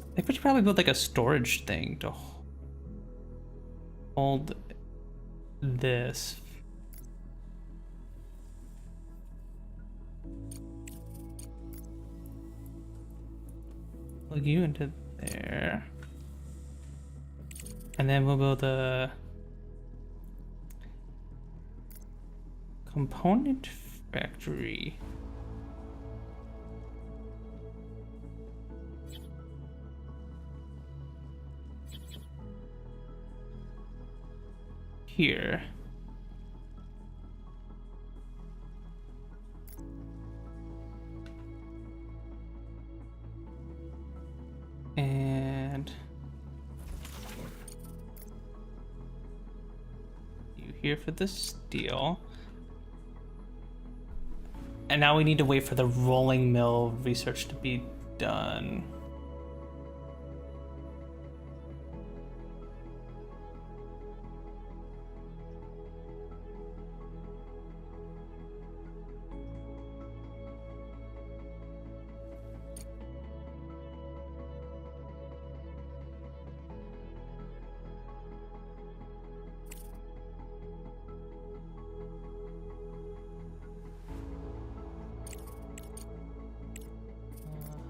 I think we should probably build like a storage thing to hold this. Plug you into there. And then we'll build a component factory. Here. And you here for the steel. And now we need to wait for the rolling mill research to be done.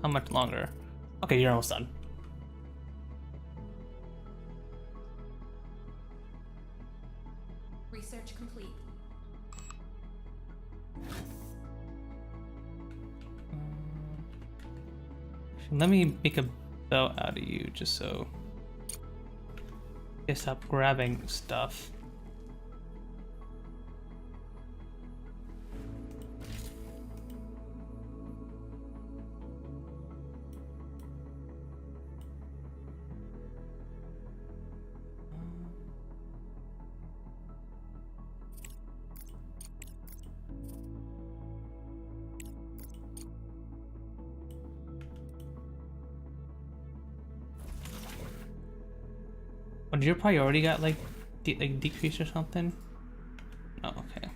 How much longer? Okay, you're almost done. Research complete. Let me make a belt out of you just so you stop grabbing stuff. Oh, did your priority got like decreased or something? Oh, okay.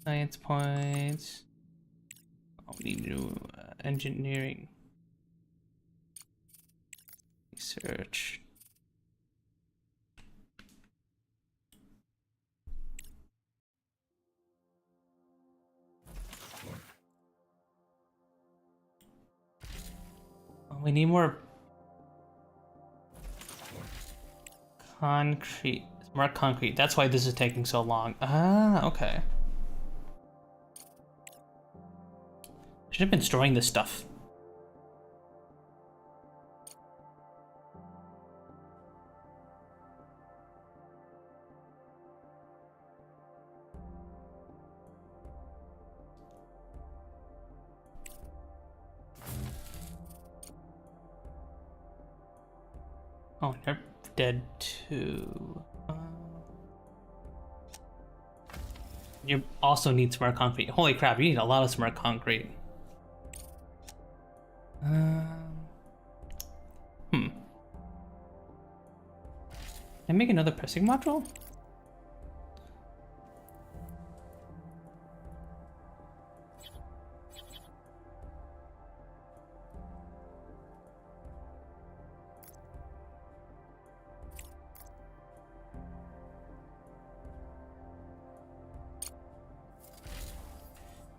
Science points. Oh, we need to do engineering. Research. Oh, we need more concrete. More concrete. That's why this is taking so long. Ah, okay. Should have been storing this stuff. Oh, they're dead too. You also need smart concrete. Holy crap, you need a lot of smart concrete. Can I make another pressing module?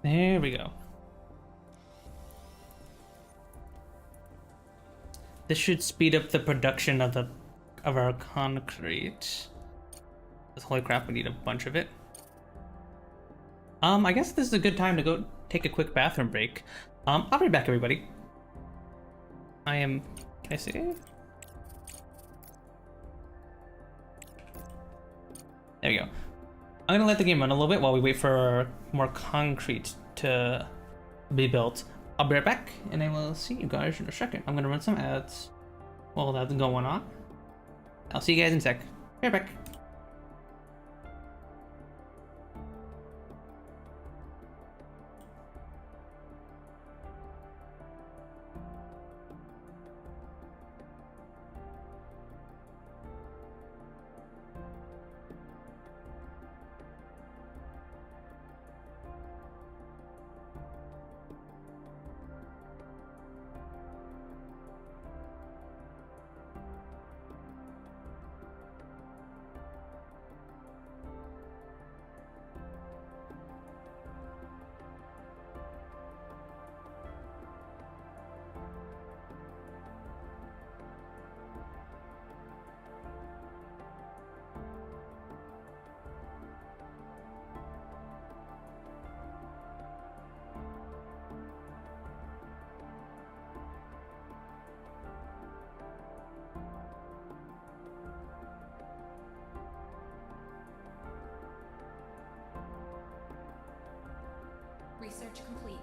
There we go. This should speed up the production of our concrete. Holy crap, we need a bunch of it. I guess this is a good time to go take a quick bathroom break. I'll be back, everybody. Can I save? There we go. I'm gonna let the game run a little bit while we wait for more concrete to be built. I'll be right back, and I will see you guys in a second. I'm gonna run some ads while that's going on. I'll see you guys in a sec. Be right back. Research complete.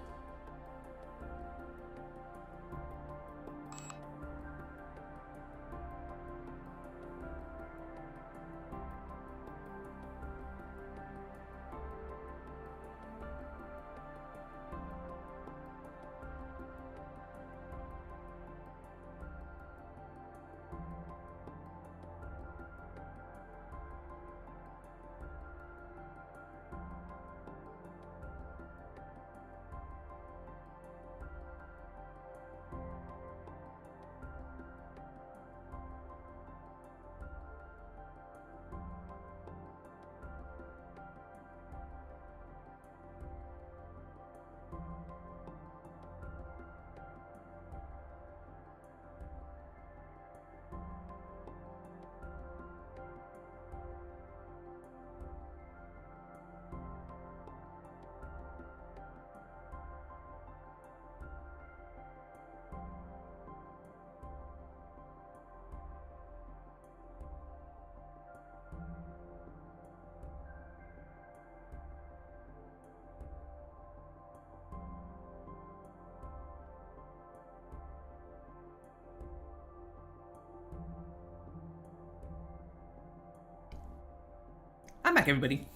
I'm back, everybody.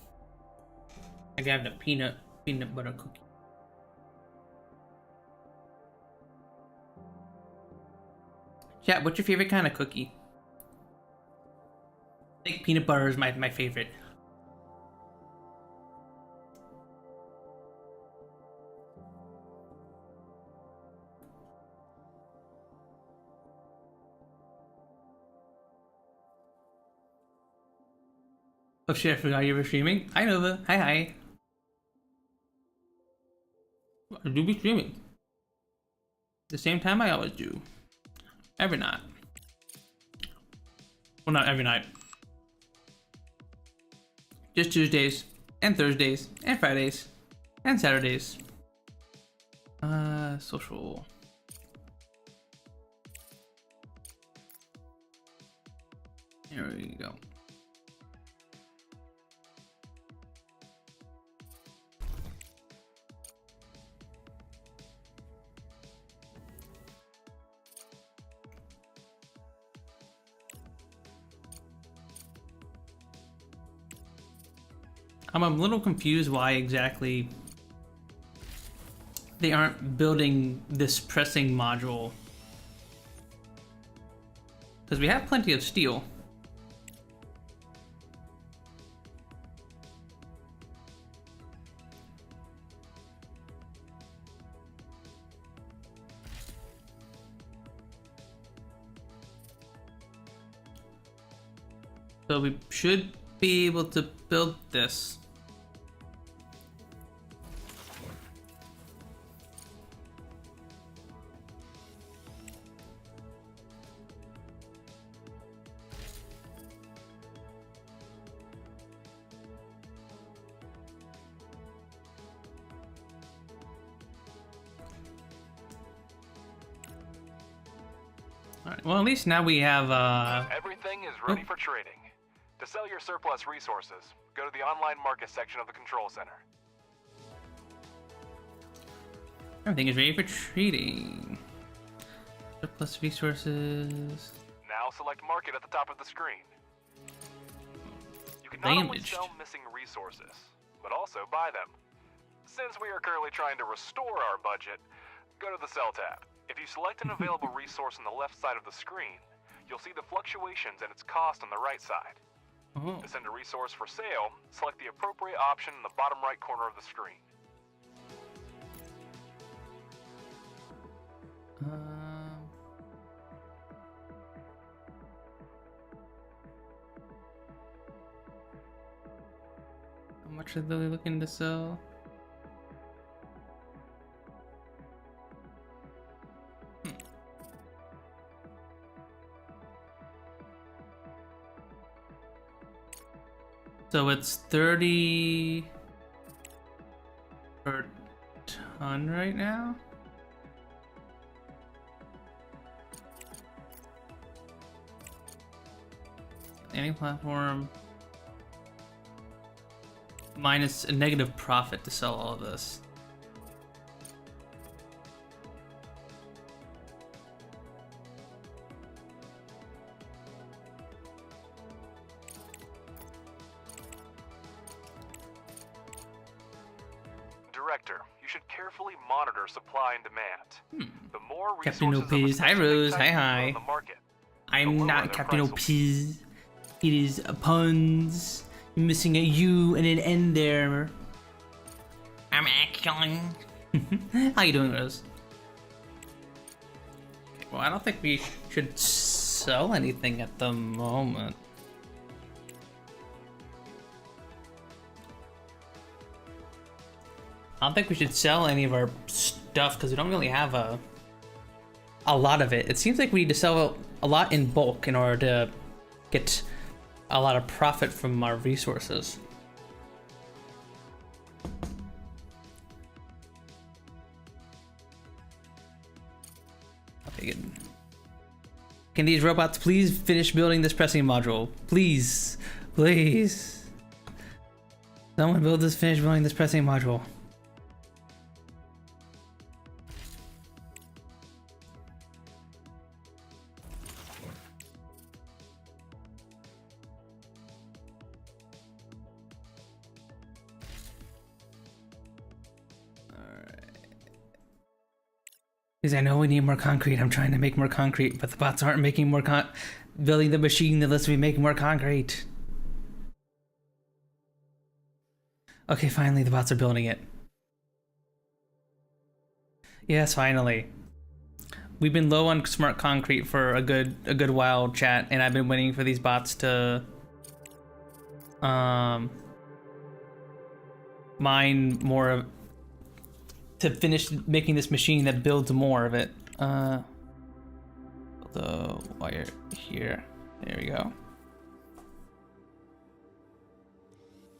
I grabbed a peanut butter cookie. Yeah, what's your favorite kind of cookie? I think peanut butter is my favorite. Oh shit, I forgot you were streaming. Hi Nova. Hi hi. I do be streaming. The same time I always do. Every night. Well, not every night. Just Tuesdays, and Thursdays, and Fridays, and Saturdays. Social. There we go. I'm a little confused why exactly they aren't building this pressing module. Because we have plenty of steel. So we should be able to build this. Alright, well at least now we have Everything is ready for trading. To sell your surplus resources, go to the online market section of the control center. everything is ready for trading. Surplus resources. Now select market at the top of the screen. You can not only Damaged. sell missing resources, but also buy them. Since we are currently trying to restore our budget, go to the Sell tab. If you select an available resource on the left side of the screen, you'll see the fluctuations and its cost on the right side. Oh. To send a resource for sale, select the appropriate option in the bottom right corner of the screen. How much are they looking to sell? So it's 30 per ton right now? Any platform minus a negative profit to sell all of this. Director, you should carefully monitor supply and demand. The more Captain resources of a Opez. Hi specific Rose. type Hi you put hi. on the market, I'm lower not their Captain price will Opez. It is puns. You're missing a U and an N there. I'm actually. How you doing, Rose? Okay, well, I don't think we should sell anything at the moment. I don't think we should sell any of our stuff because we don't really have a lot of it. It seems like we need to sell a lot in bulk in order to get a lot of profit from our resources. Okay, good. Can these robots please finish building this pressing module? Please, please. Someone finish building this pressing module. Because I know we need more concrete. I'm trying to make more concrete, but the bots aren't making more building the machine that lets me make more concrete. Okay, finally the bots are building it. Yes, finally. We've been low on smart concrete for a good while, chat, and I've been waiting for these bots to mine more of, to finish making this machine that builds more of it. The wire here. There we go.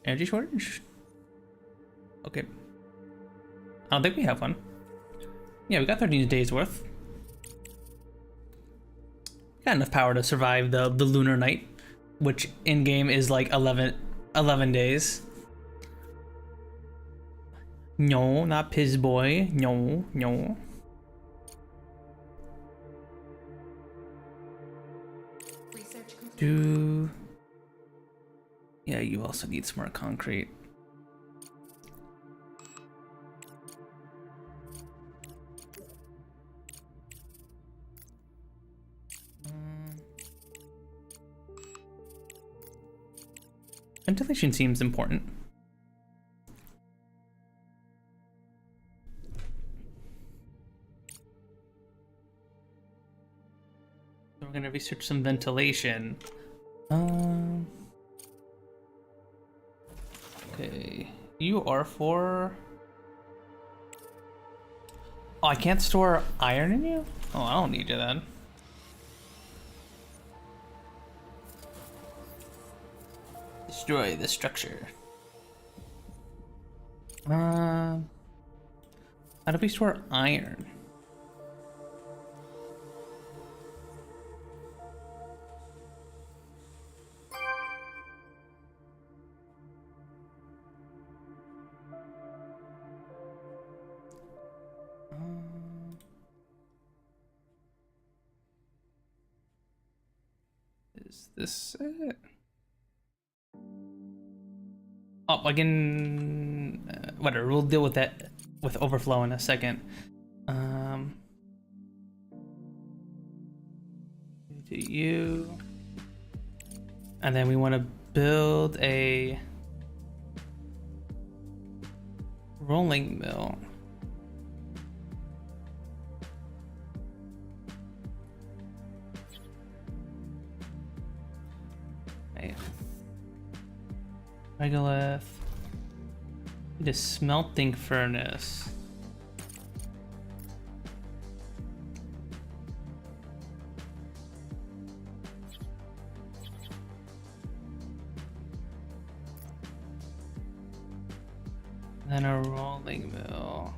Energy shortage? Okay. I don't think we have one. Yeah, we got 13 days worth. Got enough power to survive the lunar night, which in game is like 11 days. No, not piss boy. No. Yeah, you also need smart concrete. Ventilation seems important. So we're gonna research some ventilation. Okay, you are for... Oh, I can't store iron in you? Oh, I don't need you then. Destroy the structure. How do we store iron? Is this it? Oh, again, whatever. We'll deal with that with overflow in a second. Do you, and then we want to build a rolling mill. Megalith. Need a smelting furnace. Then a rolling mill.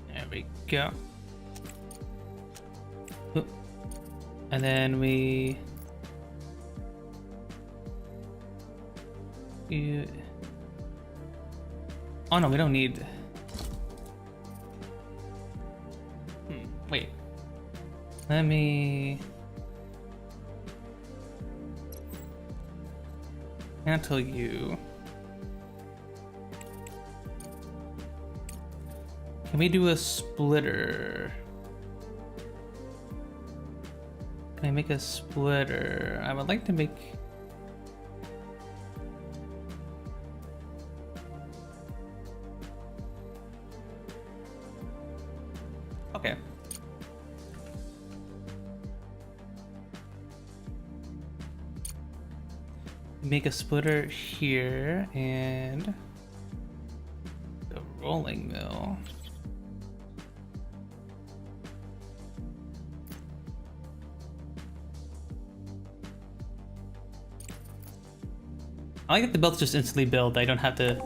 There we go. And then we... Oh no, we don't need... Wait. Let me... Cancel you. Can we do a splitter? Can I make a splitter? I would like to make... Okay. Make a splitter here and the rolling mill. I like that the builds just instantly build. I don't have to,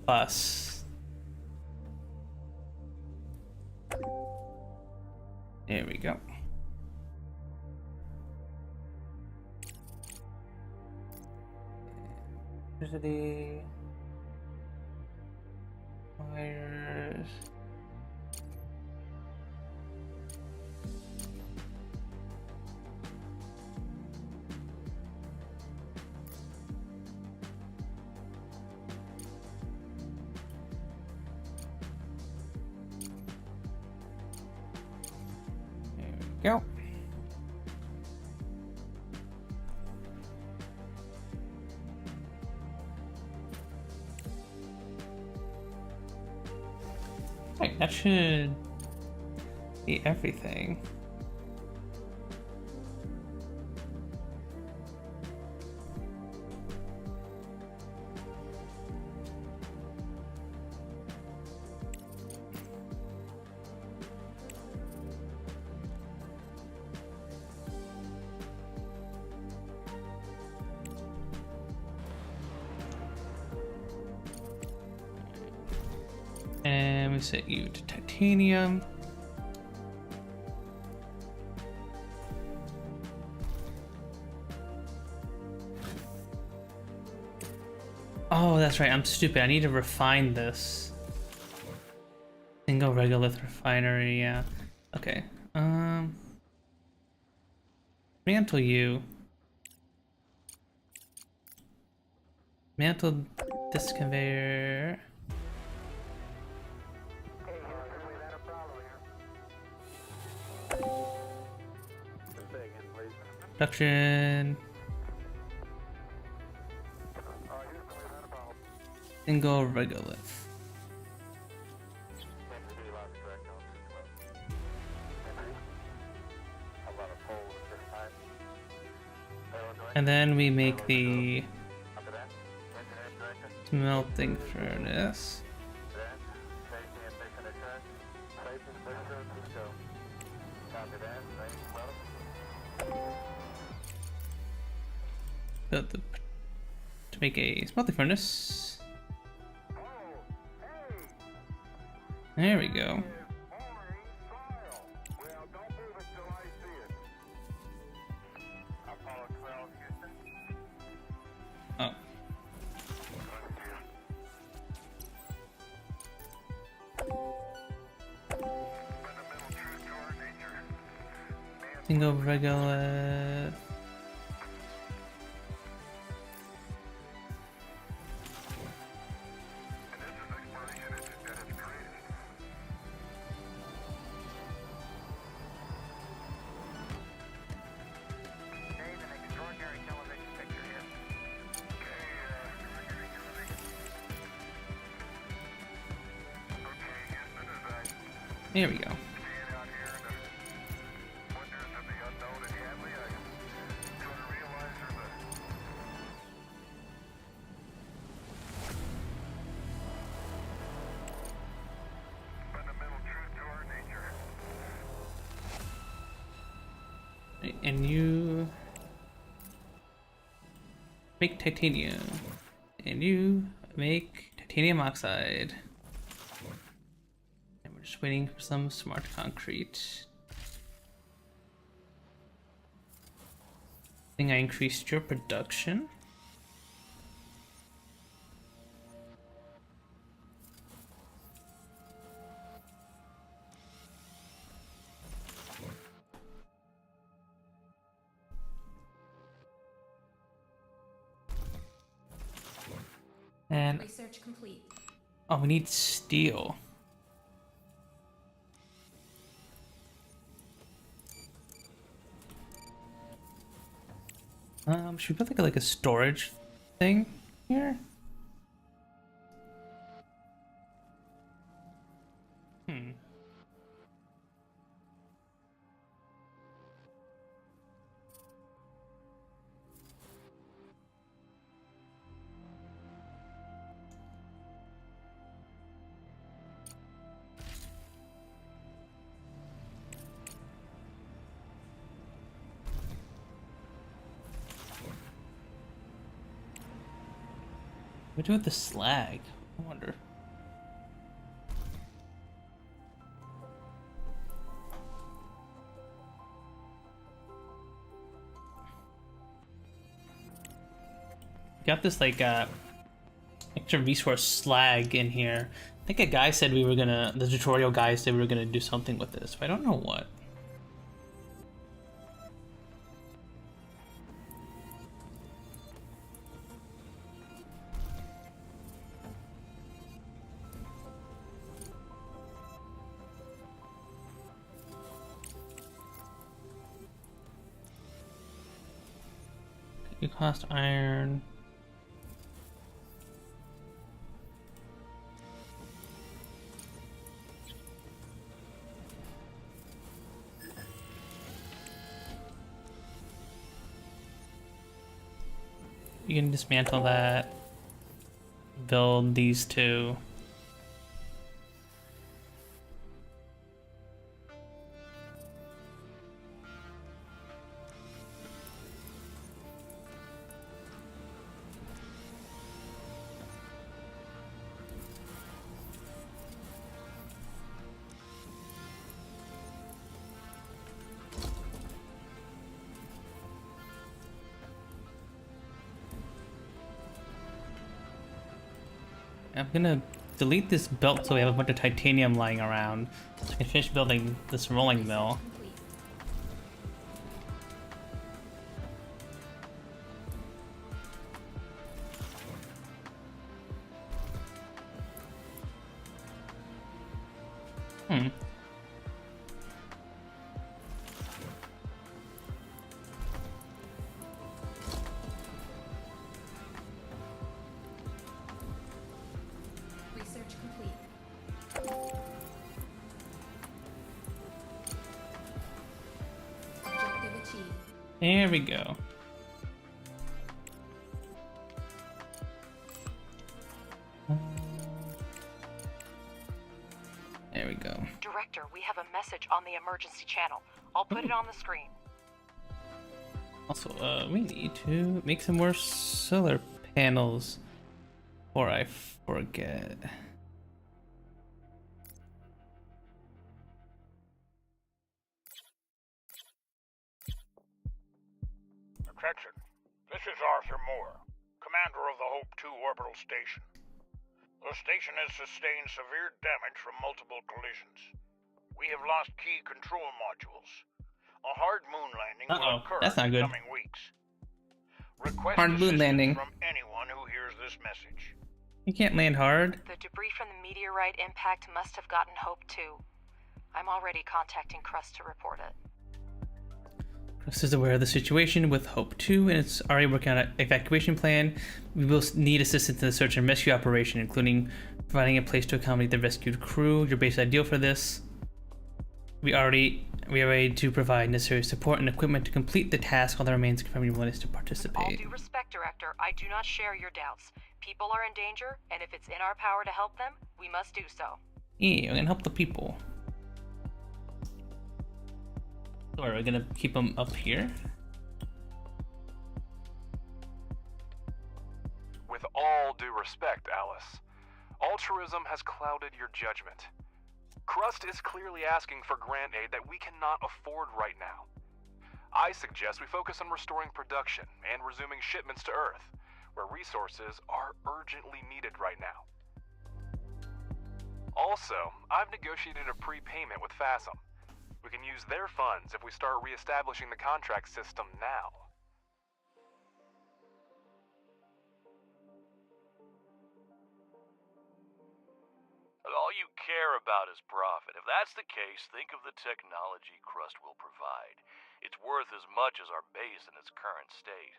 fuss. There we go. Electricity. Wires. go. Right, that should be everything. And we set you to titanium. Oh, that's right. I'm stupid. I need to refine this. Single regolith refinery. Yeah. Okay. Mantle you. Mantle this conveyor. Production. Single regolith. And then we make the smelting furnace. Build the, to make a smelting furnace. There we go. Oh. Single regolith. There we go. And you make titanium, and you make titanium oxide. And we're just waiting for some smart concrete. I think I increased your production. And Research complete. oh, we need steel. Should we put like a storage thing here? What do we do with the slag? I wonder. Got this like extra resource slag in here. I think a guy said we were gonna, the tutorial guy said we were gonna do something with this, but I don't know what. You cost iron. You can dismantle that. Build these two. I'm gonna delete this belt so we have a bunch of titanium lying around, so I can finish building this rolling mill. Research complete. Objective achieved. There we go. There we go. Director, we have a message on the emergency channel. I'll put it on the screen. Also, we need to make some more solar panels before I forget. Attention, this is Arthur Moore, commander of the Hope 2 orbital station. The station has sustained severe damage from multiple collisions. We have lost key control modules. A hard moon landing will occur that's not in good. coming weeks. Request Hard moon assistance landing. from anyone who hears this message. You can't land hard. The debris from the meteorite impact must have gotten Hope 2. I'm already contacting Crust to report it. Crust is aware of the situation with Hope 2 and it's already working on an evacuation plan. We will need assistance in the search and rescue operation, including providing a place to accommodate the rescued crew. Your base is ideal for this. We are ready to provide necessary support and equipment to complete the task. All that remains confirming your willingness to All participate. due respect, Director, I do not share your doubts. People are in danger, and if it's in our power to help them, we must do so. Yeah, we're gonna help the people. So are we gonna keep them up here? With all due respect, Alice, altruism has clouded your judgment. Crust is clearly asking for grant aid that we cannot afford right now. I suggest we focus on restoring production and resuming shipments to Earth, where resources are urgently needed right now. Also, I've negotiated a prepayment with FASM. We can use their funds if we start reestablishing the contract system now. All you care about is profit. If that's the case, think of the technology Crust will provide. It's worth as much as our base in its current state.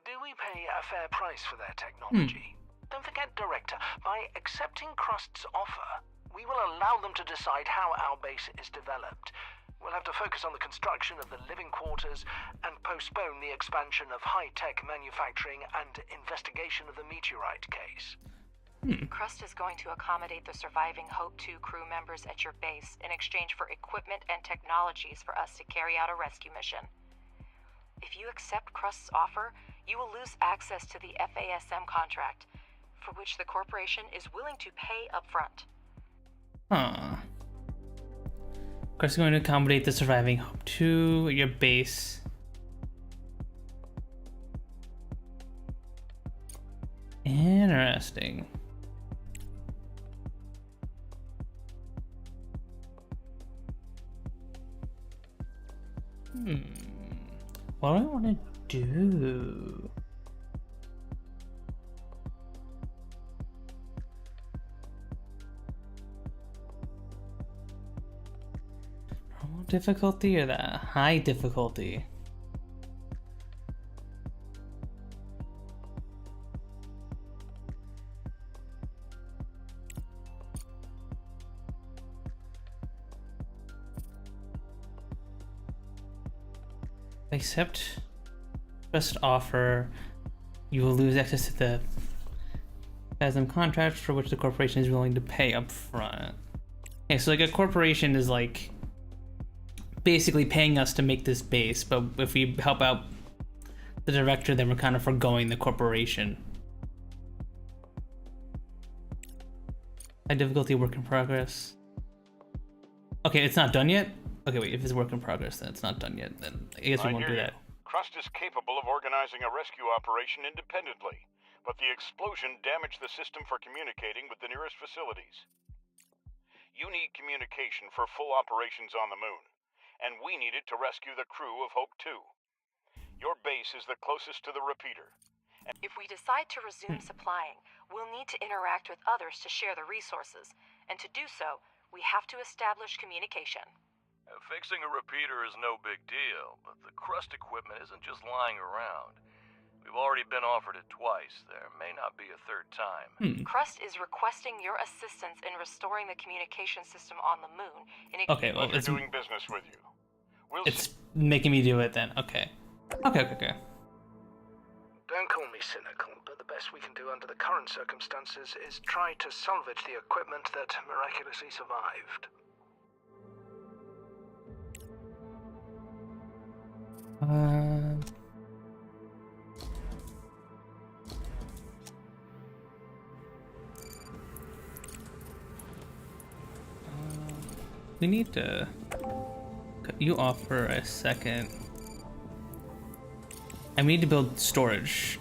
Do we pay a fair price for their technology? Don't forget, Director, by accepting Crust's offer, we will allow them to decide how our base is developed. We'll have to focus on the construction of the living quarters and postpone the expansion of high-tech manufacturing and investigation of the meteorite case. Crust is going to accommodate the surviving Hope 2 crew members at your base in exchange for equipment and technologies for us to carry out a rescue mission. If you accept Crust's offer, you will lose access to the FASM contract, for which the corporation is willing to pay upfront. Huh. Crust is going to accommodate the surviving Hope 2 at your base. Interesting. What do I want to do? Normal difficulty or the high difficulty? Accept best offer. You will lose access to the Phasm contract for which the corporation is willing to pay up front. Okay, so like a corporation is like basically paying us to make this base, but if we help out the director, then we're kind of foregoing the corporation. High difficulty, work in progress. Okay, it's not done yet? Okay, wait, if it's work in progress, then it's not done yet, then I guess we won't do that. Crust is capable of organizing a rescue operation independently, but the explosion damaged the system for communicating with the nearest facilities. You need communication for full operations on the moon, and we need it to rescue the crew of Hope 2. Your base is the closest to the repeater. If we decide to resume supplying, we'll need to interact with others to share the resources, and to do so, we have to establish communication. Fixing a repeater is no big deal, but the Crust equipment isn't just lying around. We've already been offered it twice. There may not be a third time. Crust is requesting your assistance in restoring the communication system on the moon. Okay, well, it's doing business with you. It's making me do it then. Okay. Okay. Don't call me cynical, but the best we can do under the current circumstances is try to salvage the equipment that miraculously survived. We need to cut you off for a second. And we need to build storage.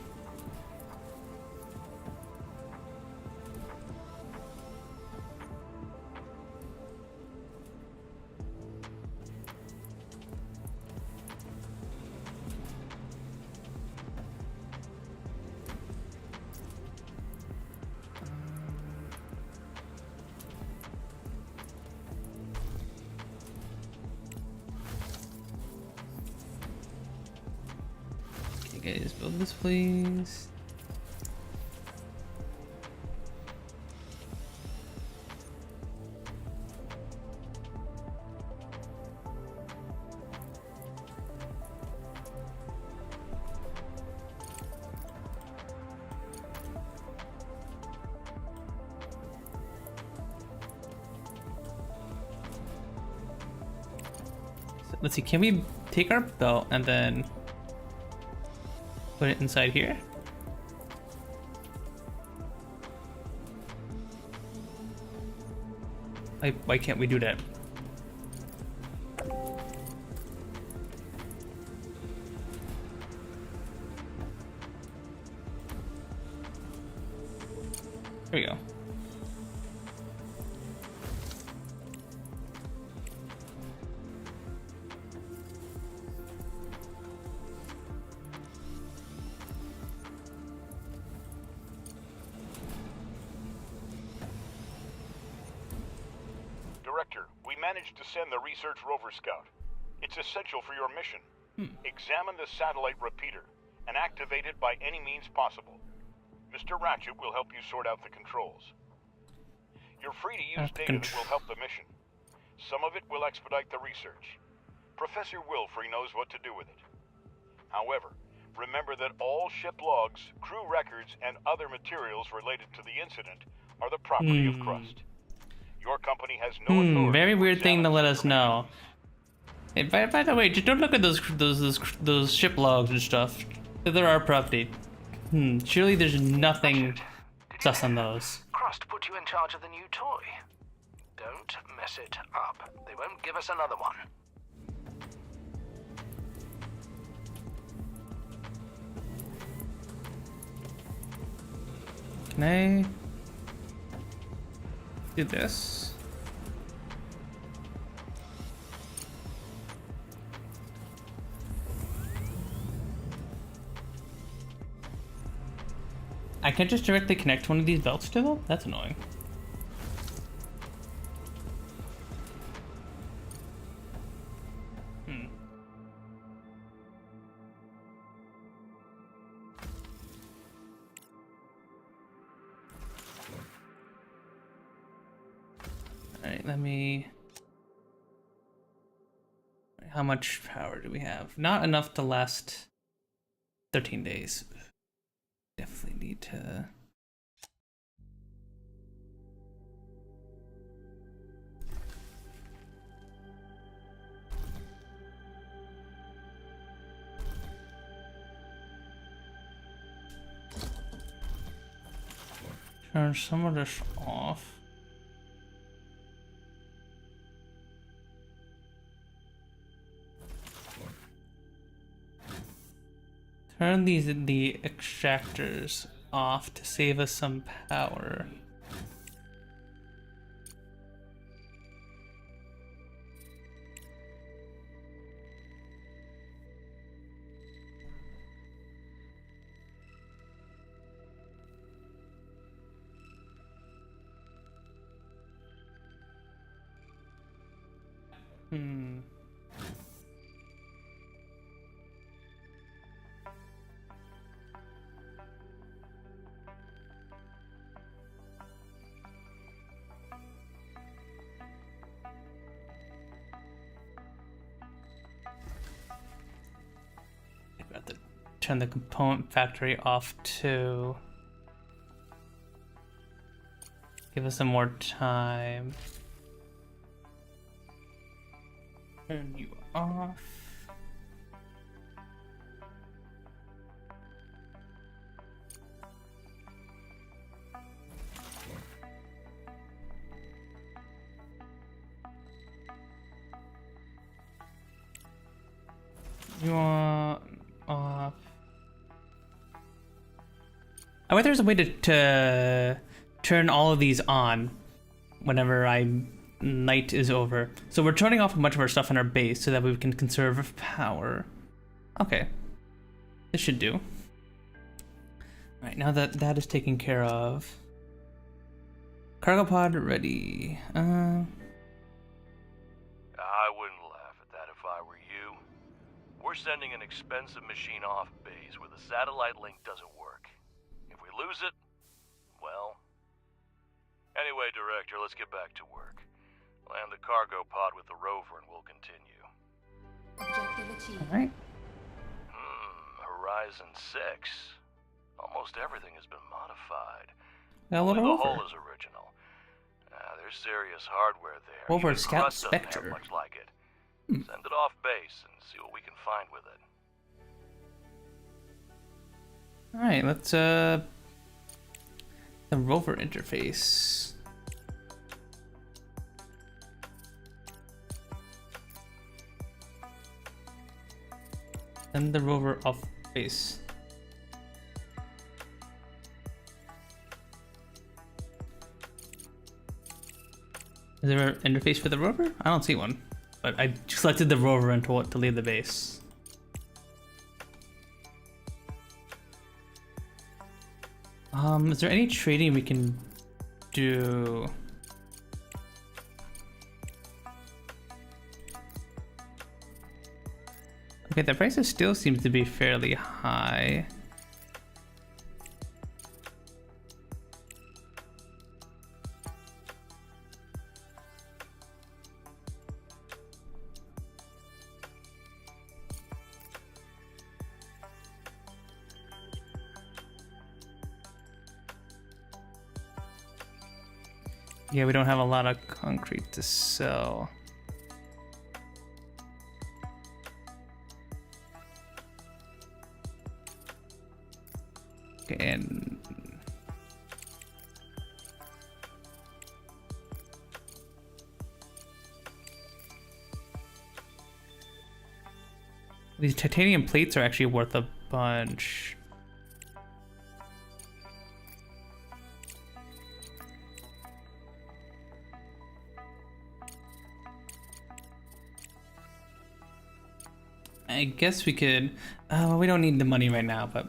Okay, guys, build this, please. So, let's see, can we take our belt and then put it inside here? Why can't we do that? There we go. Director, we managed to send the Research Rover Scout. It's essential for your mission. Examine the satellite repeater and activate it by any means possible. Mr. Ratchet will help you sort out the controls. You're free to use data that will help the mission. Some of it will expedite the research. Professor Wilfrey knows what to do with it. However, remember that all ship logs, crew records, and other materials related to the incident are the property of Crust. Your company has no authority. Very weird thing to let us know. Hey, by the way, just don't look at those ship logs and stuff. They're our property. Surely there's nothing sus on those. Crust put you in charge of the new toy. Don't mess it up. They won't give us another one. Can I do this? I can't just directly connect one of these belts to them? That's annoying. Alright, let me... How much power do we have? Not enough to last 13 days. Definitely need to... Turn some of this off. Turn the extractors off to save us some power. We have to turn the component factory off too. Give us some more time. Turn you off. You want off. I bet there's a way to turn all of these on whenever night is over. So we're turning off a bunch of our stuff in our base so that we can conserve power. Okay. This should do. Alright, now that that is taken care of. Cargo pod ready. I wouldn't laugh at that if I were you. We're sending an expensive machine off base where the satellite link doesn't work. If we lose it, well... Anyway, Director, let's get back to work. Land the cargo pod with the rover and we'll continue. Objective achieved. Alright. Horizon 6. Almost everything has been modified. Now, Only the rover. hull is original. There's serious hardware there. Rover Even Scout Crust doesn't have Spectre. much like it. Send it off base and see what we can find with it. Alright, let's the rover interface. Send the rover off base. Is there an interface for the rover? I don't see one, but I selected the rover and told it to leave the base. Is there any trading we can do? Okay, the prices still seems to be fairly high. Yeah, we don't have a lot of concrete to sell. Okay, and these titanium plates are actually worth a bunch. I guess we could. We don't need the money right now, but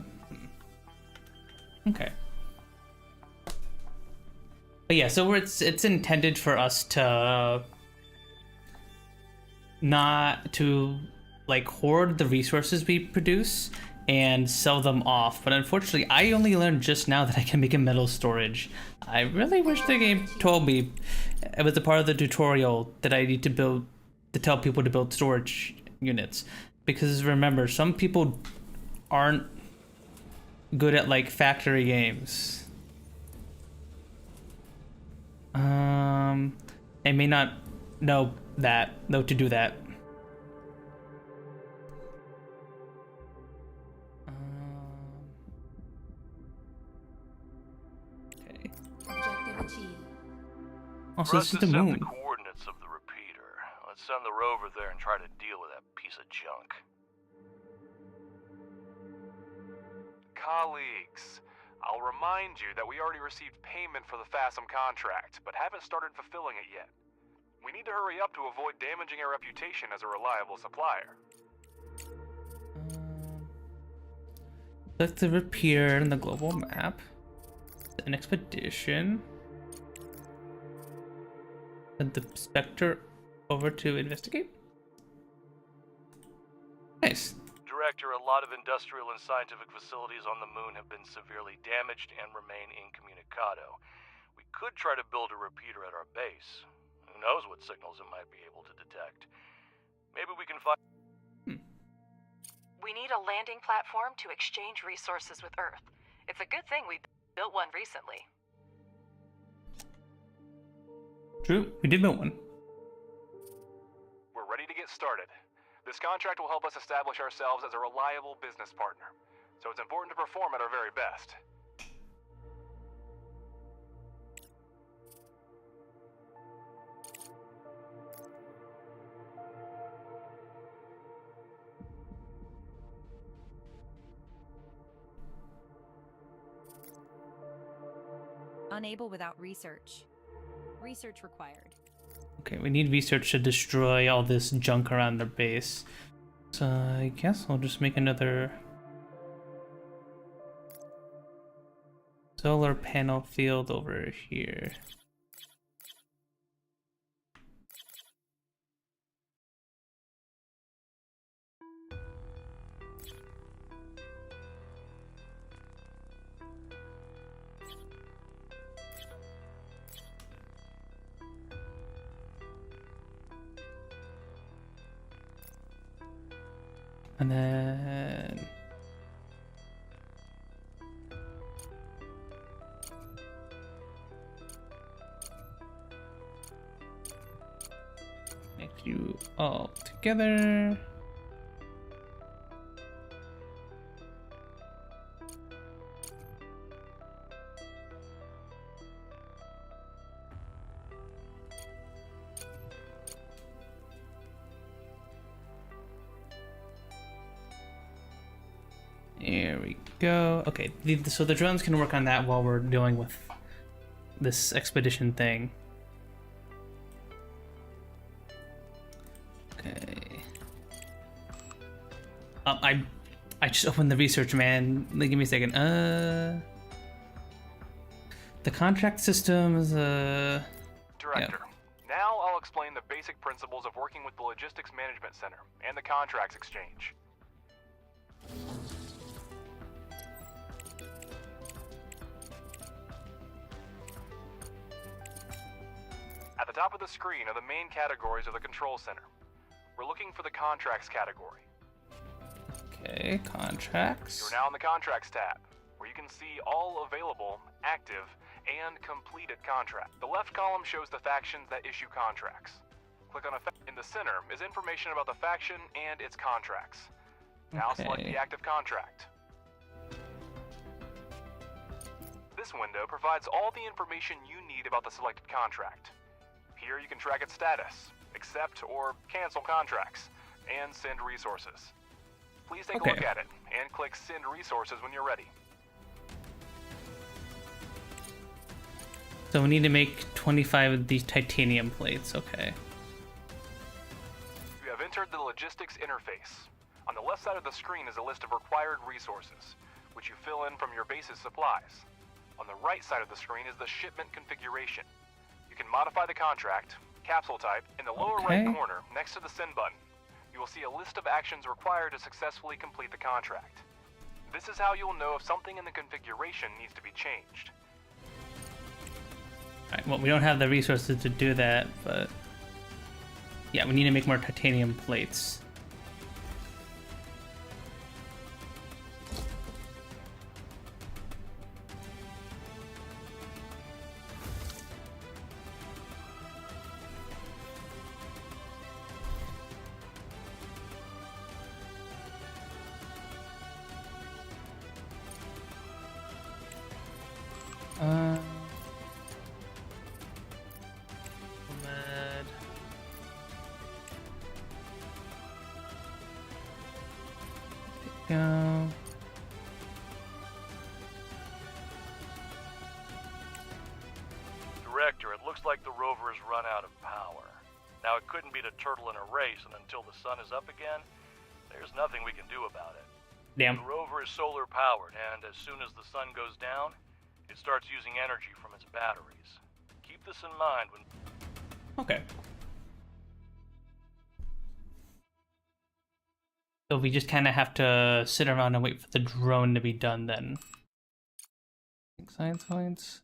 okay. But yeah, so it's intended for us to not to like hoard the resources we produce and sell them off. But unfortunately, I only learned just now that I can make a metal storage. I really wish the game told me it was a part of the tutorial that I need to build to tell people to build storage units, because remember, some people aren't good at like factory games. They may not know to do that. Okay. Objective achieved. Oh, so Crust this is the has sent moon. the coordinates of the repeater. Let's send the rover there and try to deal with that piece of junk. Colleagues, I'll remind you that we already received payment for the FASM contract, but haven't started fulfilling it yet. We need to hurry up to avoid damaging our reputation as a reliable supplier. Click the repeater in the global map. An expedition. Send the Spectre over to investigate. Nice. Director, a lot of industrial and scientific facilities on the moon have been severely damaged and remain incommunicado. We could try to build a repeater at our base. Who knows what signals it might be able to detect. Maybe we can find... We need a landing platform to exchange resources with Earth. It's a good thing we built one recently. True, we did build one. We're ready to get started. This contract will help us establish ourselves as a reliable business partner, so it's important to perform at our very best. Unable without research. Research required. Okay, we need research to destroy all this junk around their base. So I guess I'll just make another solar panel field over here. And then make you all together. There we go. Okay, so the drones can work on that while we're dealing with this expedition thing. Okay. I just opened the research, man. Give me a second. The contract system is Director, yeah. now I'll explain the basic principles of working with the Logistics Management Center and the contracts exchange. At the top of the screen are the main categories of the control center. We're looking for the contracts category. Okay, contracts. You're now in the contracts tab, where you can see all available, active, and completed contracts. The left column shows the factions that issue contracts. Click on in the center is information about the faction and its contracts. Now select the active contract. This window provides all the information you need about the selected contract. Here you can track its status, accept or cancel contracts, and send resources. Please take a look at it, and click Send Resources when you're ready. So we need to make 25 of these titanium plates, okay. You have entered the logistics interface. On the left side of the screen is a list of required resources, which you fill in from your base's supplies. On the right side of the screen is the shipment configuration. You can modify the contract, capsule type, in the lower right corner, next to the send button. You will see a list of actions required to successfully complete the contract. This is how you'll know if something in the configuration needs to be changed. Alright, well, we don't have the resources to do that, but yeah, we need to make more titanium plates. go. Director, it looks like the rover has run out of power. Now, it couldn't beat a turtle in a race, and until the sun is up again, there's nothing we can do about it. Damn. The rover is solar powered, and as soon as the sun goes down, it starts using energy from its batteries. Keep this in mind when... Okay. So we just kind of have to sit around and wait for the drone to be done then. Science points.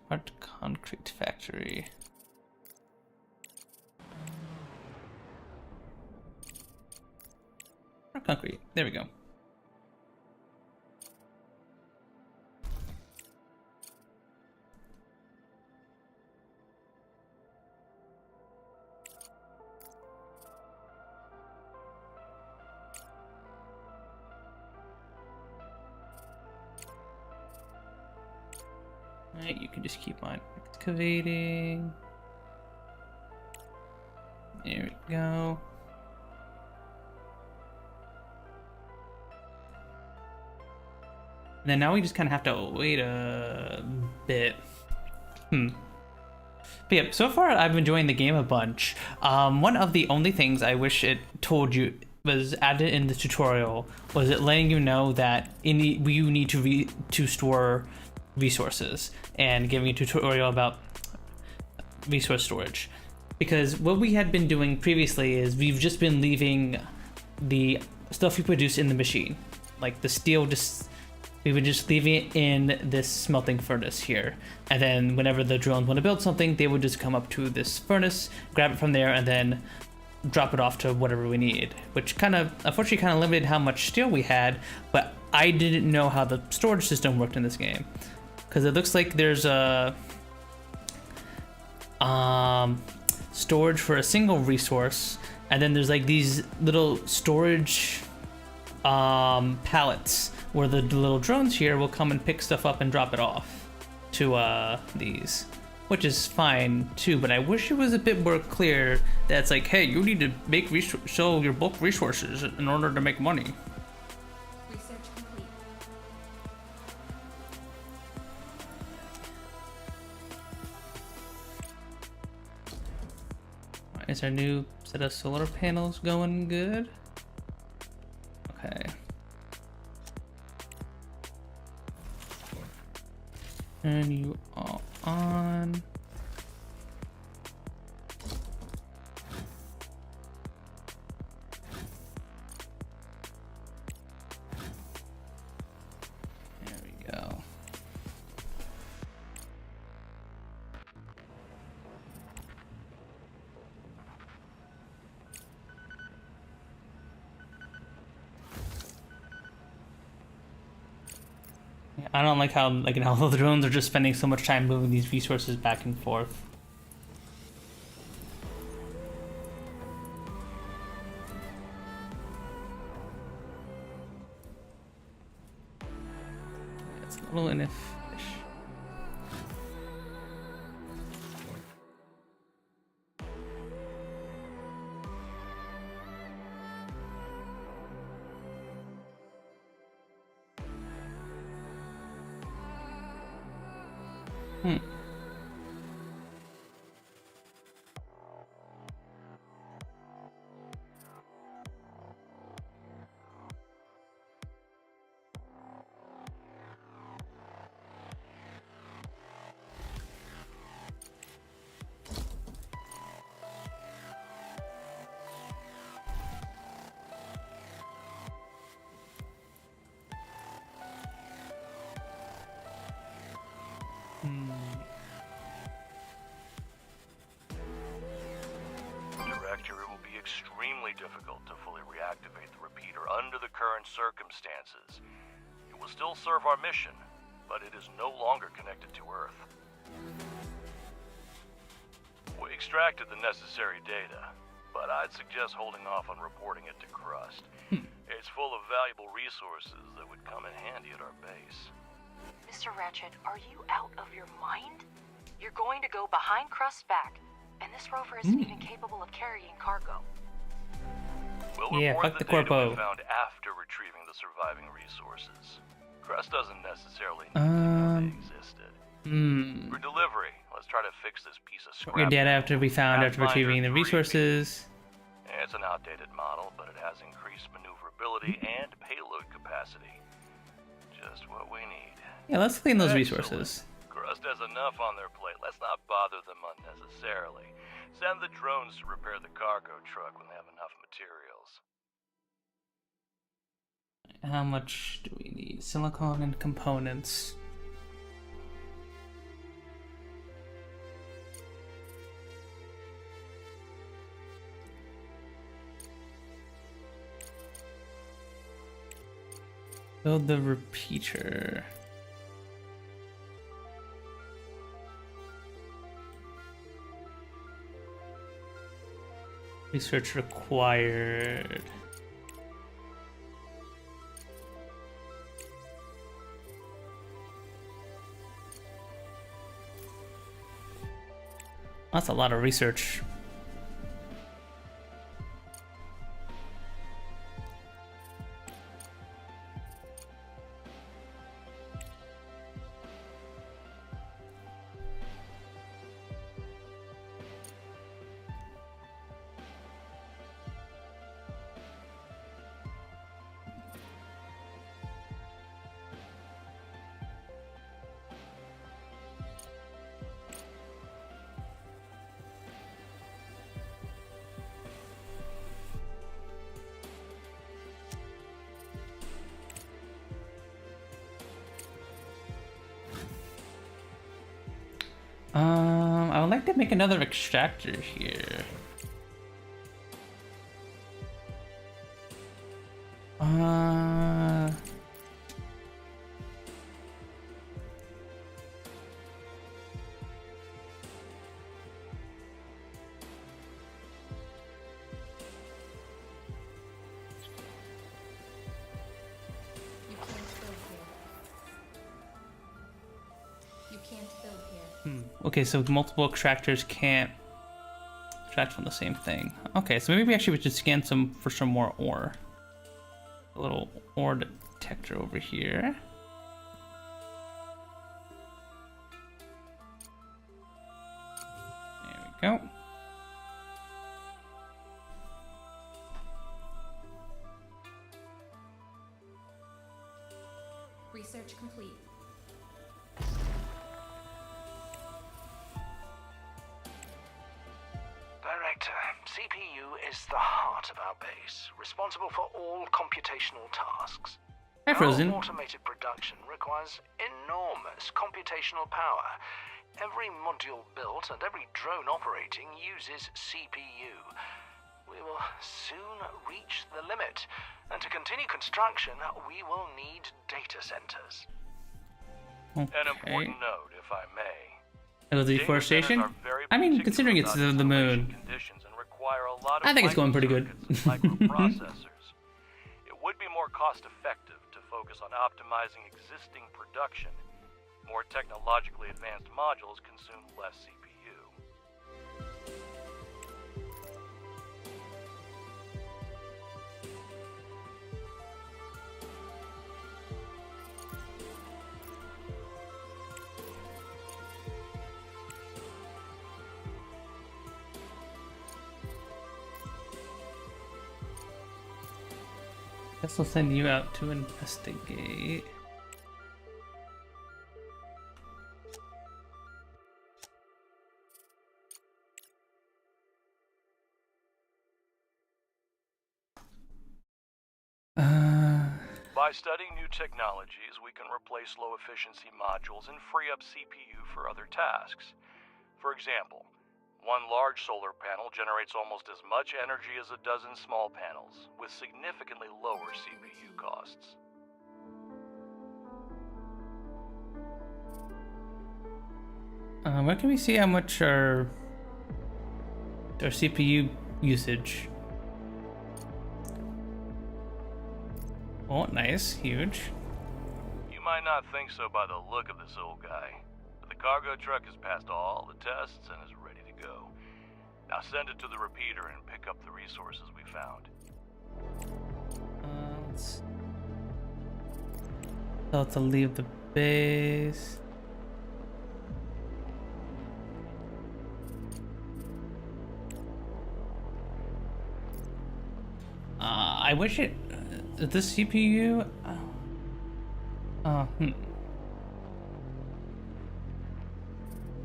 Smart concrete factory. Smart concrete. There we go. Alright, you can just keep on excavating. There we go. And then now we just kind of have to wait a bit. But yeah, so far I'm enjoying the game a bunch. One of the only things I wish it told you was added in the tutorial was it letting you know that you need to store resources and giving a tutorial about resource storage, because what we had been doing previously is we've just been leaving the stuff we produce in the machine, like the steel, we would just leave it in this smelting furnace here, and then whenever the drones want to build something, they would just come up to this furnace, grab it from there, and then drop it off to whatever we need, which unfortunately kind of limited how much steel we had. But I didn't know how the storage system worked in this game, because it looks like there's a storage for a single resource, and then there's like these little storage pallets where the little drones here will come and pick stuff up and drop it off to these, which is fine too. But I wish it was a bit more clear that it's like, hey, you need to make show your bulk resources in order to make money. Is our new set of solar panels going good? Okay. Turn you all on. There we go. I don't like how all the drones are just spending so much time moving these resources back and forth. It's a little inefficient. Director, it will be extremely difficult to fully reactivate the repeater under the current circumstances. It will still serve our mission, but it is no longer connected to Earth. We extracted the necessary data, but I'd suggest holding off on reporting it to Crust. It's full of valuable resources that would come in handy at our base. Mr. Ratchet, are you out of your mind? You're going to go behind Crust's back, and this rover isn't even capable of carrying cargo. We'll Yeah, report fuck the data we corpo. found after retrieving the surviving resources. Crust doesn't necessarily need to know they existed. For delivery, let's try to fix this piece of scrap. Your data after we found after retrieving the resources. It's an outdated model, but it has increased maneuverability and payload capacity. Just what we need. Yeah, let's clean those Excellent. resources. Crust has enough on their plate. Let's not bother them unnecessarily. Send the drones to repair the cargo truck when they have enough materials. How much do we need? Silicon and components. Build the repeater. Research required. That's a lot of research. I would like to make another extractor here. You can't build here. You can't build here. Okay, so multiple extractors can't extract from the same thing. Okay, so maybe actually we should scan for some more ore. A little ore detector over here. There we go. Research complete. Director, CPU is the heart of our base, responsible for all computational tasks. Hi, Frozen. Our automated production requires enormous computational power. Every module built and every drone operating uses CPU. We will soon reach the limit, and to continue construction, we will need data centers. Okay. An important note, if I may. Oh, the deforestation? I mean, considering it's the moon, I think it's going pretty good. Microprocessors. It would be more cost-effective to focus on optimizing existing production. More technologically advanced modules consume less CPU. Guess I'll send you out to investigate. By studying new technologies, we can replace low-efficiency modules and free up CPU for other tasks. For example, one large solar panel generates almost as much energy as a dozen small panels, with significantly lower CPU costs. Where can we see how much our CPU usage? Oh, nice, huge. You might not think think so by the look of this old guy. But the cargo truck has passed all the tests and is ready to go. Now send it to the repeater and pick up the resources we found. Let's tell it to leave the base. I wish it. The CPU.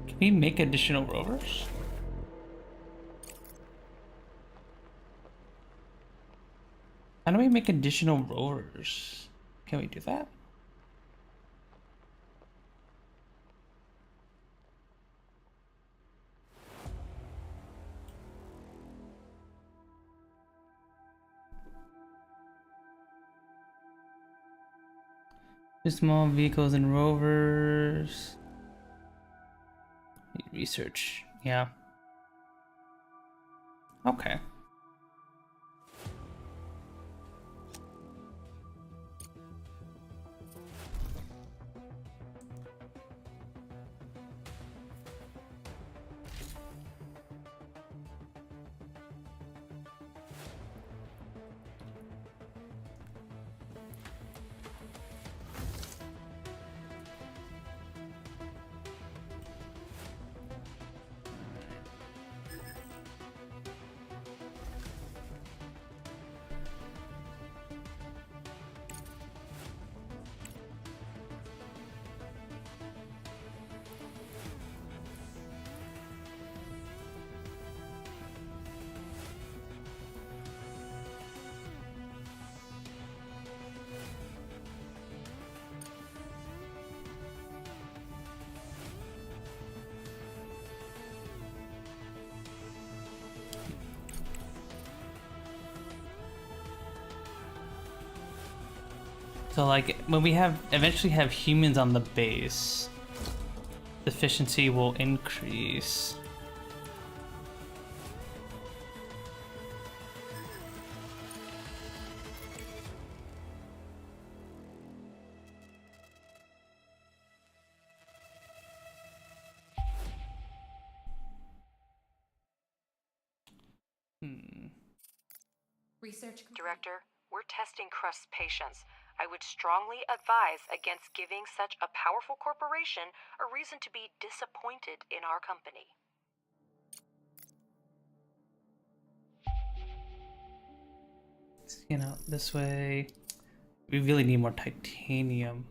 Can we make additional rovers? How do we make additional rovers? Can we do that? Small vehicles and rovers. Research, yeah. Okay. So like when we eventually have humans on the base, the efficiency will increase. Research complete. Director, we're testing Crust's patience. I would strongly advise against giving such a powerful corporation a reason to be disappointed in our company. You know, this way. We really need more titanium.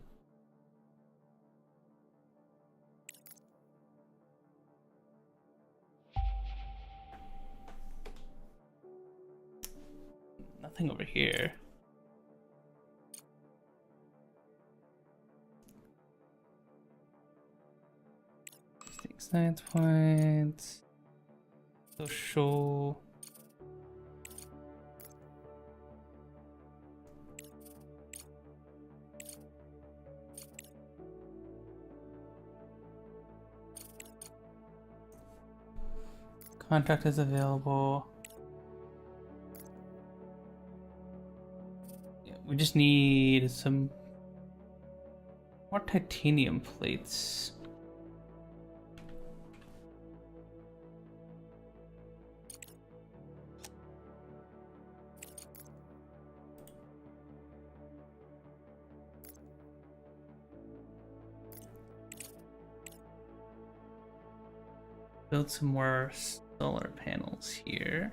Nothing over here. Science points. Social. Contract is available. Yeah, we just need some more titanium plates. Build some more solar panels here.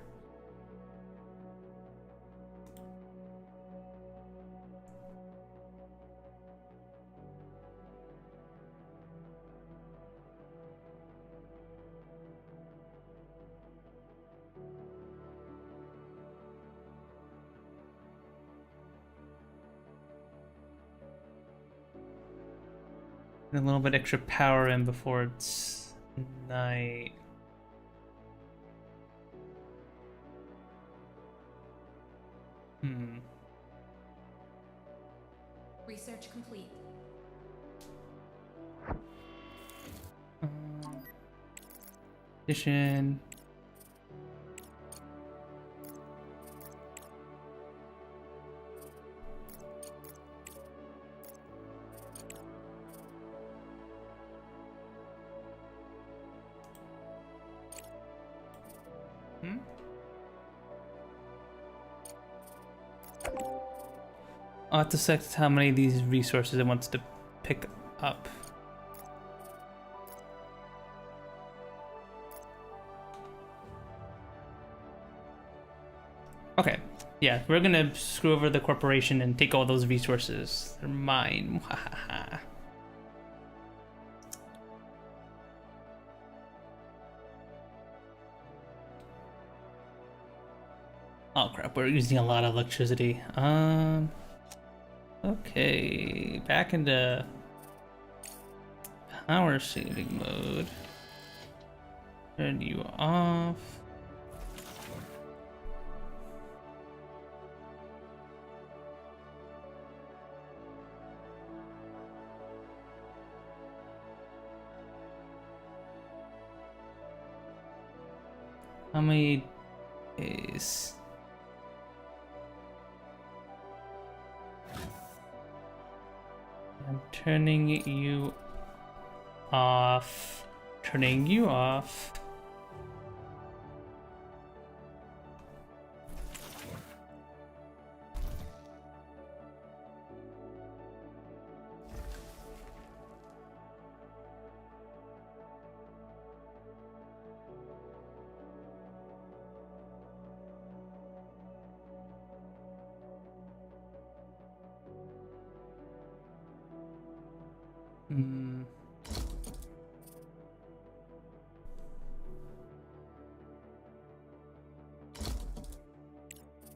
And a little bit extra power in before it's night. Research complete. Addition. I'll have to select how many of these resources it wants to pick up. Okay, yeah, we're gonna screw over the corporation and take all those resources. They're mine. Oh crap, we're using a lot of electricity. Okay, back into power saving mode. Turn you off. How many days? I'm turning you off. Turning you off.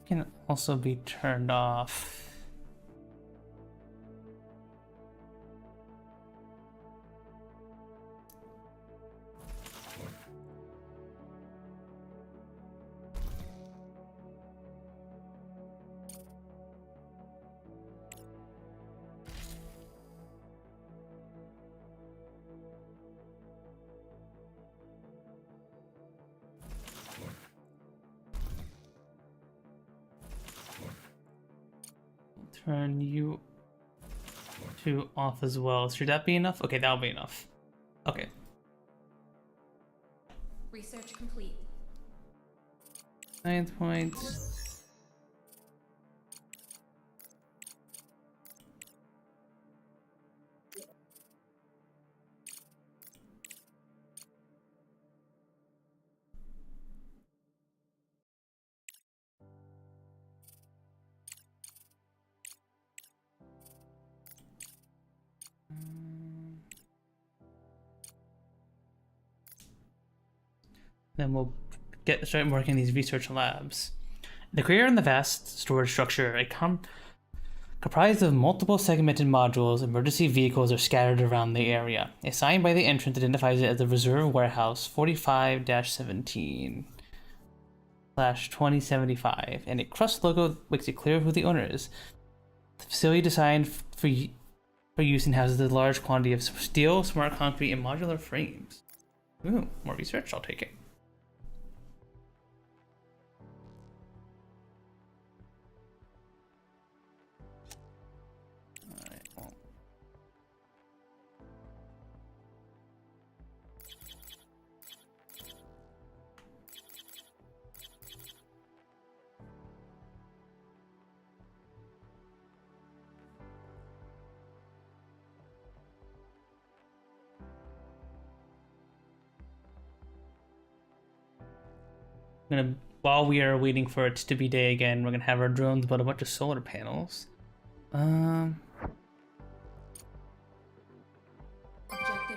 Can also be turned off. Turn you to off as well. Should that be enough? Okay, that'll be enough. Okay. Research complete. 9 points. Then we'll start working these research labs. The creator in the vast storage structure, comprised of multiple segmented modules, emergency vehicles are scattered around the area. A sign by the entrance identifies it as the Reserve Warehouse 45-17/2075, and a Crust logo makes it clear who the owner is. The facility designed for use and houses a large quantity of steel, smart concrete, and modular frames. Ooh, more research? I'll take it. While we are waiting for it to be day again, we're gonna have our drones build a bunch of solar panels. Objective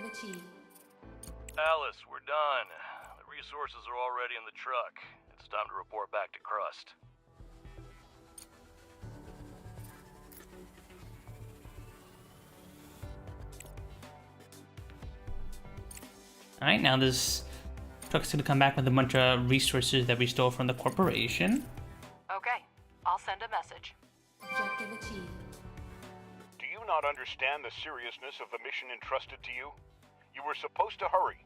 achieved. Alice, we're done. The resources are already in the truck. It's time to report back to Crust. Alright, now this truck's gonna come back with a bunch of resources that we stole from the corporation. Okay, I'll send a message. Objective achieved. Do you not understand the seriousness of the mission entrusted to you? You were supposed to hurry.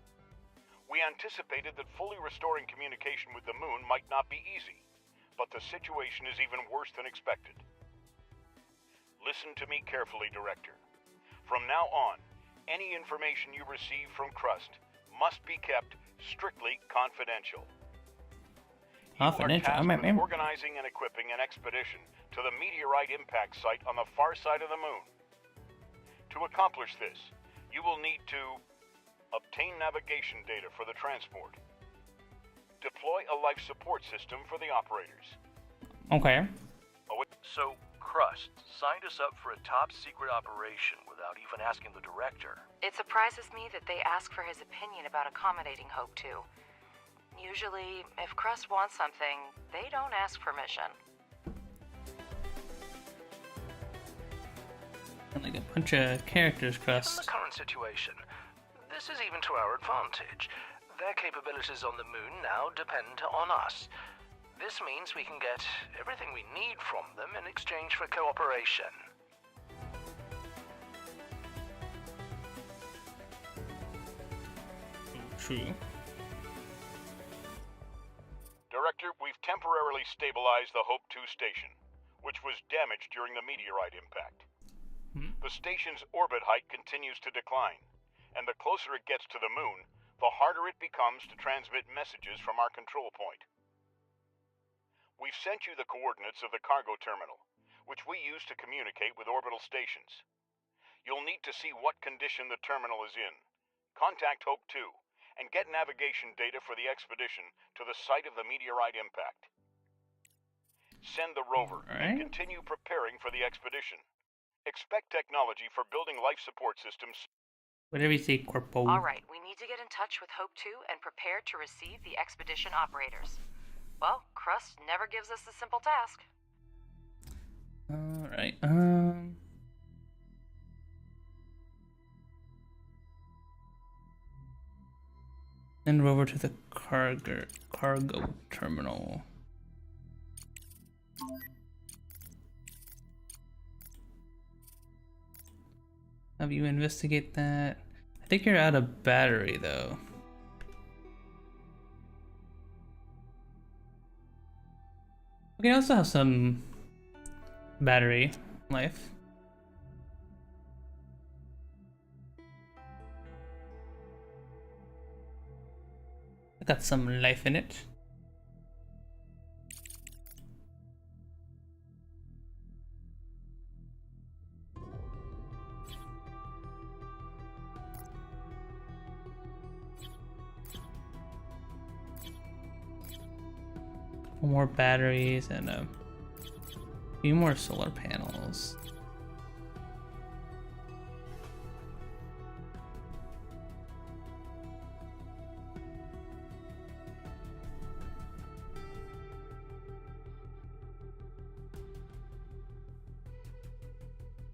We anticipated that fully restoring communication with the moon might not be easy, but the situation is even worse than expected. Listen to me carefully, Director. From now on, any information you receive from Crust must be kept strictly confidential. Confidential? You are tasked with organizing and equipping an expedition to the meteorite impact site on the far side of the moon. To accomplish this, you will need to obtain navigation data for the transport, deploy a life support system for the operators. Okay. So, Crust signed us up for a top secret operation without even asking the director. It surprises me that they ask for his opinion about accommodating Hope 2. Usually, if Crust wants something, they don't ask permission. Like a bunch of characters, Crust. Given the current situation, this is even to our advantage. Their capabilities on the moon now depend on us. This means we can get everything we need from them in exchange for cooperation. True. Director, we've temporarily stabilized the Hope 2 station, which was damaged during the meteorite impact. The station's orbit height continues to decline, and the closer it gets to the moon, the harder it becomes to transmit messages from our control point. We've sent you the coordinates of the cargo terminal, which we use to communicate with orbital stations. You'll need to see what condition the terminal is in. Contact Hope 2, and get navigation data for the expedition to the site of the meteorite impact. Send the rover and continue preparing for the expedition. Expect technology for building life support systems. Whatever you say, Corpo. Alright, we need to get in touch with Hope 2 and prepare to receive the expedition operators. Well, Crust never gives us a simple task. Alright, Send rover to the cargo terminal. Have you investigate that? I think you're out of battery though. We can also have some battery life. I got some life in it. More batteries and a few more solar panels.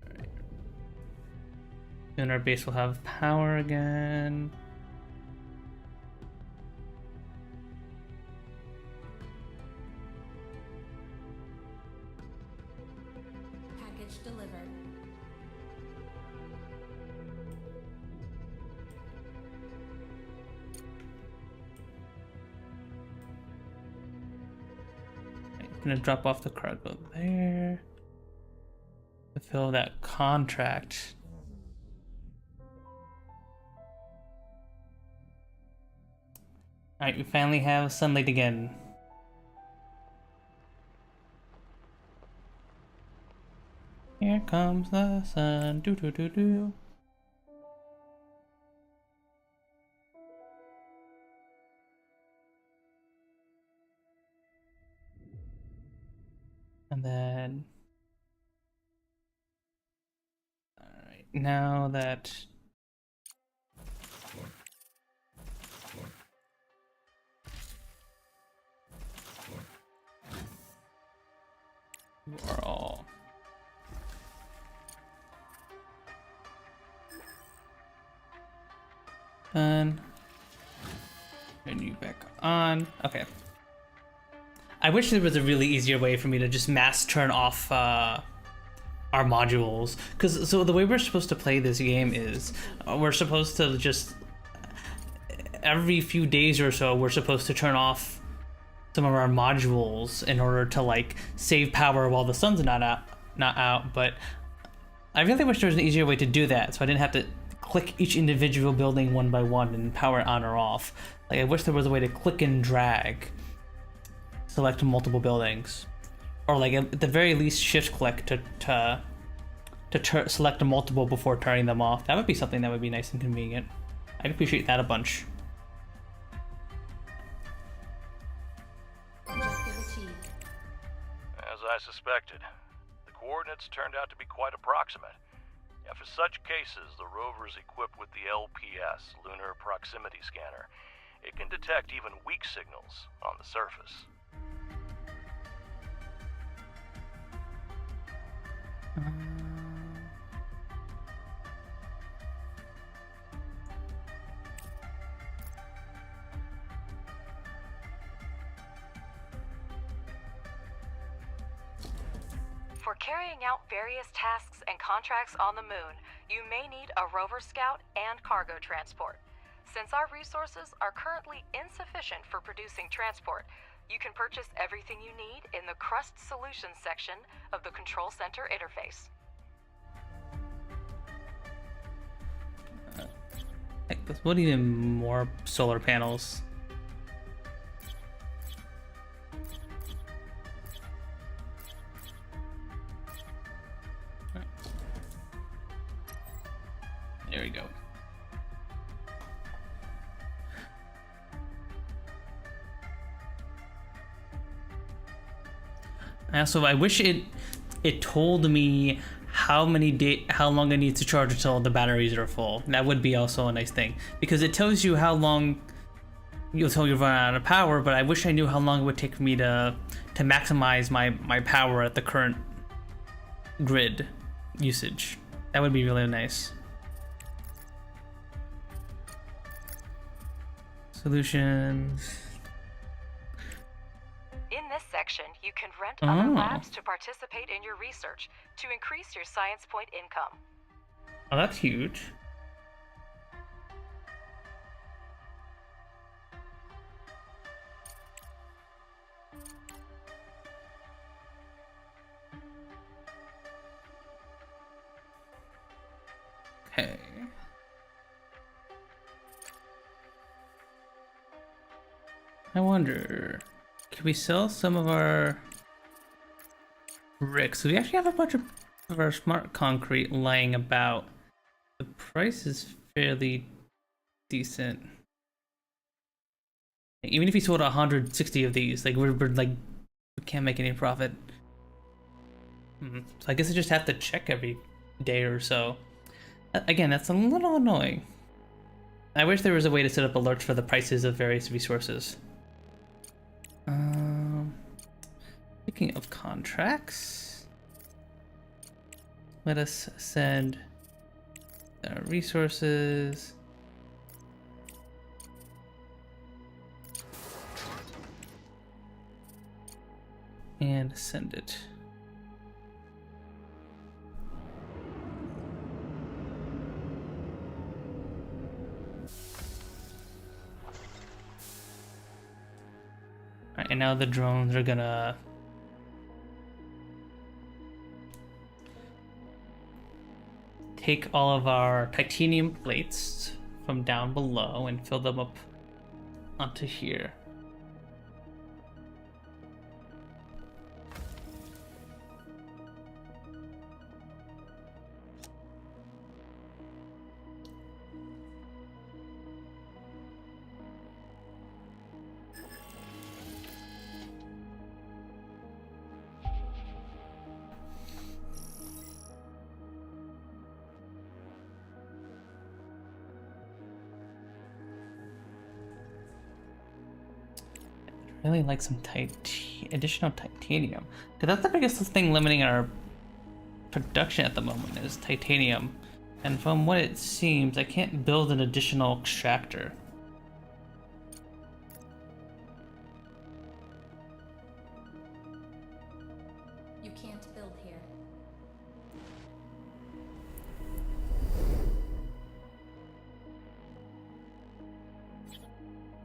Alright. Soon our base will have power again. Delivered. I'm gonna drop off the cargo there to fill that contract. Alright, we finally have sunlight again. Here comes the sun, doo doo doo doo. And then, alright, now that you are all done. Turn you back on. Okay. I wish there was a really easier way for me to just mass turn off our modules. Because so the way we're supposed to play this game is we're supposed to just every few days or so we're supposed to turn off some of our modules in order to like save power while the sun's not out. But I really wish there was an easier way to do that, so I didn't have to click each individual building one by one and power it on or off. Like I wish there was a way to click and drag, select multiple buildings. or like at the very least shift click to select a multiple before turning them off. That would be something that would be nice and convenient. I'd appreciate that a bunch. Objective achieved. As I suspected, the coordinates turned out to be quite approximate. Yeah, for such cases, the rover is equipped with the LPS, Lunar Proximity Scanner. It can detect even weak signals on the surface. For carrying out various tasks and contracts on the moon, you may need a rover scout and cargo transport. Since our resources are currently insufficient for producing transport, you can purchase everything you need in the Crust Solutions section of the Control Center interface. Heck, what even more solar panels? There we go. Also, I wish it told me how long I need to charge until the batteries are full. That would be also a nice thing, because it tells you how long until you run out of power. But I wish I knew how long it would take for me to maximize my power at the current grid usage. That would be really nice. Solutions. In this section, you can rent other labs to participate in your research to increase your science point income. Oh, that's huge. Okay. I wonder, can we sell some of our bricks? We actually have a bunch of our smart concrete lying about. The price is fairly decent. Even if we sold 160 of these, like we're like, we can't make any profit. So I guess I just have to check every day or so. Again, that's a little annoying. I wish there was a way to set up alerts for the prices of various resources. Speaking of contracts, let us send our resources. And send it. Alright, and now the drones are gonna take all of our titanium plates from down below and fill them up onto here. Really like some additional titanium, because that's the biggest thing limiting our production at the moment is titanium. And from what it seems, I can't build an additional extractor. You can't build here.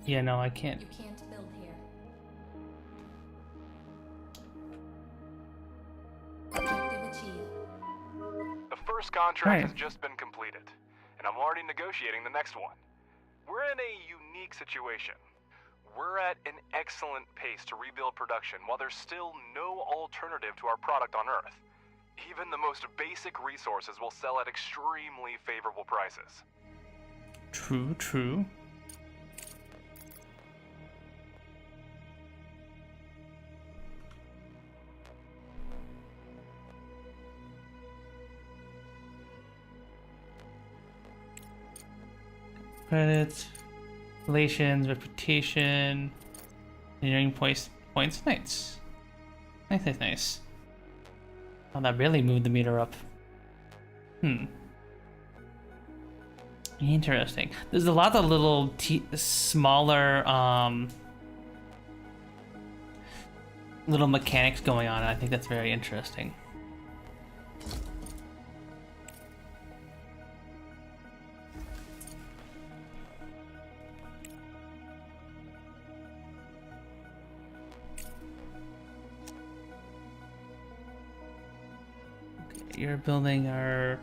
Yeah, no, I can't. You can't build here. Objective achieved. The first contract has just been completed, and I'm already negotiating the next one. We're in a unique situation. We're at an excellent pace to rebuild production while there's still no alternative to our product on Earth. Even the most basic resources will sell at extremely favorable prices. True, true. Credits, relations, reputation, engineering points. Nice. Nice. Oh, that really moved the meter up. Interesting. There's a lot of little smaller little mechanics going on, and I think that's very interesting. Okay, you're building our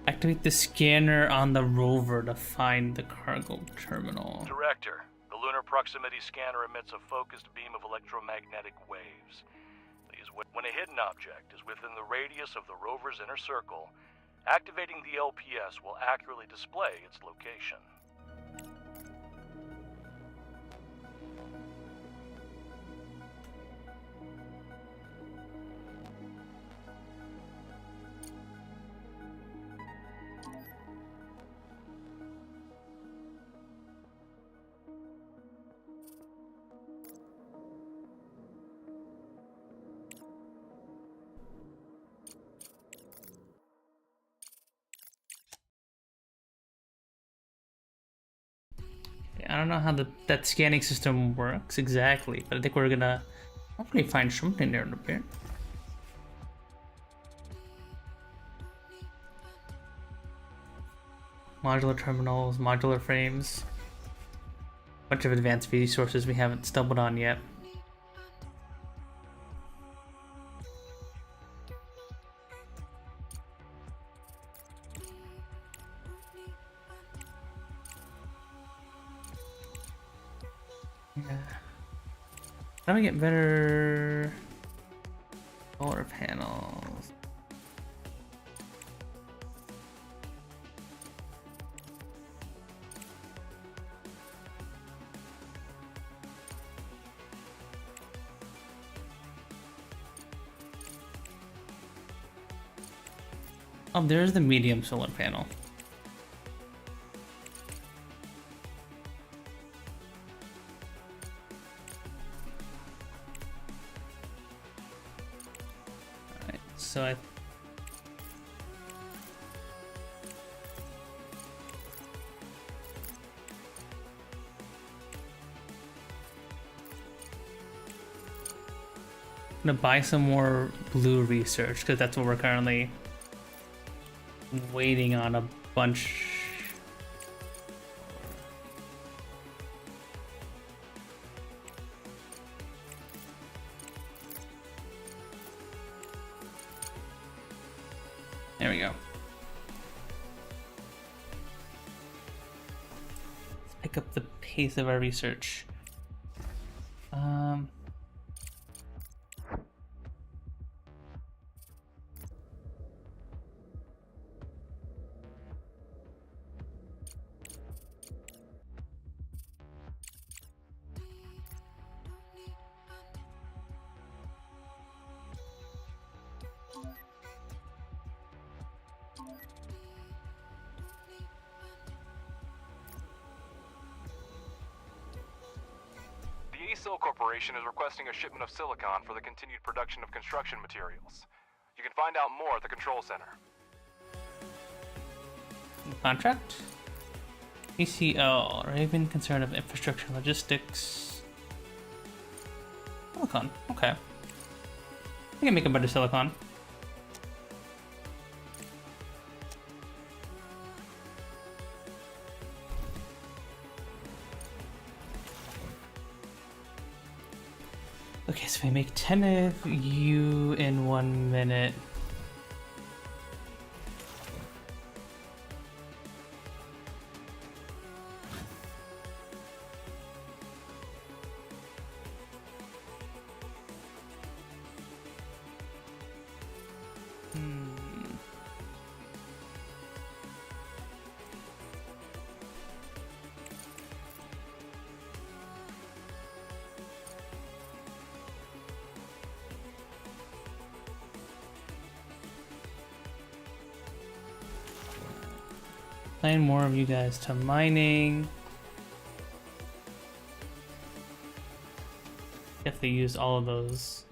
activate the scanner on the rover to find the cargo terminal. Director, the lunar proximity scanner emits a focused beam of electromagnetic waves. When a hidden object is within the radius of the rover's inner circle, activating the LPS will accurately display its location. I don't know how that scanning system works exactly, but I think we're gonna hopefully find something there in a bit. Modular terminals, modular frames, bunch of advanced resources we haven't stumbled on yet. How do we get better solar panels? Oh, there's the medium solar panel. So I gonna buy some more blue research because that's what we're currently waiting on a bunch. There we go. Let's pick up the pace of our research. Corporation is requesting a shipment of silicon for the continued production of construction materials. You can find out more at the control center. Contract? PCO, Raven, concern of infrastructure logistics. Silicon, okay. We can make a better silicon. Okay, so we make 10 of you in 1 minute. Assign more of you guys to mining. Definitely use all of those.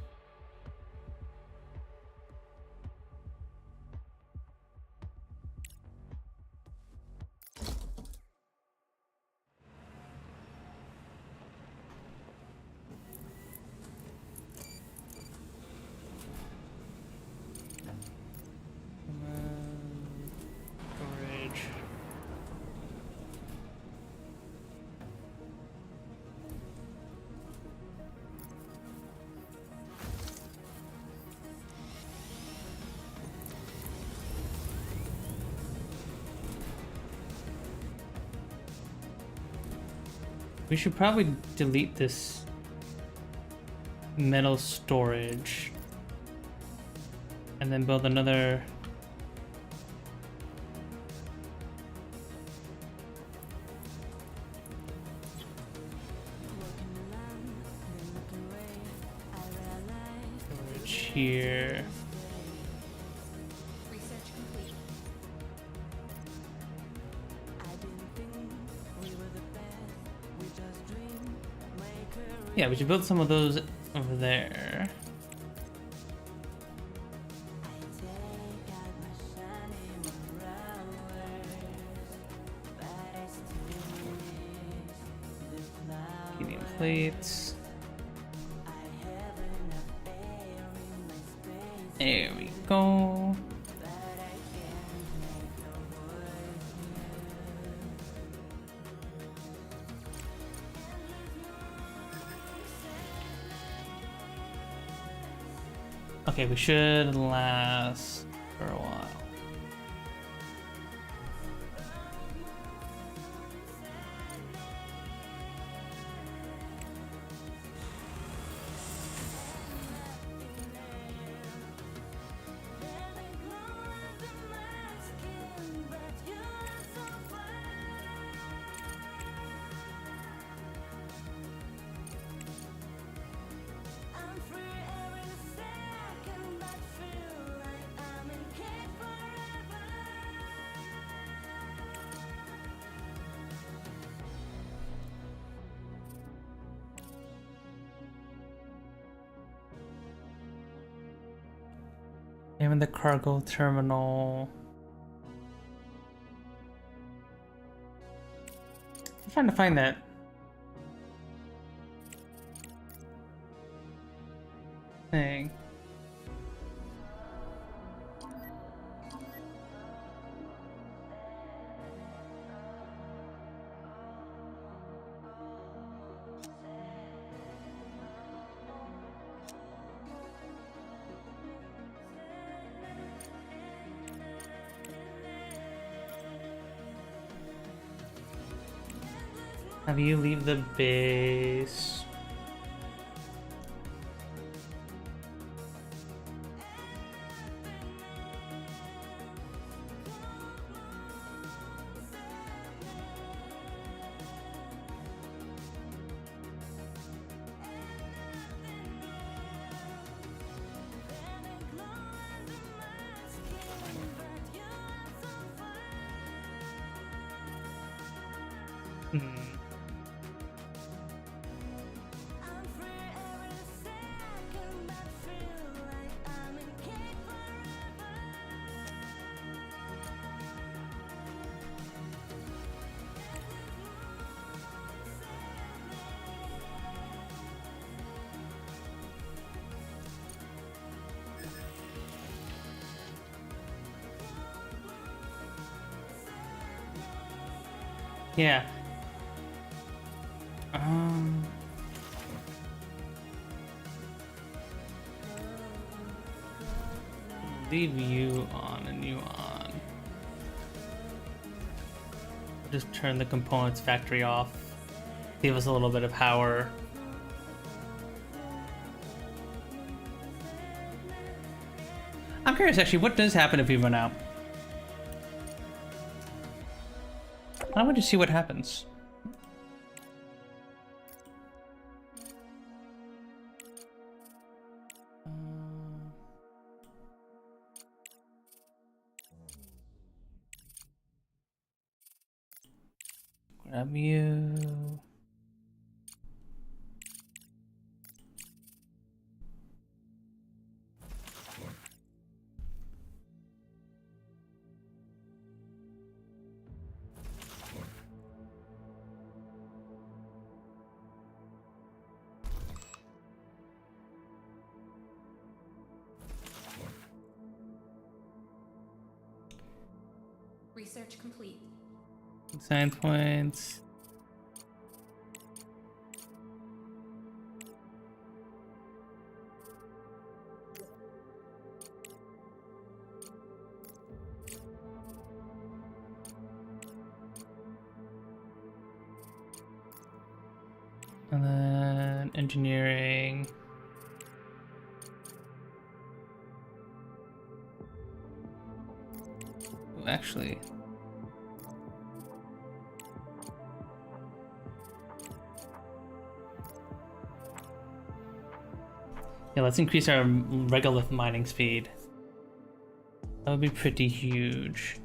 Storage. We should probably delete this metal storage and then build another. Storage here. Yeah, we should build some of those over there. Medium plates. There we go. Okay, we should last for a while. I'm in the cargo terminal. I'm trying to find that thing. Have you leave the base? Yeah. Leave you on and you on. Just turn the components factory off. Give us a little bit of power. I'm curious actually, what does happen if we run out? I want to see what happens. Grab you. Research complete. Science points. And then engineering. Ooh, actually. Yeah, let's increase our regolith mining speed. That would be pretty huge.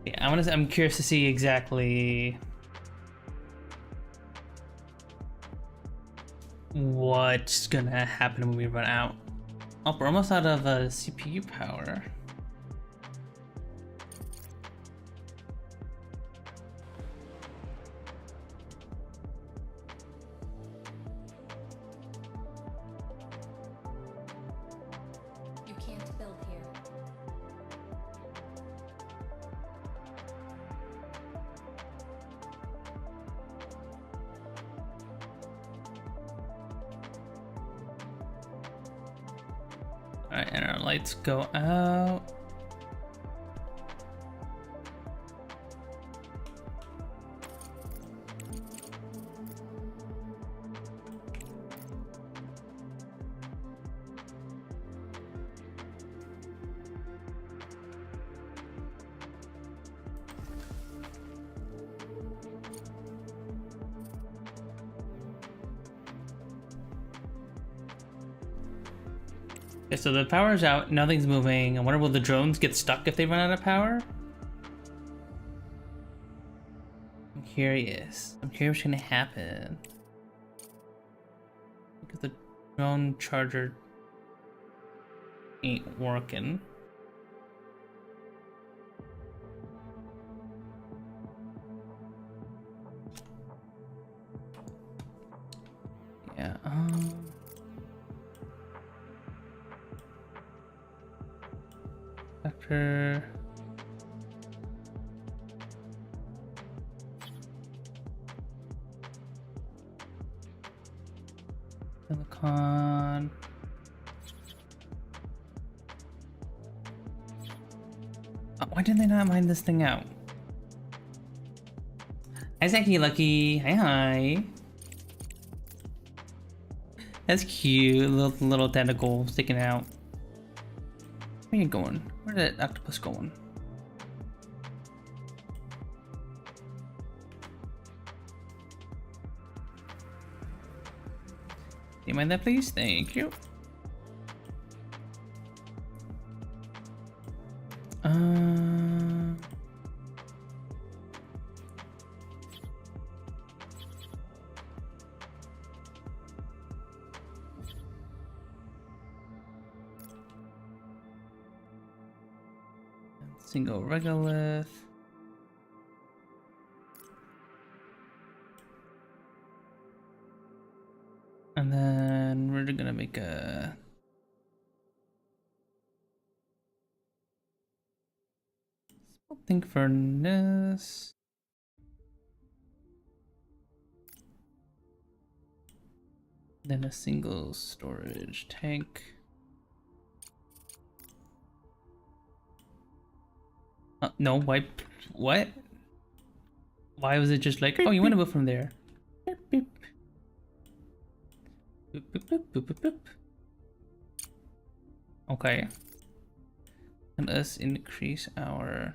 Yeah, I'm curious to see exactly what's gonna happen when we run out. Oh, we're almost out of CPU power. You can't build here. Alright, and our lights go out. Okay, so the power's out, nothing's moving. I wonder, will the drones get stuck if they run out of power? I'm curious. I'm curious what's gonna happen. Because the drone charger ain't working. Yeah, Vector. Silicon. Oh, why did they not mine this thing out? Hi, Zaki Lucky. Hi, hi. That's cute. Little tentacle sticking out. Where are you going? Where's that octopus going? Do you mind that, please? Thank you. Single regolith. And then we're gonna make a something furnace. Then a single storage tank. No, why? What? Why was it just like, oh, you want to move from there? Beep, beep. Boop, boop, boop, boop, boop, boop. Okay. Let us increase our...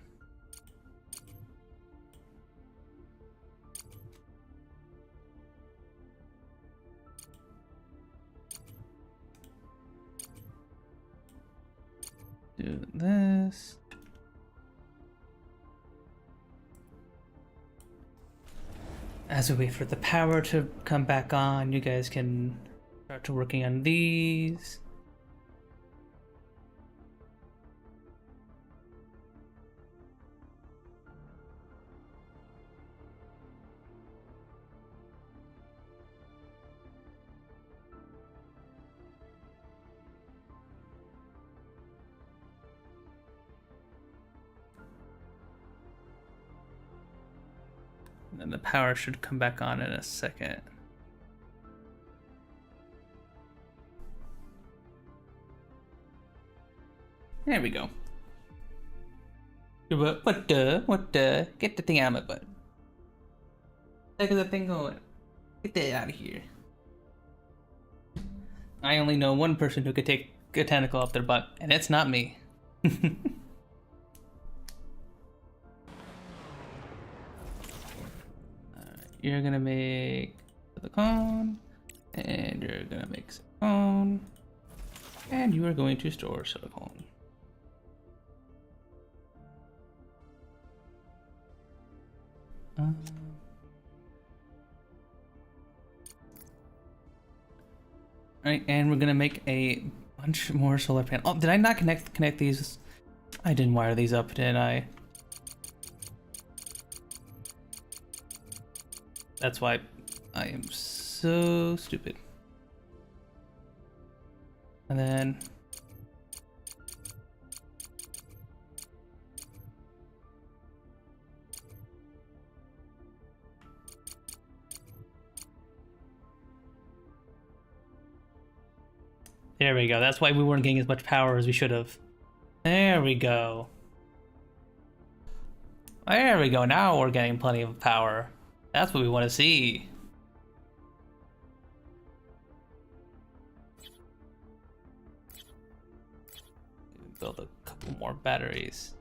Do this. As we wait for the power to come back on, you guys can start to working on these. And the power should come back on in a second. There we go. What the? Get the thing out of my butt. Look at the thing going. Get that out of here. I only know one person who could take a tentacle off their butt, and it's not me. You're gonna make silicone, and you're gonna make silicone, and you are going to store silicone. Alright, and we're gonna make a bunch more solar panels. Oh, did I not connect these? I didn't wire these up, did I? That's why I am so stupid. And then there we go. That's why we weren't getting as much power as we should have. There we go. There we go. Now we're getting plenty of power. That's what we want to see. Build a couple more batteries.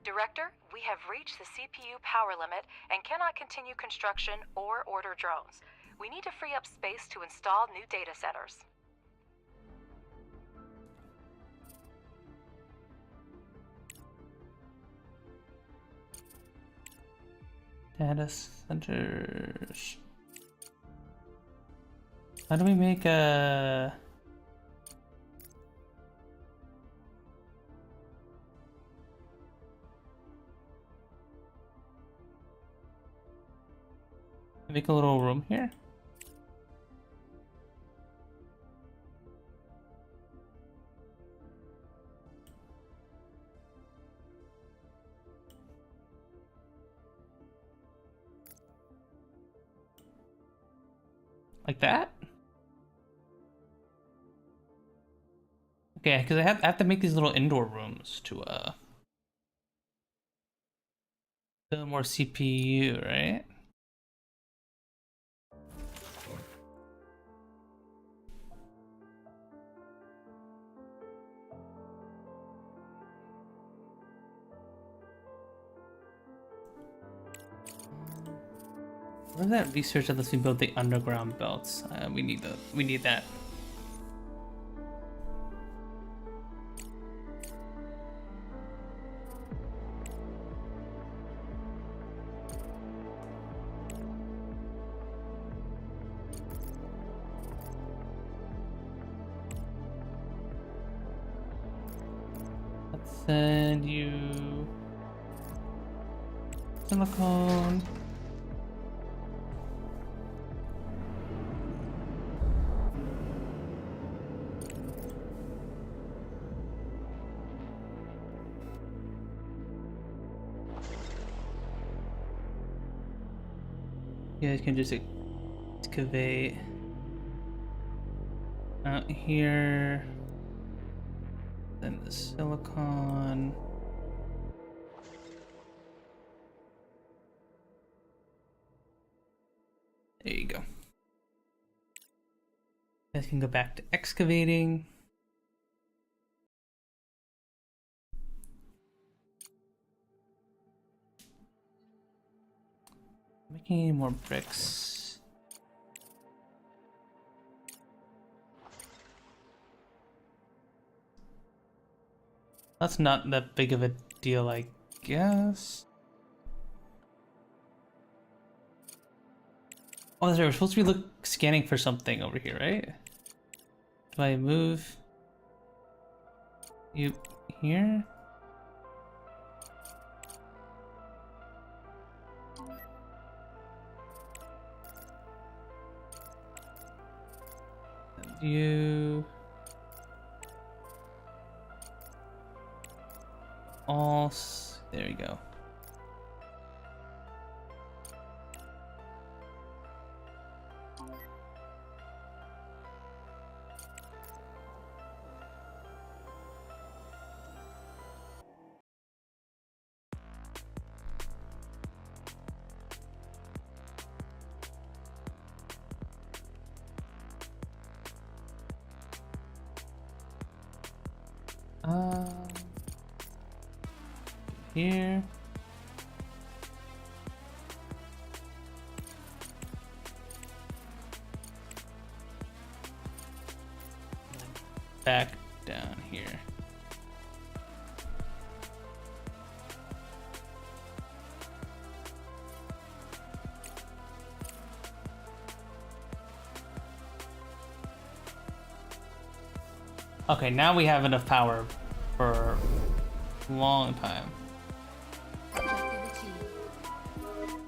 Director, we have reached the CPU power limit and cannot continue construction or order drones. We need to free up space to install new data centers. Data centers. How do we make a... Make a little room here? Like that? Okay, because I have to make these little indoor rooms to build more CPU, right? Where's that research that lets me build the underground belts? We need that. Let's send you silicone. You guys can just excavate out here. Then the silicon. There you go. You guys can go back to excavating. Making any more bricks. That's not that big of a deal, I guess. Oh, that's right. We're supposed to be scanning for something over here, right? Do I move you here? And you all. There we go. Here. Back down here. Okay, now we have enough power for a long time.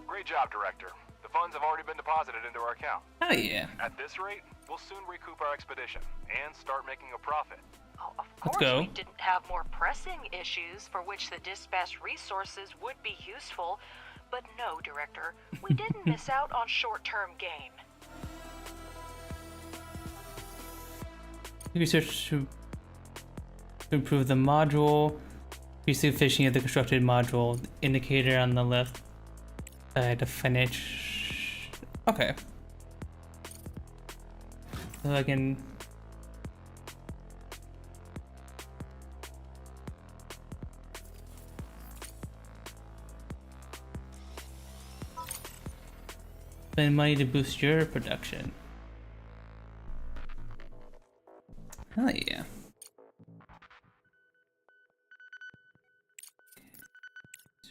Great job, Director. The funds have already been deposited into our account. Oh yeah. At this rate, we'll soon recoup our expedition and start making a profit. Oh, of Let's course go. we didn't have more pressing issues for which the dispatched resources would be useful, but no, Director, we didn't miss out on short-term gain. Research to improve the module. Receive fishing of the constructed module. Indicator on the left side to finish. Okay. So I can. Spend money to boost your production. Hell yeah.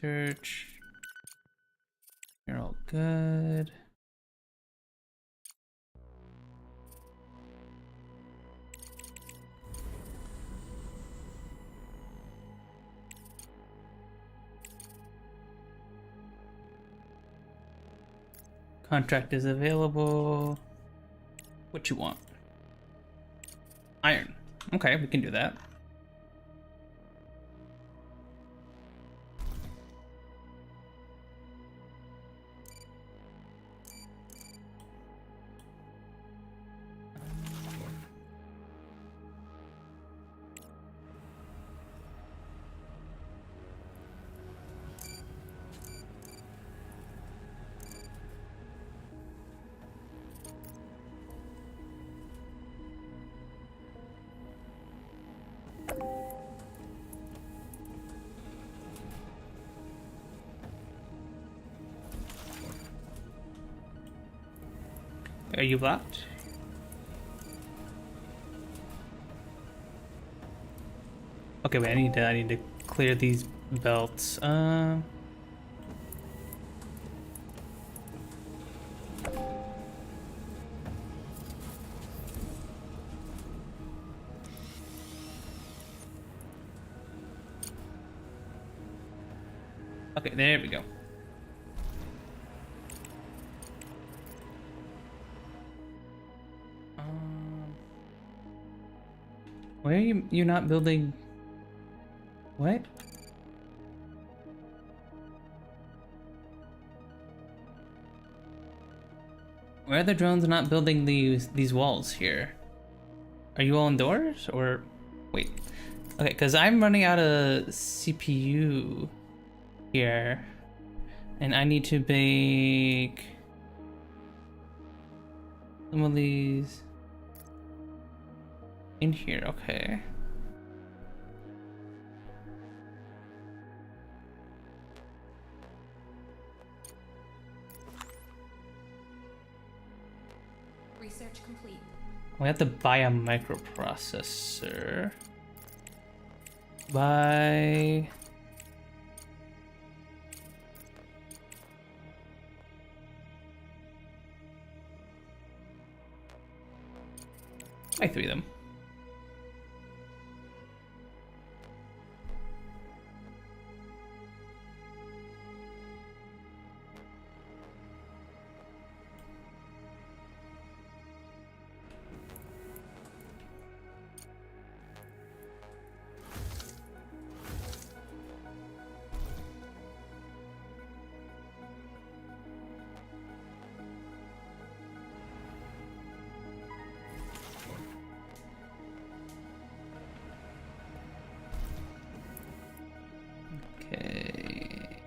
Search. You're all good. Contract is available. What you want? Iron. Okay, we can do that. Are you blocked? Okay, wait, I need to clear these belts. Okay, there we go. Why are you not building? What? Why are the drones not building these walls here? Are you all indoors or wait? Okay, because I'm running out of CPU here, and I need to bake some of these in here. Okay. Research complete. We have to buy a microprocessor. Buy. Buy 3 of them. Okay.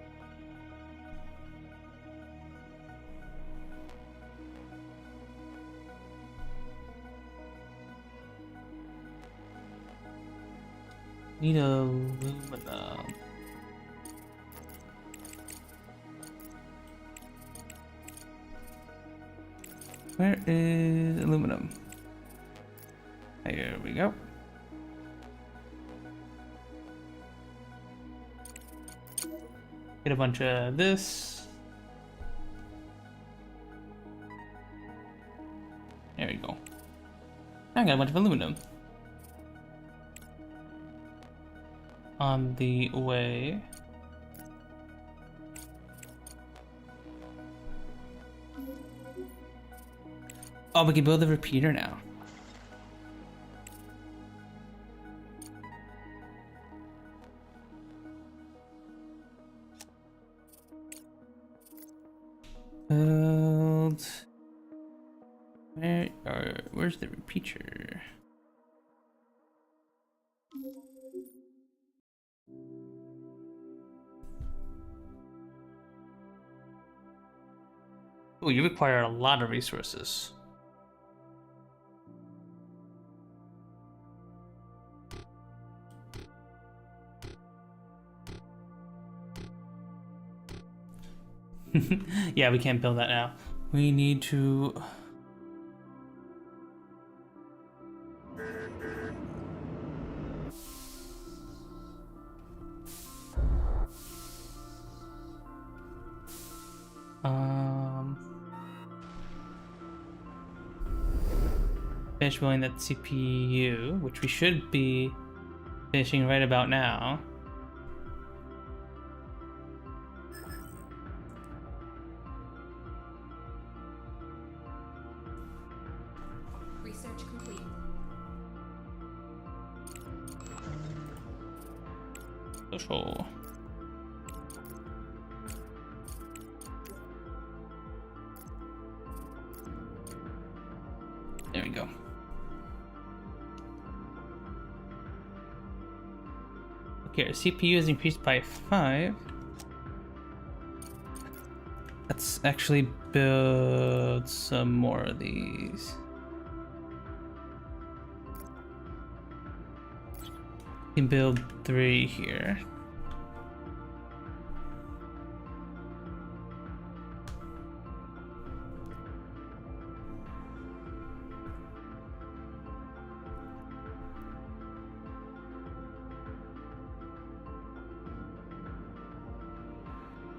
Need aluminum. Where is aluminum? Here we go. Get a bunch of this. There we go. I got a bunch of aluminum. On the way. Oh, we can build a repeater now. Build. Where's the repeater? Oh, you require a lot of resources. Yeah, we can't build that now. We need to... finish building that CPU, which we should be finishing right about now. Research complete. Social. There we go. Okay, our CPU is increased by 5. Let's actually build some more of these. We can build 3 here.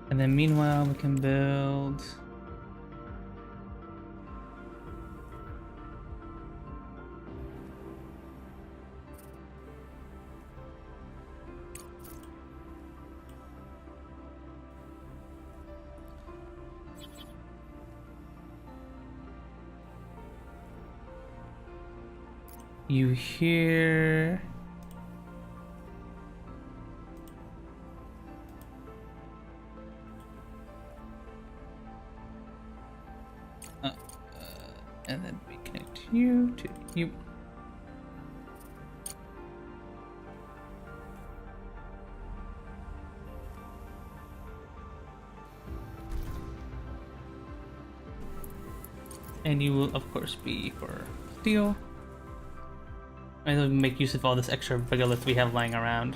And then meanwhile we can build you here. And then we connect you to you. And you will, of course, be for steel. And it'll make use of all this extra regolith we have lying around.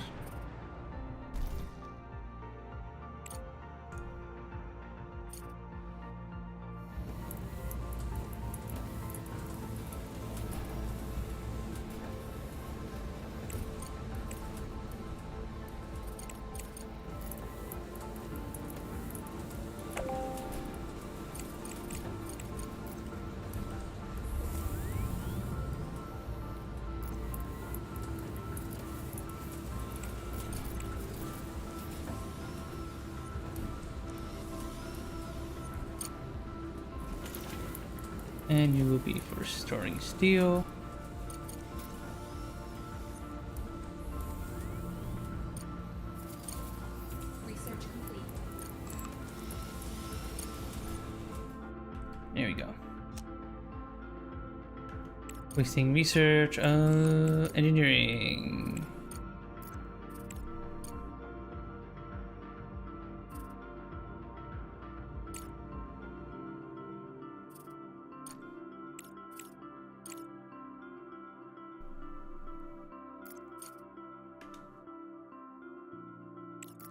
And you will be for storing steel. Research complete. There we go. Wasting research, engineering.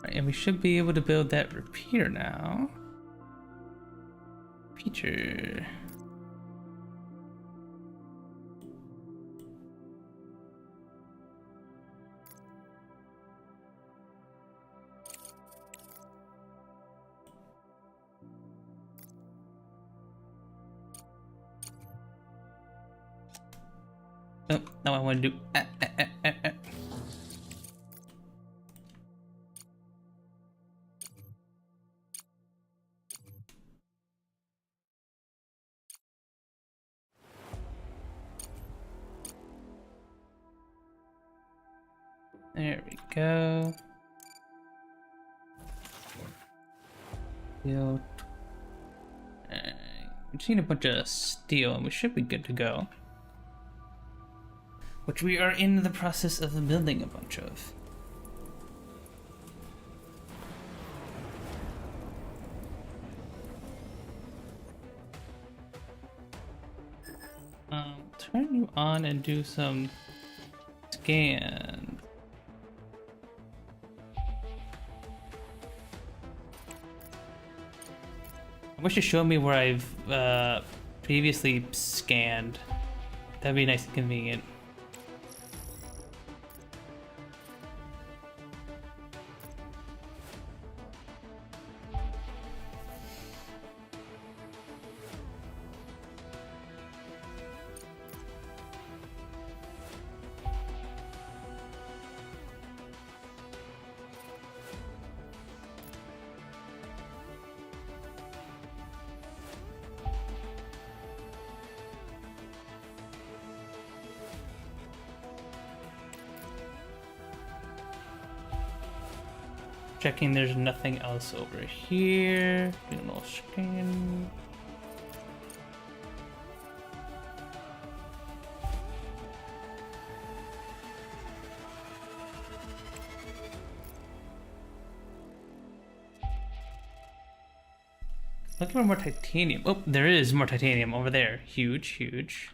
And we should be able to build that repeater now. Repeater. Oh, now I want to do. There we go. Steel. We just need a bunch of steel and we should be good to go. Which we are in the process of building a bunch of. Turn you on and do some scan. I wish you showed me where I've previously scanned. That'd be nice and convenient. Checking there's nothing else over here. Do a little scan. Looking for more titanium. Oh, there is more titanium over there. Huge, huge.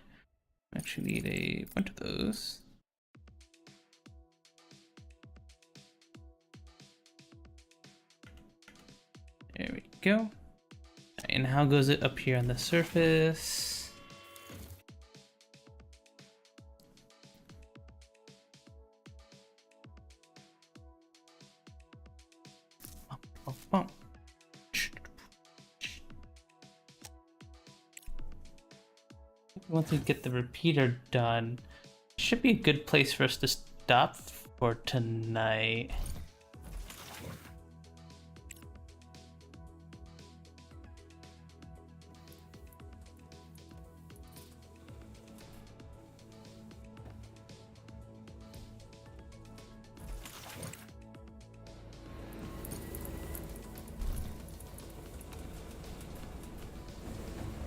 Actually need a bunch of those. There we go. And how goes it up here on the surface? Once we get the repeater done, should be a good place for us to stop for tonight.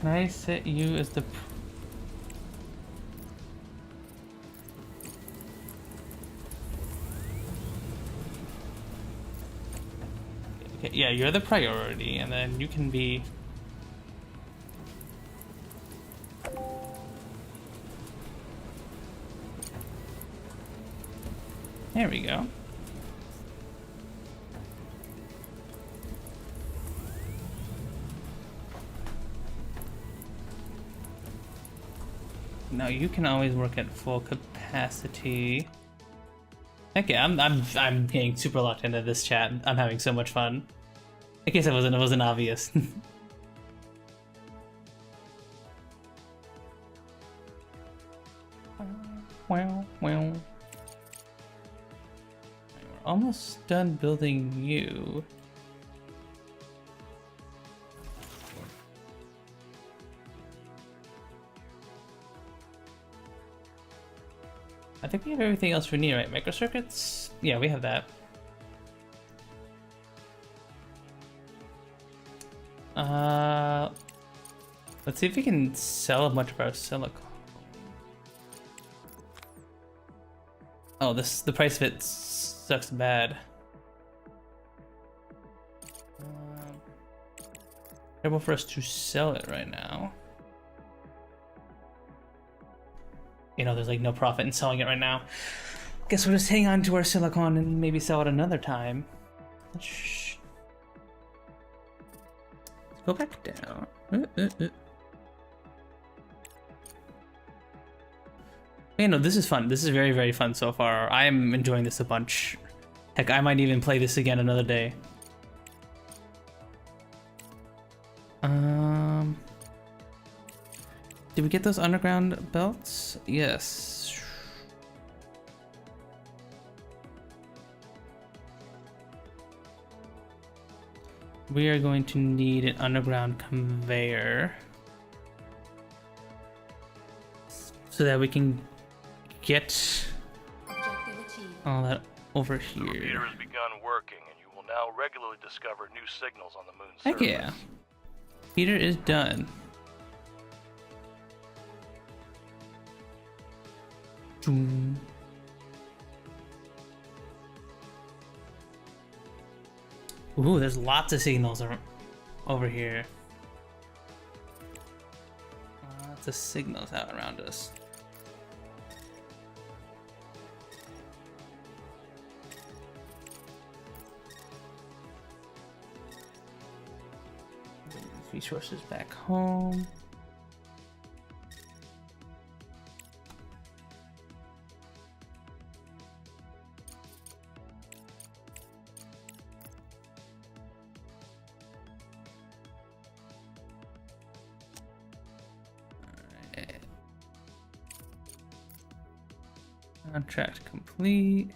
Can I set you as the Yeah, you're the priority, and then you can be. There we go. Now you can always work at full capacity. Okay, I'm getting super locked into this chat. I'm having so much fun. In case it wasn't obvious. Well. We're almost done building you. I think we have everything else we need, right? Microcircuits? Yeah, we have that. Let's see if we can sell a bunch of our silicon. Oh, the price of it sucks bad. Terrible for us to sell it right now. You know, there's like no profit in selling it right now. Guess we'll just hang on to our silicon and maybe sell it another time. Let's go back down. You know, this is fun. This is very, very fun so far. I'm enjoying this a bunch. Heck, I might even play this again another day. Did we get those underground belts? Yes. We are going to need an underground conveyor so that we can get all that over here. The repeater has begun working, and you will now regularly discover new signals on the moon's Heck surface. yeah. Peter is done. Boom. Ooh, there's lots of signals over here. Lots of signals out around us. Resources back home. Contract complete.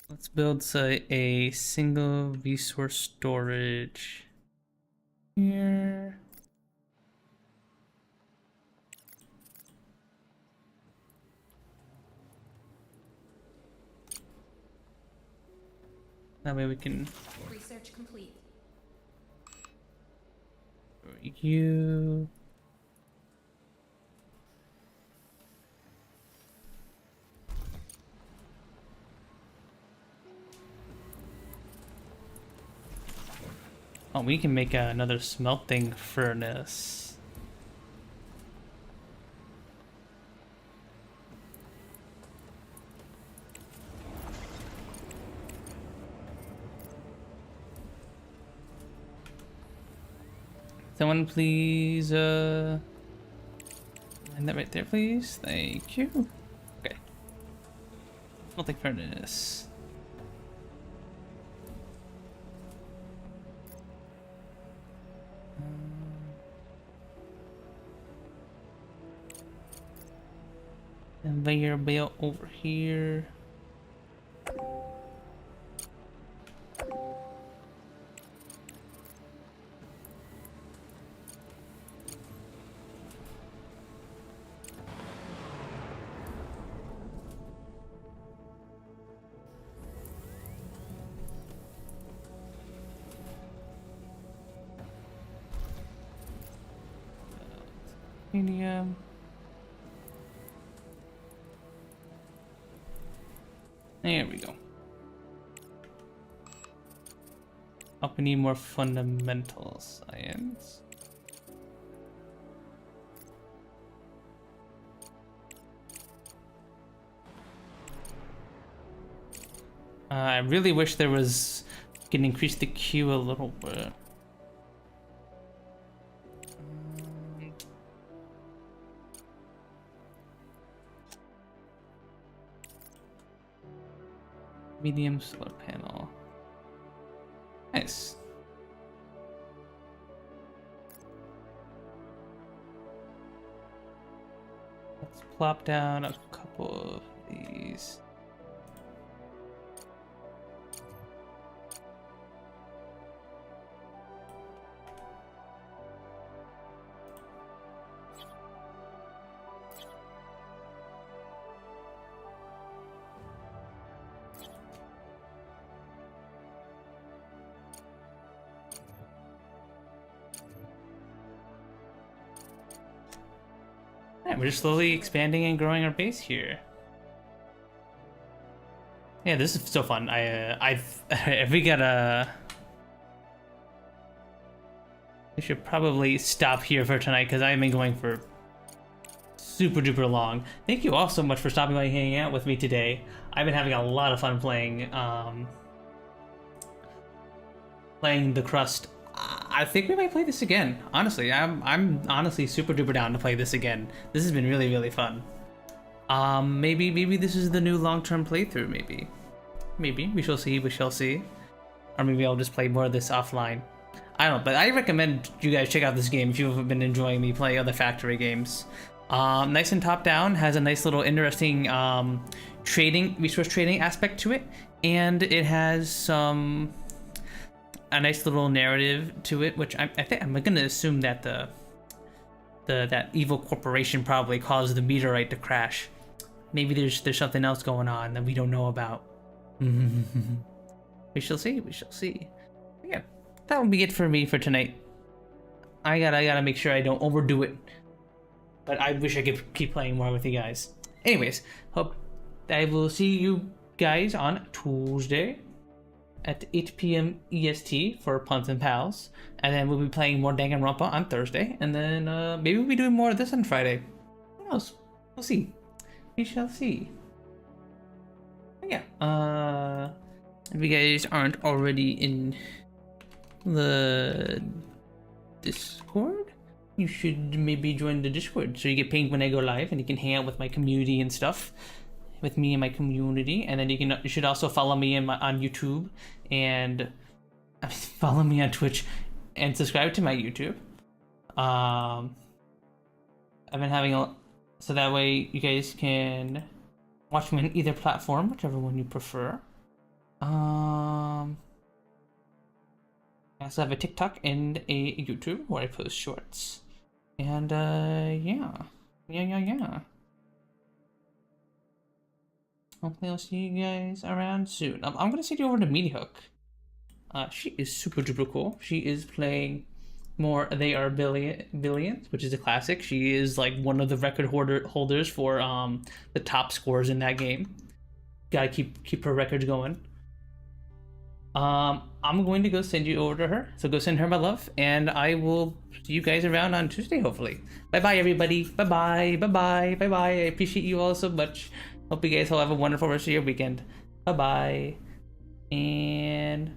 Let's build a single resource storage here. That way we can. Research complete. You. Oh, we can make another smelting furnace. Someone please, line that right there, please. Thank you. Okay. Smelting furnace. Conveyor belt over here. Medium. There we go. Oh, we need more fundamental science. I really wish there was... can increase the queue a little bit. Medium solar panel. Nice. Let's plop down a couple of these. Yeah, we're just slowly expanding and growing our base here. Yeah, this is so fun. We gotta... We should probably stop here for tonight because I've been going for super duper long. Thank you all so much for stopping by and hanging out with me today. I've been having a lot of fun playing playing the Crust. I think we might play this again. Honestly, I'm honestly super duper down to play this again. This has been really, really fun. Maybe this is the new long-term playthrough. Maybe we shall see. We shall see. Or maybe I'll just play more of this offline. I don't know, but I recommend you guys check out this game if you've been enjoying me play other factory games. Nice and top down, has a nice little interesting resource trading aspect to it, and it has a nice little narrative to it, which I think I'm gonna assume that that evil corporation probably caused the meteorite to crash. Maybe there's something else going on that we don't know about. We shall see. We shall see. Yeah, that will be it for me for tonight. I gotta make sure I don't overdo it. But I wish I could keep playing more with you guys. Anyways, hope I will see you guys on Tuesday at 8 p.m. EST for Puns and Pals. And then we'll be playing more Danganronpa on Thursday. And then maybe we'll be doing more of this on Friday. Who knows? We'll see. We shall see. But yeah. If you guys aren't already in the Discord, you should maybe join the Discord so you get pinged when I go live and you can hang out with my community and stuff. With me and my community, and then you should also follow me on YouTube and follow me on Twitch and subscribe to my YouTube. I've been having so that way you guys can watch me on either platform, whichever one you prefer. I also have a TikTok and a YouTube where I post shorts, and yeah. Hopefully I'll see you guys around soon. I'm gonna send you over to Meaty Hook. She is super duper cool. She is playing more They Are Billions, which is a classic. She is like one of the record holders for the top scores in that game. Gotta keep her records going. I'm going to go send you over to her. So go send her my love, and I will see you guys around on Tuesday, hopefully. Bye-bye, everybody. Bye-bye. Bye-bye. Bye-bye. I appreciate you all so much. Hope you guys all have a wonderful rest of your weekend. Bye-bye. And